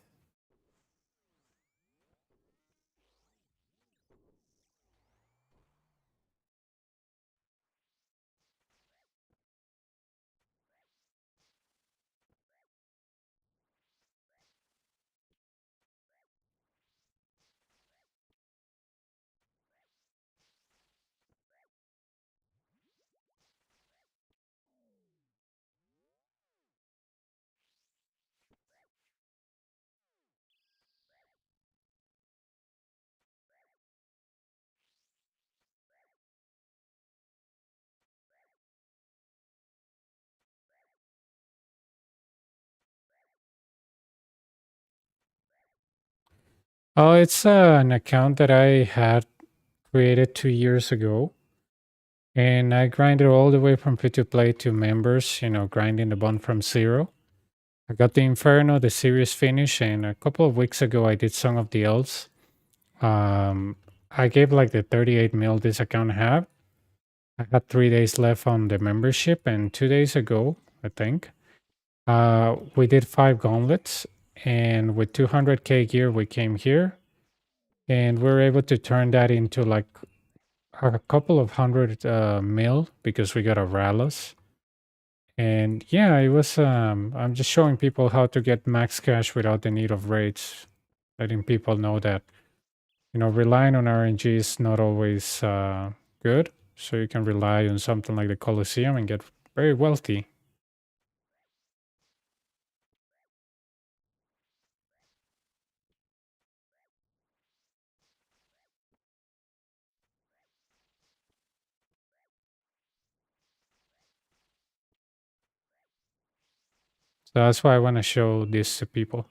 Oh, it's an account that I had created 2 years ago, and I grinded all the way from free to play to members. Grinding the bond from zero. I got the Inferno, the series finish, and a couple of weeks ago I did Song of the Elves. Um, I gave like the 38 mil this account have. I had 3 days left on the membership, and 2 days ago, I think, we did 5 gauntlets, and with 200k gear, we came here, and we were able to turn that into like a couple of hundred mil because we got a Rallis. And yeah, it was. I'm just showing people how to get max cash without the need of raids, letting people know that relying on RNG is not always good. So you can rely on something like the Colosseum and get very wealthy. So that's why I want to show this to people.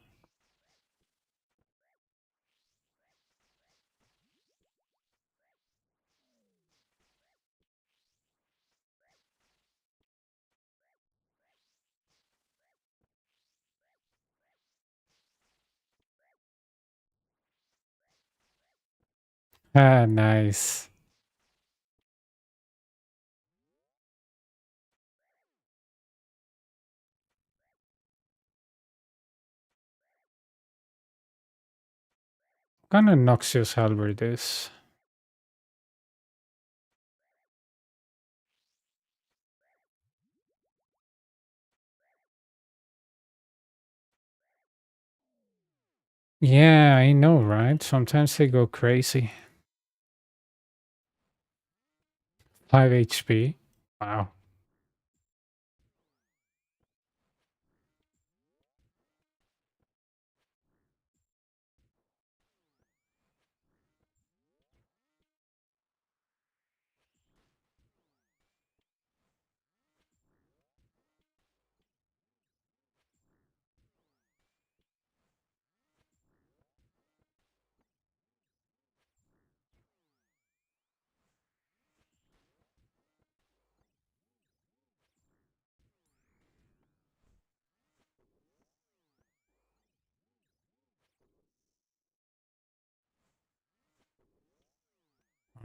Ah, nice. What kind of Noxious Halberd is? Yeah, I know, right? Sometimes they go crazy. 5 HP. Wow.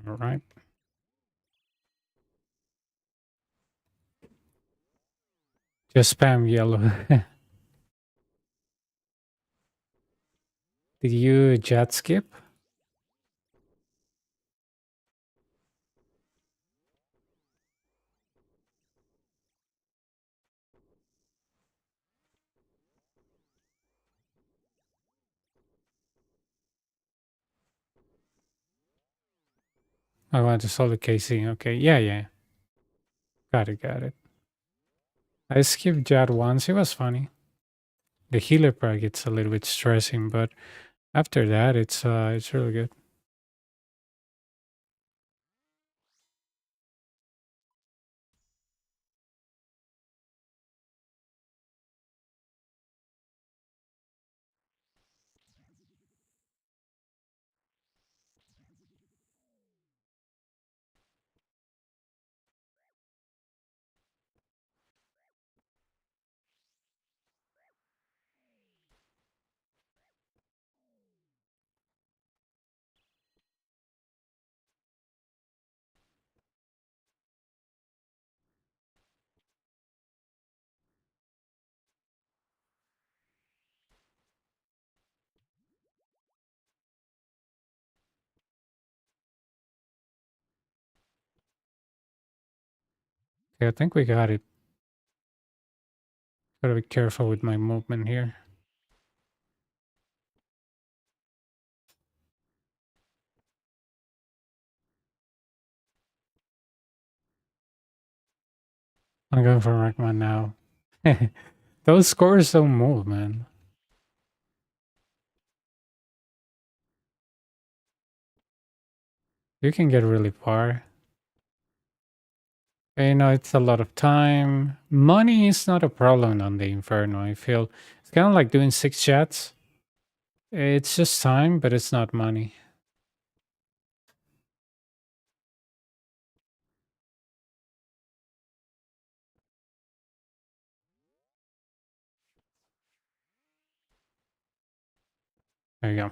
All right. Just spam yellow. Did you jet skip? I want to solve the KC. Okay. Yeah, yeah. Got it, got it. I skipped jet once. It was funny. The healer part gets a little bit stressing, but after that it's really good. Okay, I think we got it. Gotta be careful with my movement here. I'm going for rank one now. Those scores don't move, man. You can get really far. You know, it's a lot of time. Money is not a problem on the Inferno, I feel. It's kind of like doing 6 chats. It's just time, but it's not money. There you go.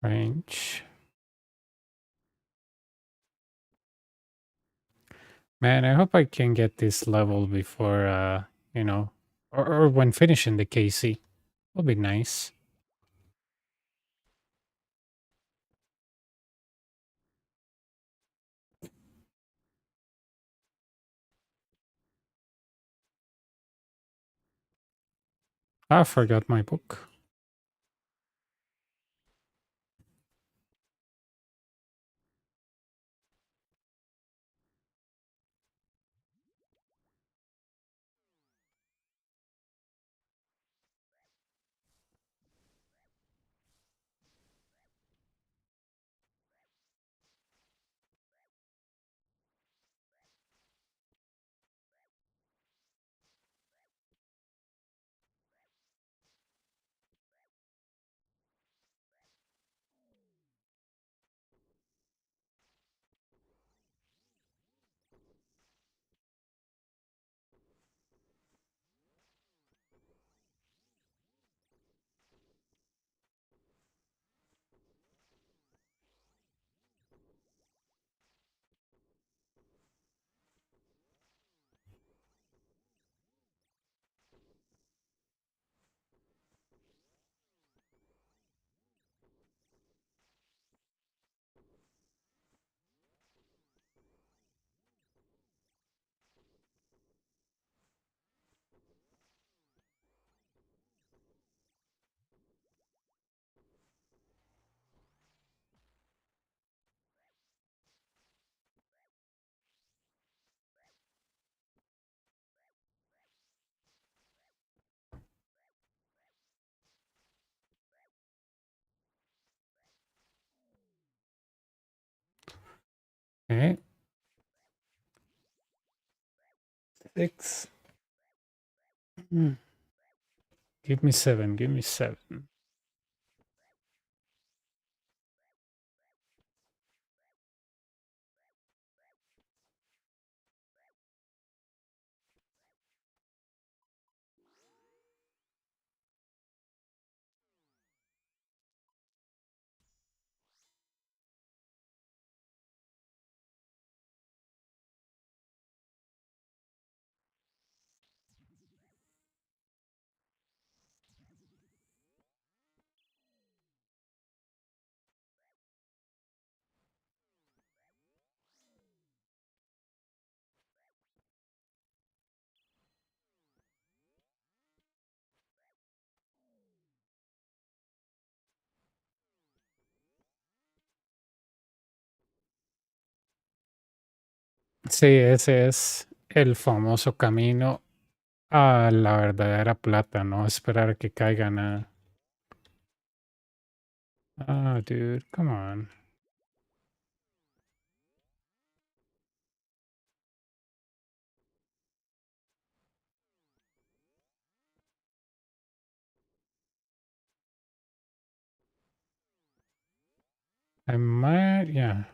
Range. Man, I hope I can get this level before, you know, or when finishing the KC. Will be nice. I forgot my book. Okay. 6. Hmm. Give me 7. Give me 7. Sí, ese es el famoso camino a la verdadera plata, no esperar a que caigan a... Ah, dude, come on. I might, yeah.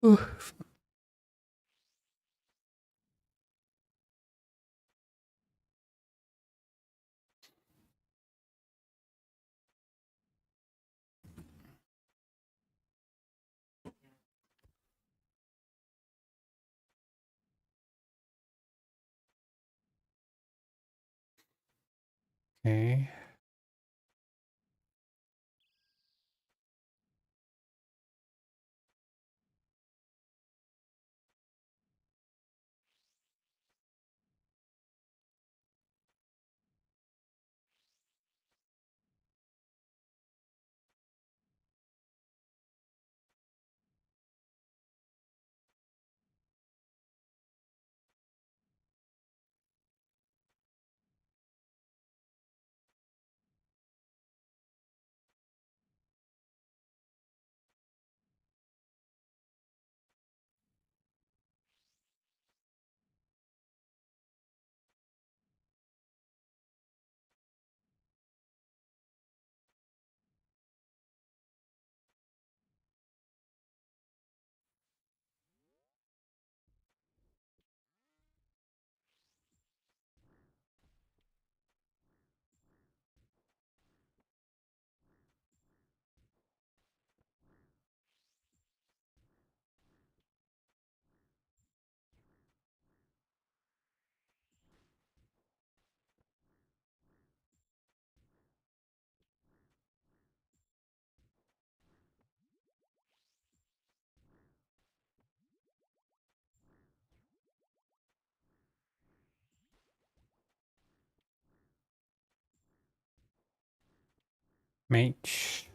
Uf. Okay. Mage.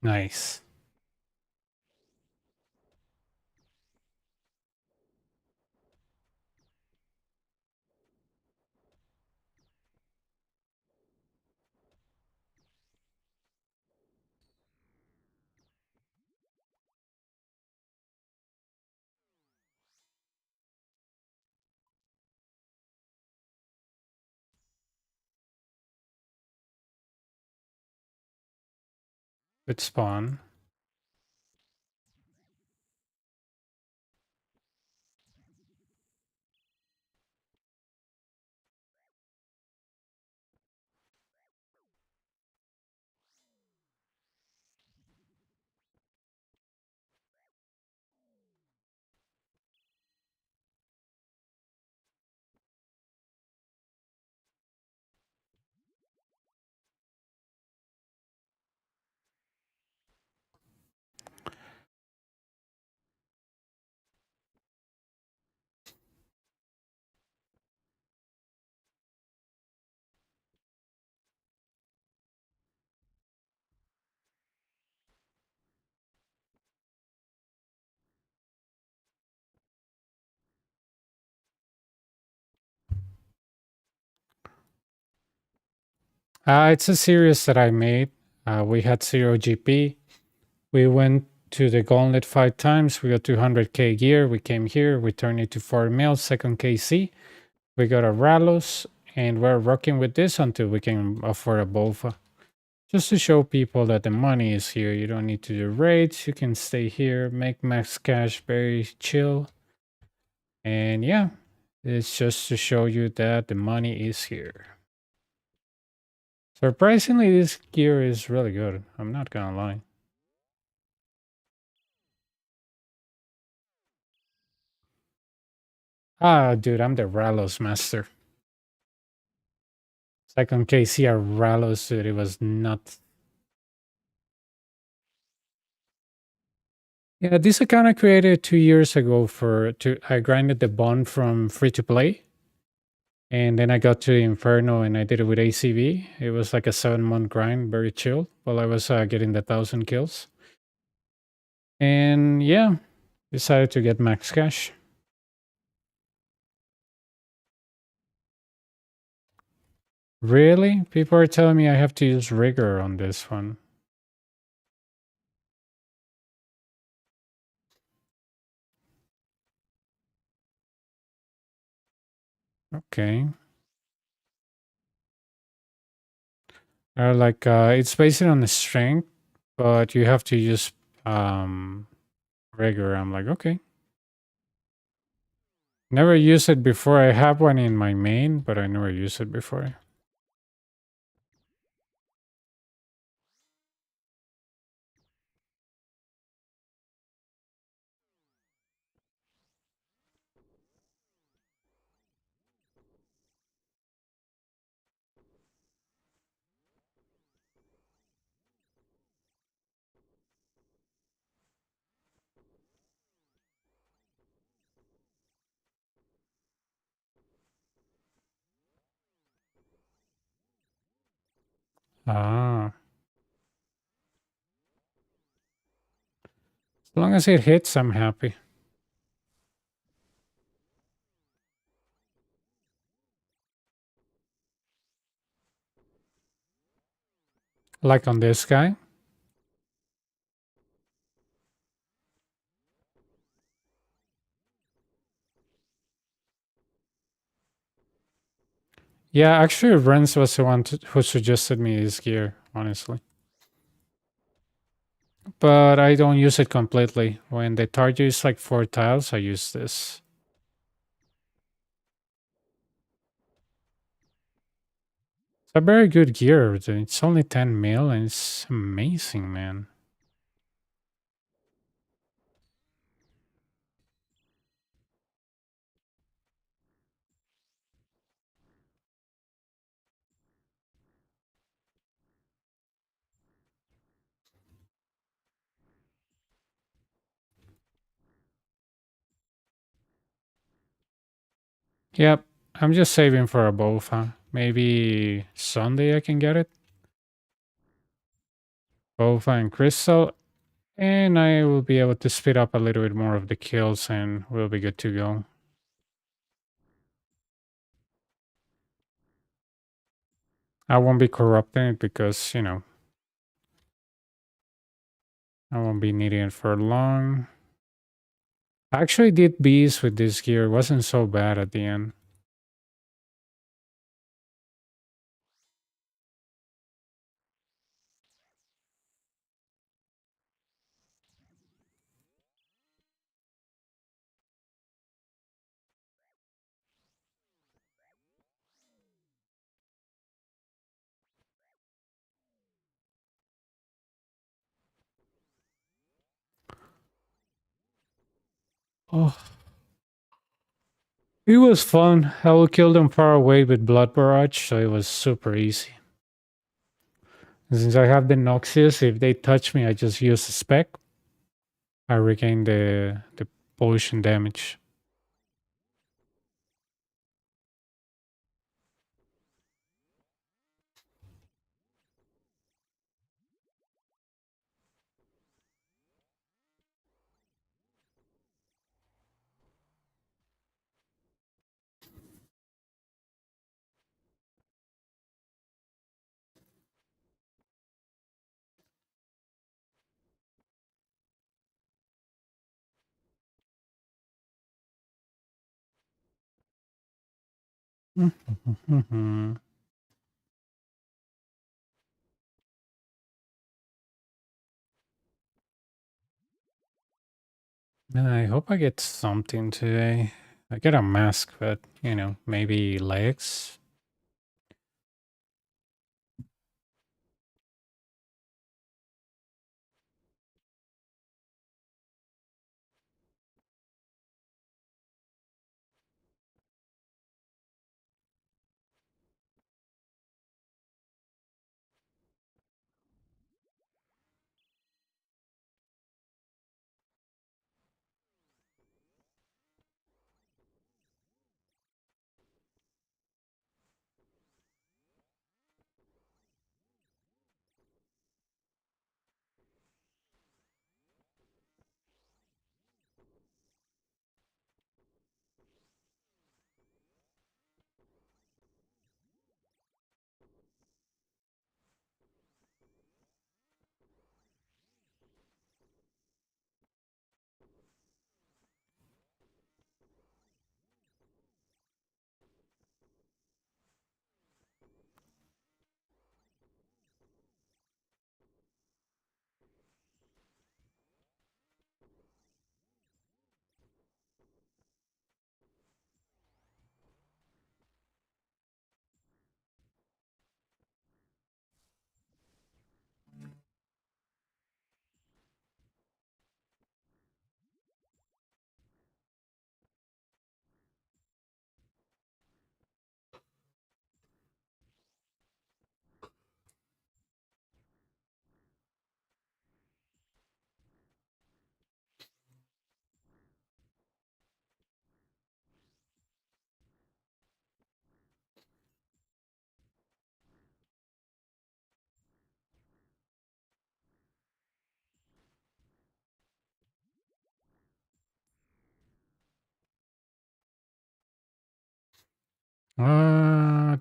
Nice. with spawn. It's a series that I made. We had 0 GP. We went to the gauntlet 5 times. We got 200k gear. We came here. We turned it to 4 mil, second KC. We got a Ralos, and we're rocking with this until we can afford a bowfa. Just to show people that the money is here. You don't need to do raids. You can stay here, make max cash very chill. And yeah, it's just to show you that the money is here. Surprisingly, this gear is really good. I'm not gonna lie. Ah, dude, I'm the Ralos master. Second KC are Ralos, dude. It was nuts. Yeah, this account I created 2 years ago I grinded the bond from free to play. And then I got to Inferno and I did it with ACV. It was like a 7 month grind, very chill, while I was getting the 1,000 kills. And yeah, decided to get max cash. Really? People are telling me I have to use rigor on this one. Okay. It's based on the strength, but you have to use rigor. I'm like, okay. Never used it before. I have one in my main, but I never used it before. Ah. As long as it hits, I'm happy. Like on this guy. Yeah, actually, Renz was the one who suggested me this gear, honestly. But I don't use it completely. When the target is like 4 tiles, I use this. It's a very good gear. It's only 10 mil and it's amazing, man. Yep, I'm just saving for a bowfa. Maybe Sunday I can get it. Bowfa and crystal. And I will be able to speed up a little bit more of the kills and we'll be good to go. I won't be corrupting it because, I won't be needing it for long. I actually did bees with this gear. It wasn't so bad at the end. Oh, it was fun. I will kill them far away with Blood Barrage, so it was super easy. Since I have the Noxious, if they touch me, I just use a spec. I regain the potion damage. I hope I get something today. I get a mask, but you know, maybe legs.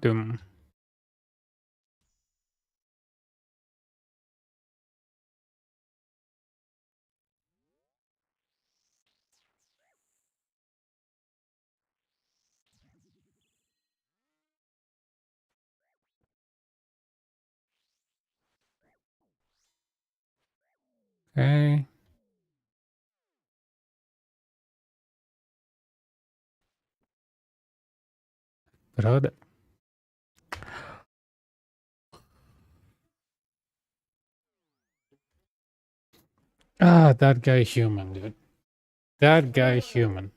Doom. Okay. Brother. Ah, that guy human, dude. That guy human.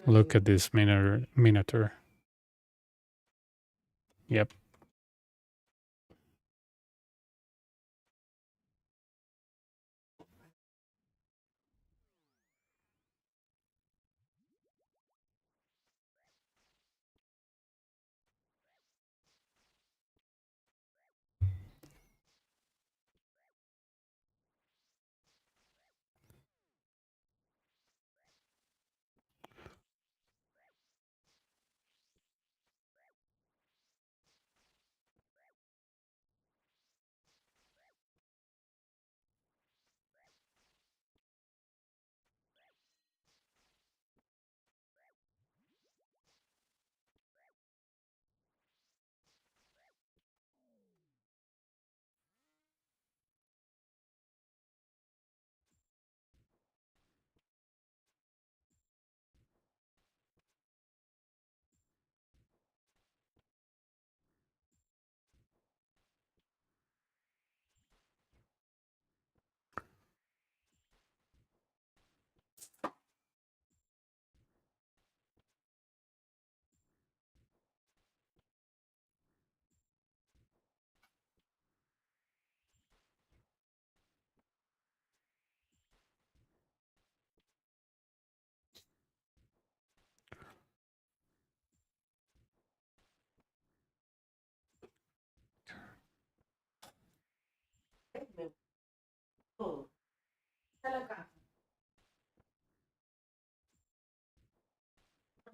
Look at this minotaur. Yep.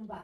Come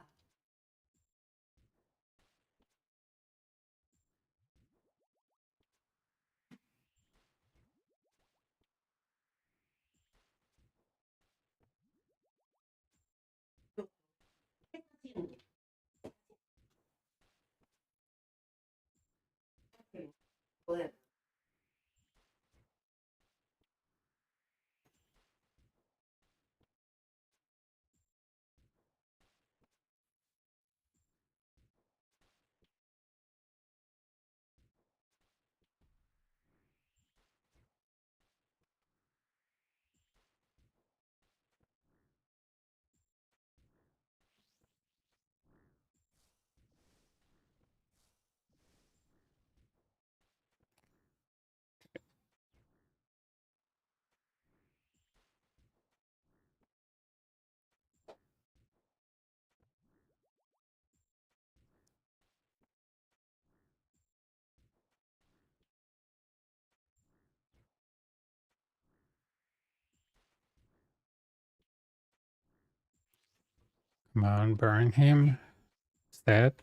on, burn him. Is that?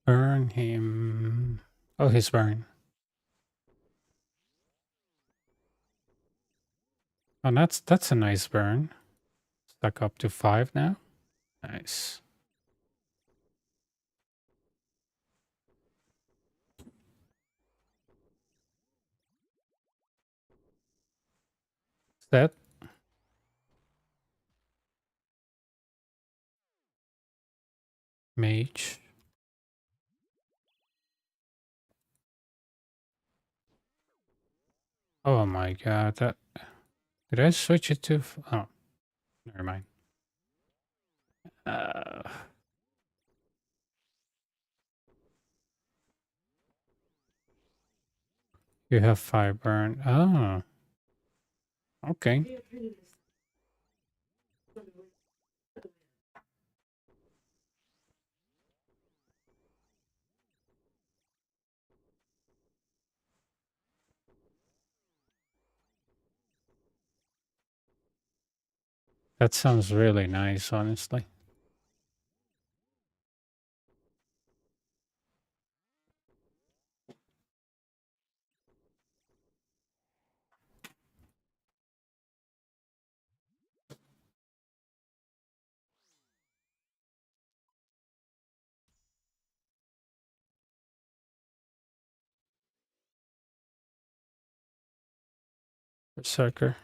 Burn him. Oh, he's burned. Oh, that's a nice burn. Stuck up to 5 now. Nice. Is that? Mage. Oh my god, that... Did I switch it to... Oh, never mind. You have 5 burn. Oh. Okay. That sounds really nice, honestly. Berserker.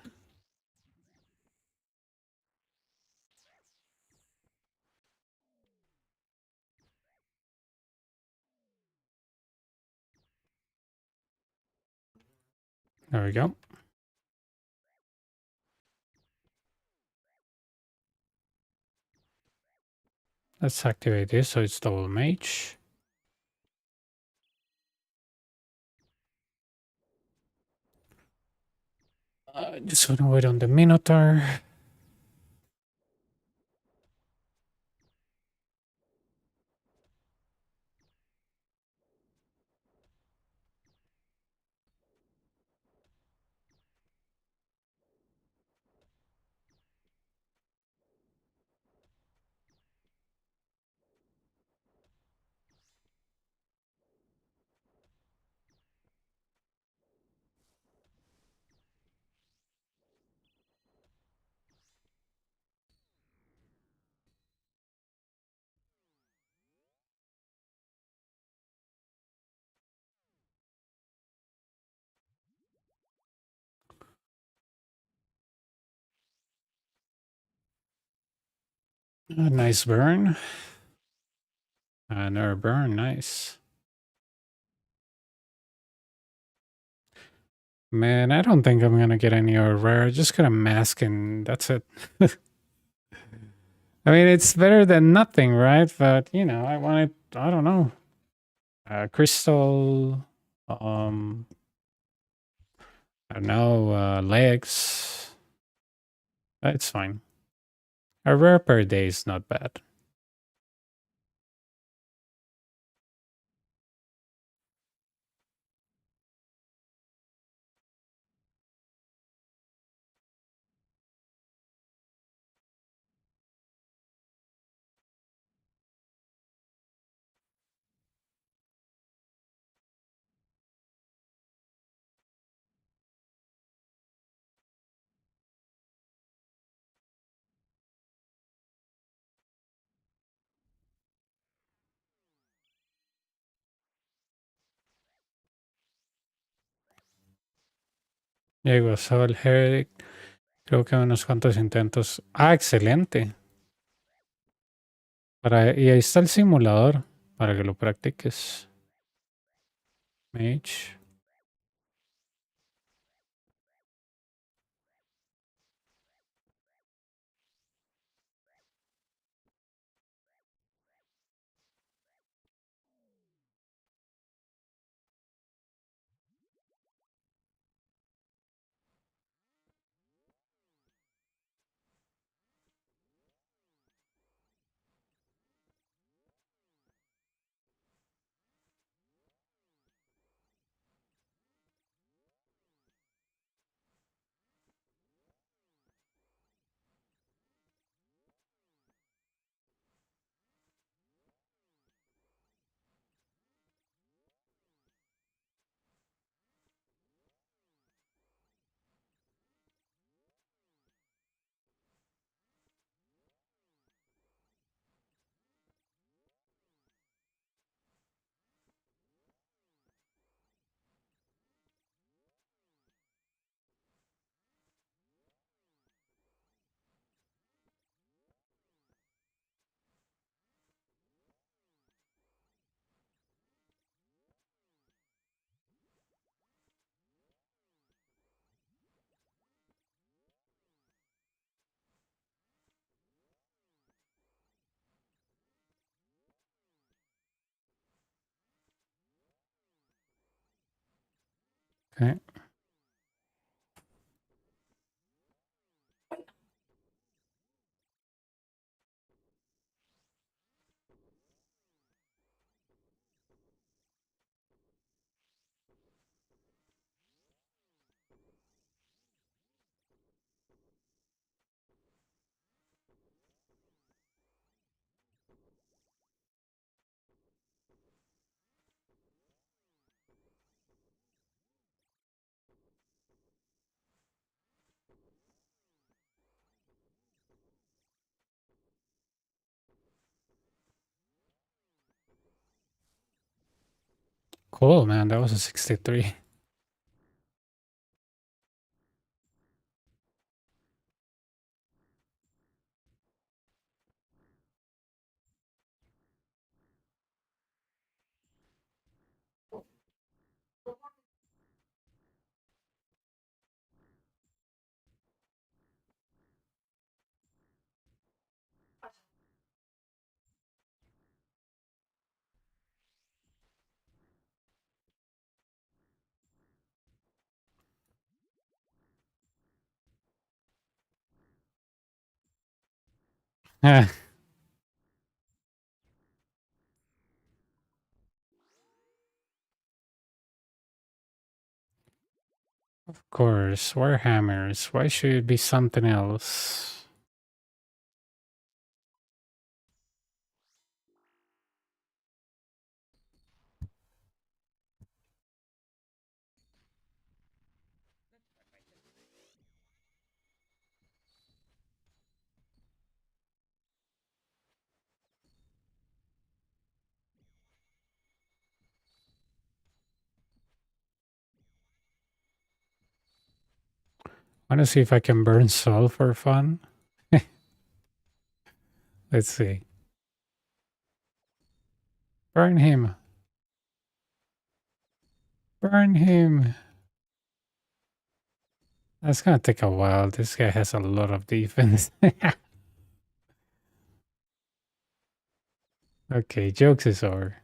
There we go. Let's activate this so it's double mage. Just wanna wait on the Minotaur. Nice burn. Another burn, nice. Man, I don't think I'm gonna get any other rare. Just gonna mask and that's it. I mean, it's better than nothing, right? But, you know, I wanted, I don't know. Crystal, I don't know, legs. It's fine. A rare per day is not bad. Llegó Sol Herrick. Creo que unos cuantos intentos. Ah, excelente. Y ahí está el simulador para que lo practiques. Mage. Okay. Cool, man. That was a 63. Of course. Warhammers. Why should it be something else? Want to see if I can burn Sol for fun? Let's see. Burn him. Burn him. That's gonna take a while. This guy has a lot of defense. Okay, jokes is over.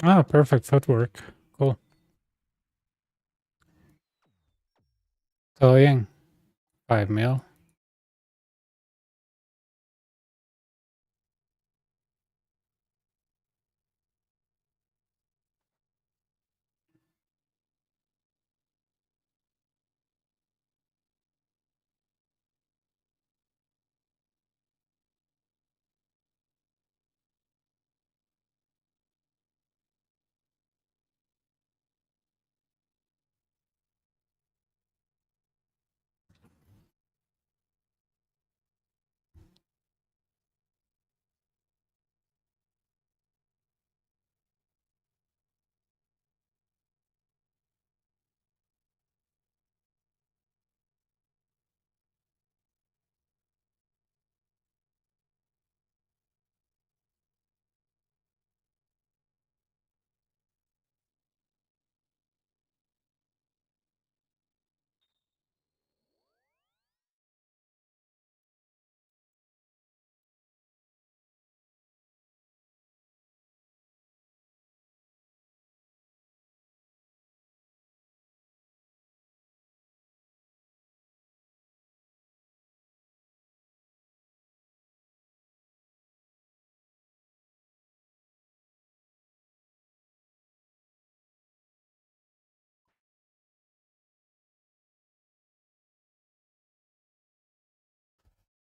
Ah, perfect footwork. Cool. Todo bien. 5 mil.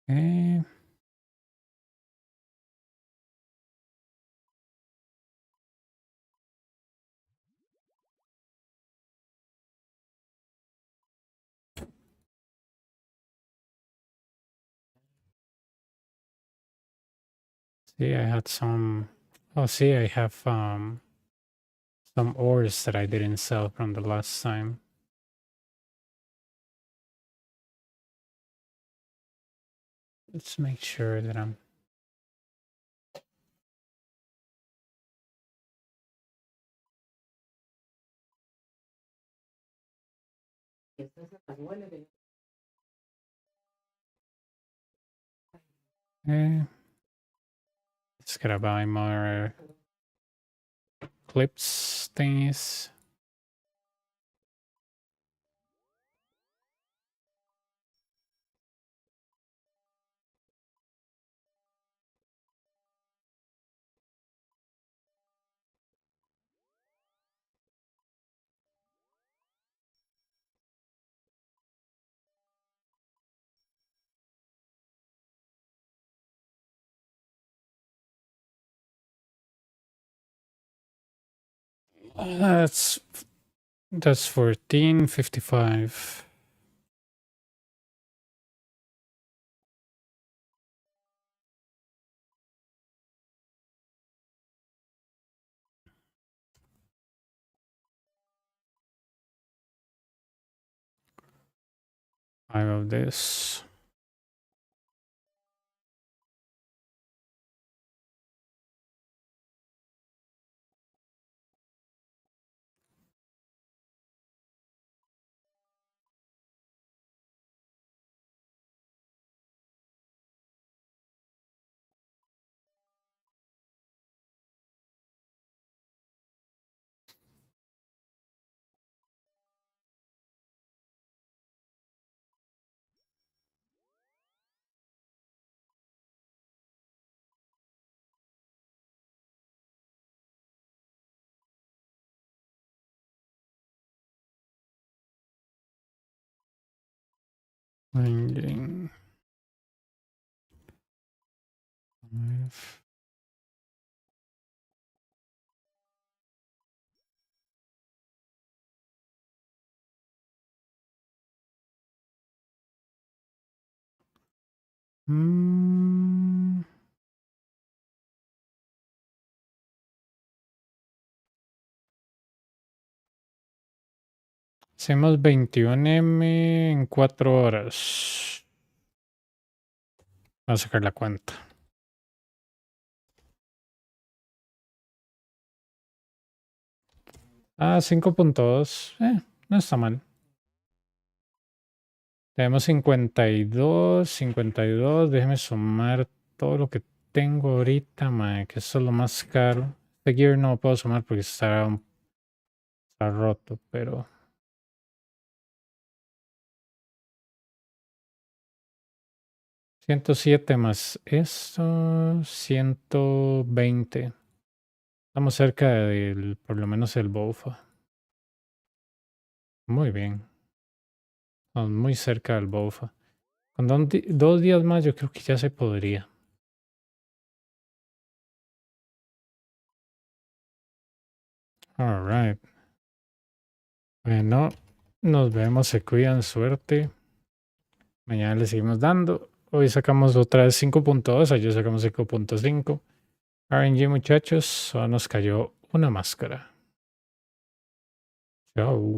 Eh, see, I had some. Oh, see, I have some ores that I didn't sell from the last time. Let's make sure that I'm. Eh, just gotta buy more clips thingies. That's 1455. Five of this. Binding. 5. Mm, hacemos 21M en 4 horas. Voy a sacar la cuenta. Ah, 5.2. No está mal. Tenemos 52, 52. Déjeme sumar todo lo que tengo ahorita, mae, que eso es lo más caro. The gear no puedo sumar porque está roto, pero 107 más esto, 120. Estamos cerca del, por lo menos el bowfa. Muy bien. Estamos muy cerca del bowfa. Con 2 días más yo creo que ya se podría. Alright. Bueno, nos vemos, se cuidan, suerte. Mañana le seguimos dando. Hoy sacamos otra vez 5.2, ayer sacamos 5.5. RNG muchachos, solo nos cayó una máscara. Chao.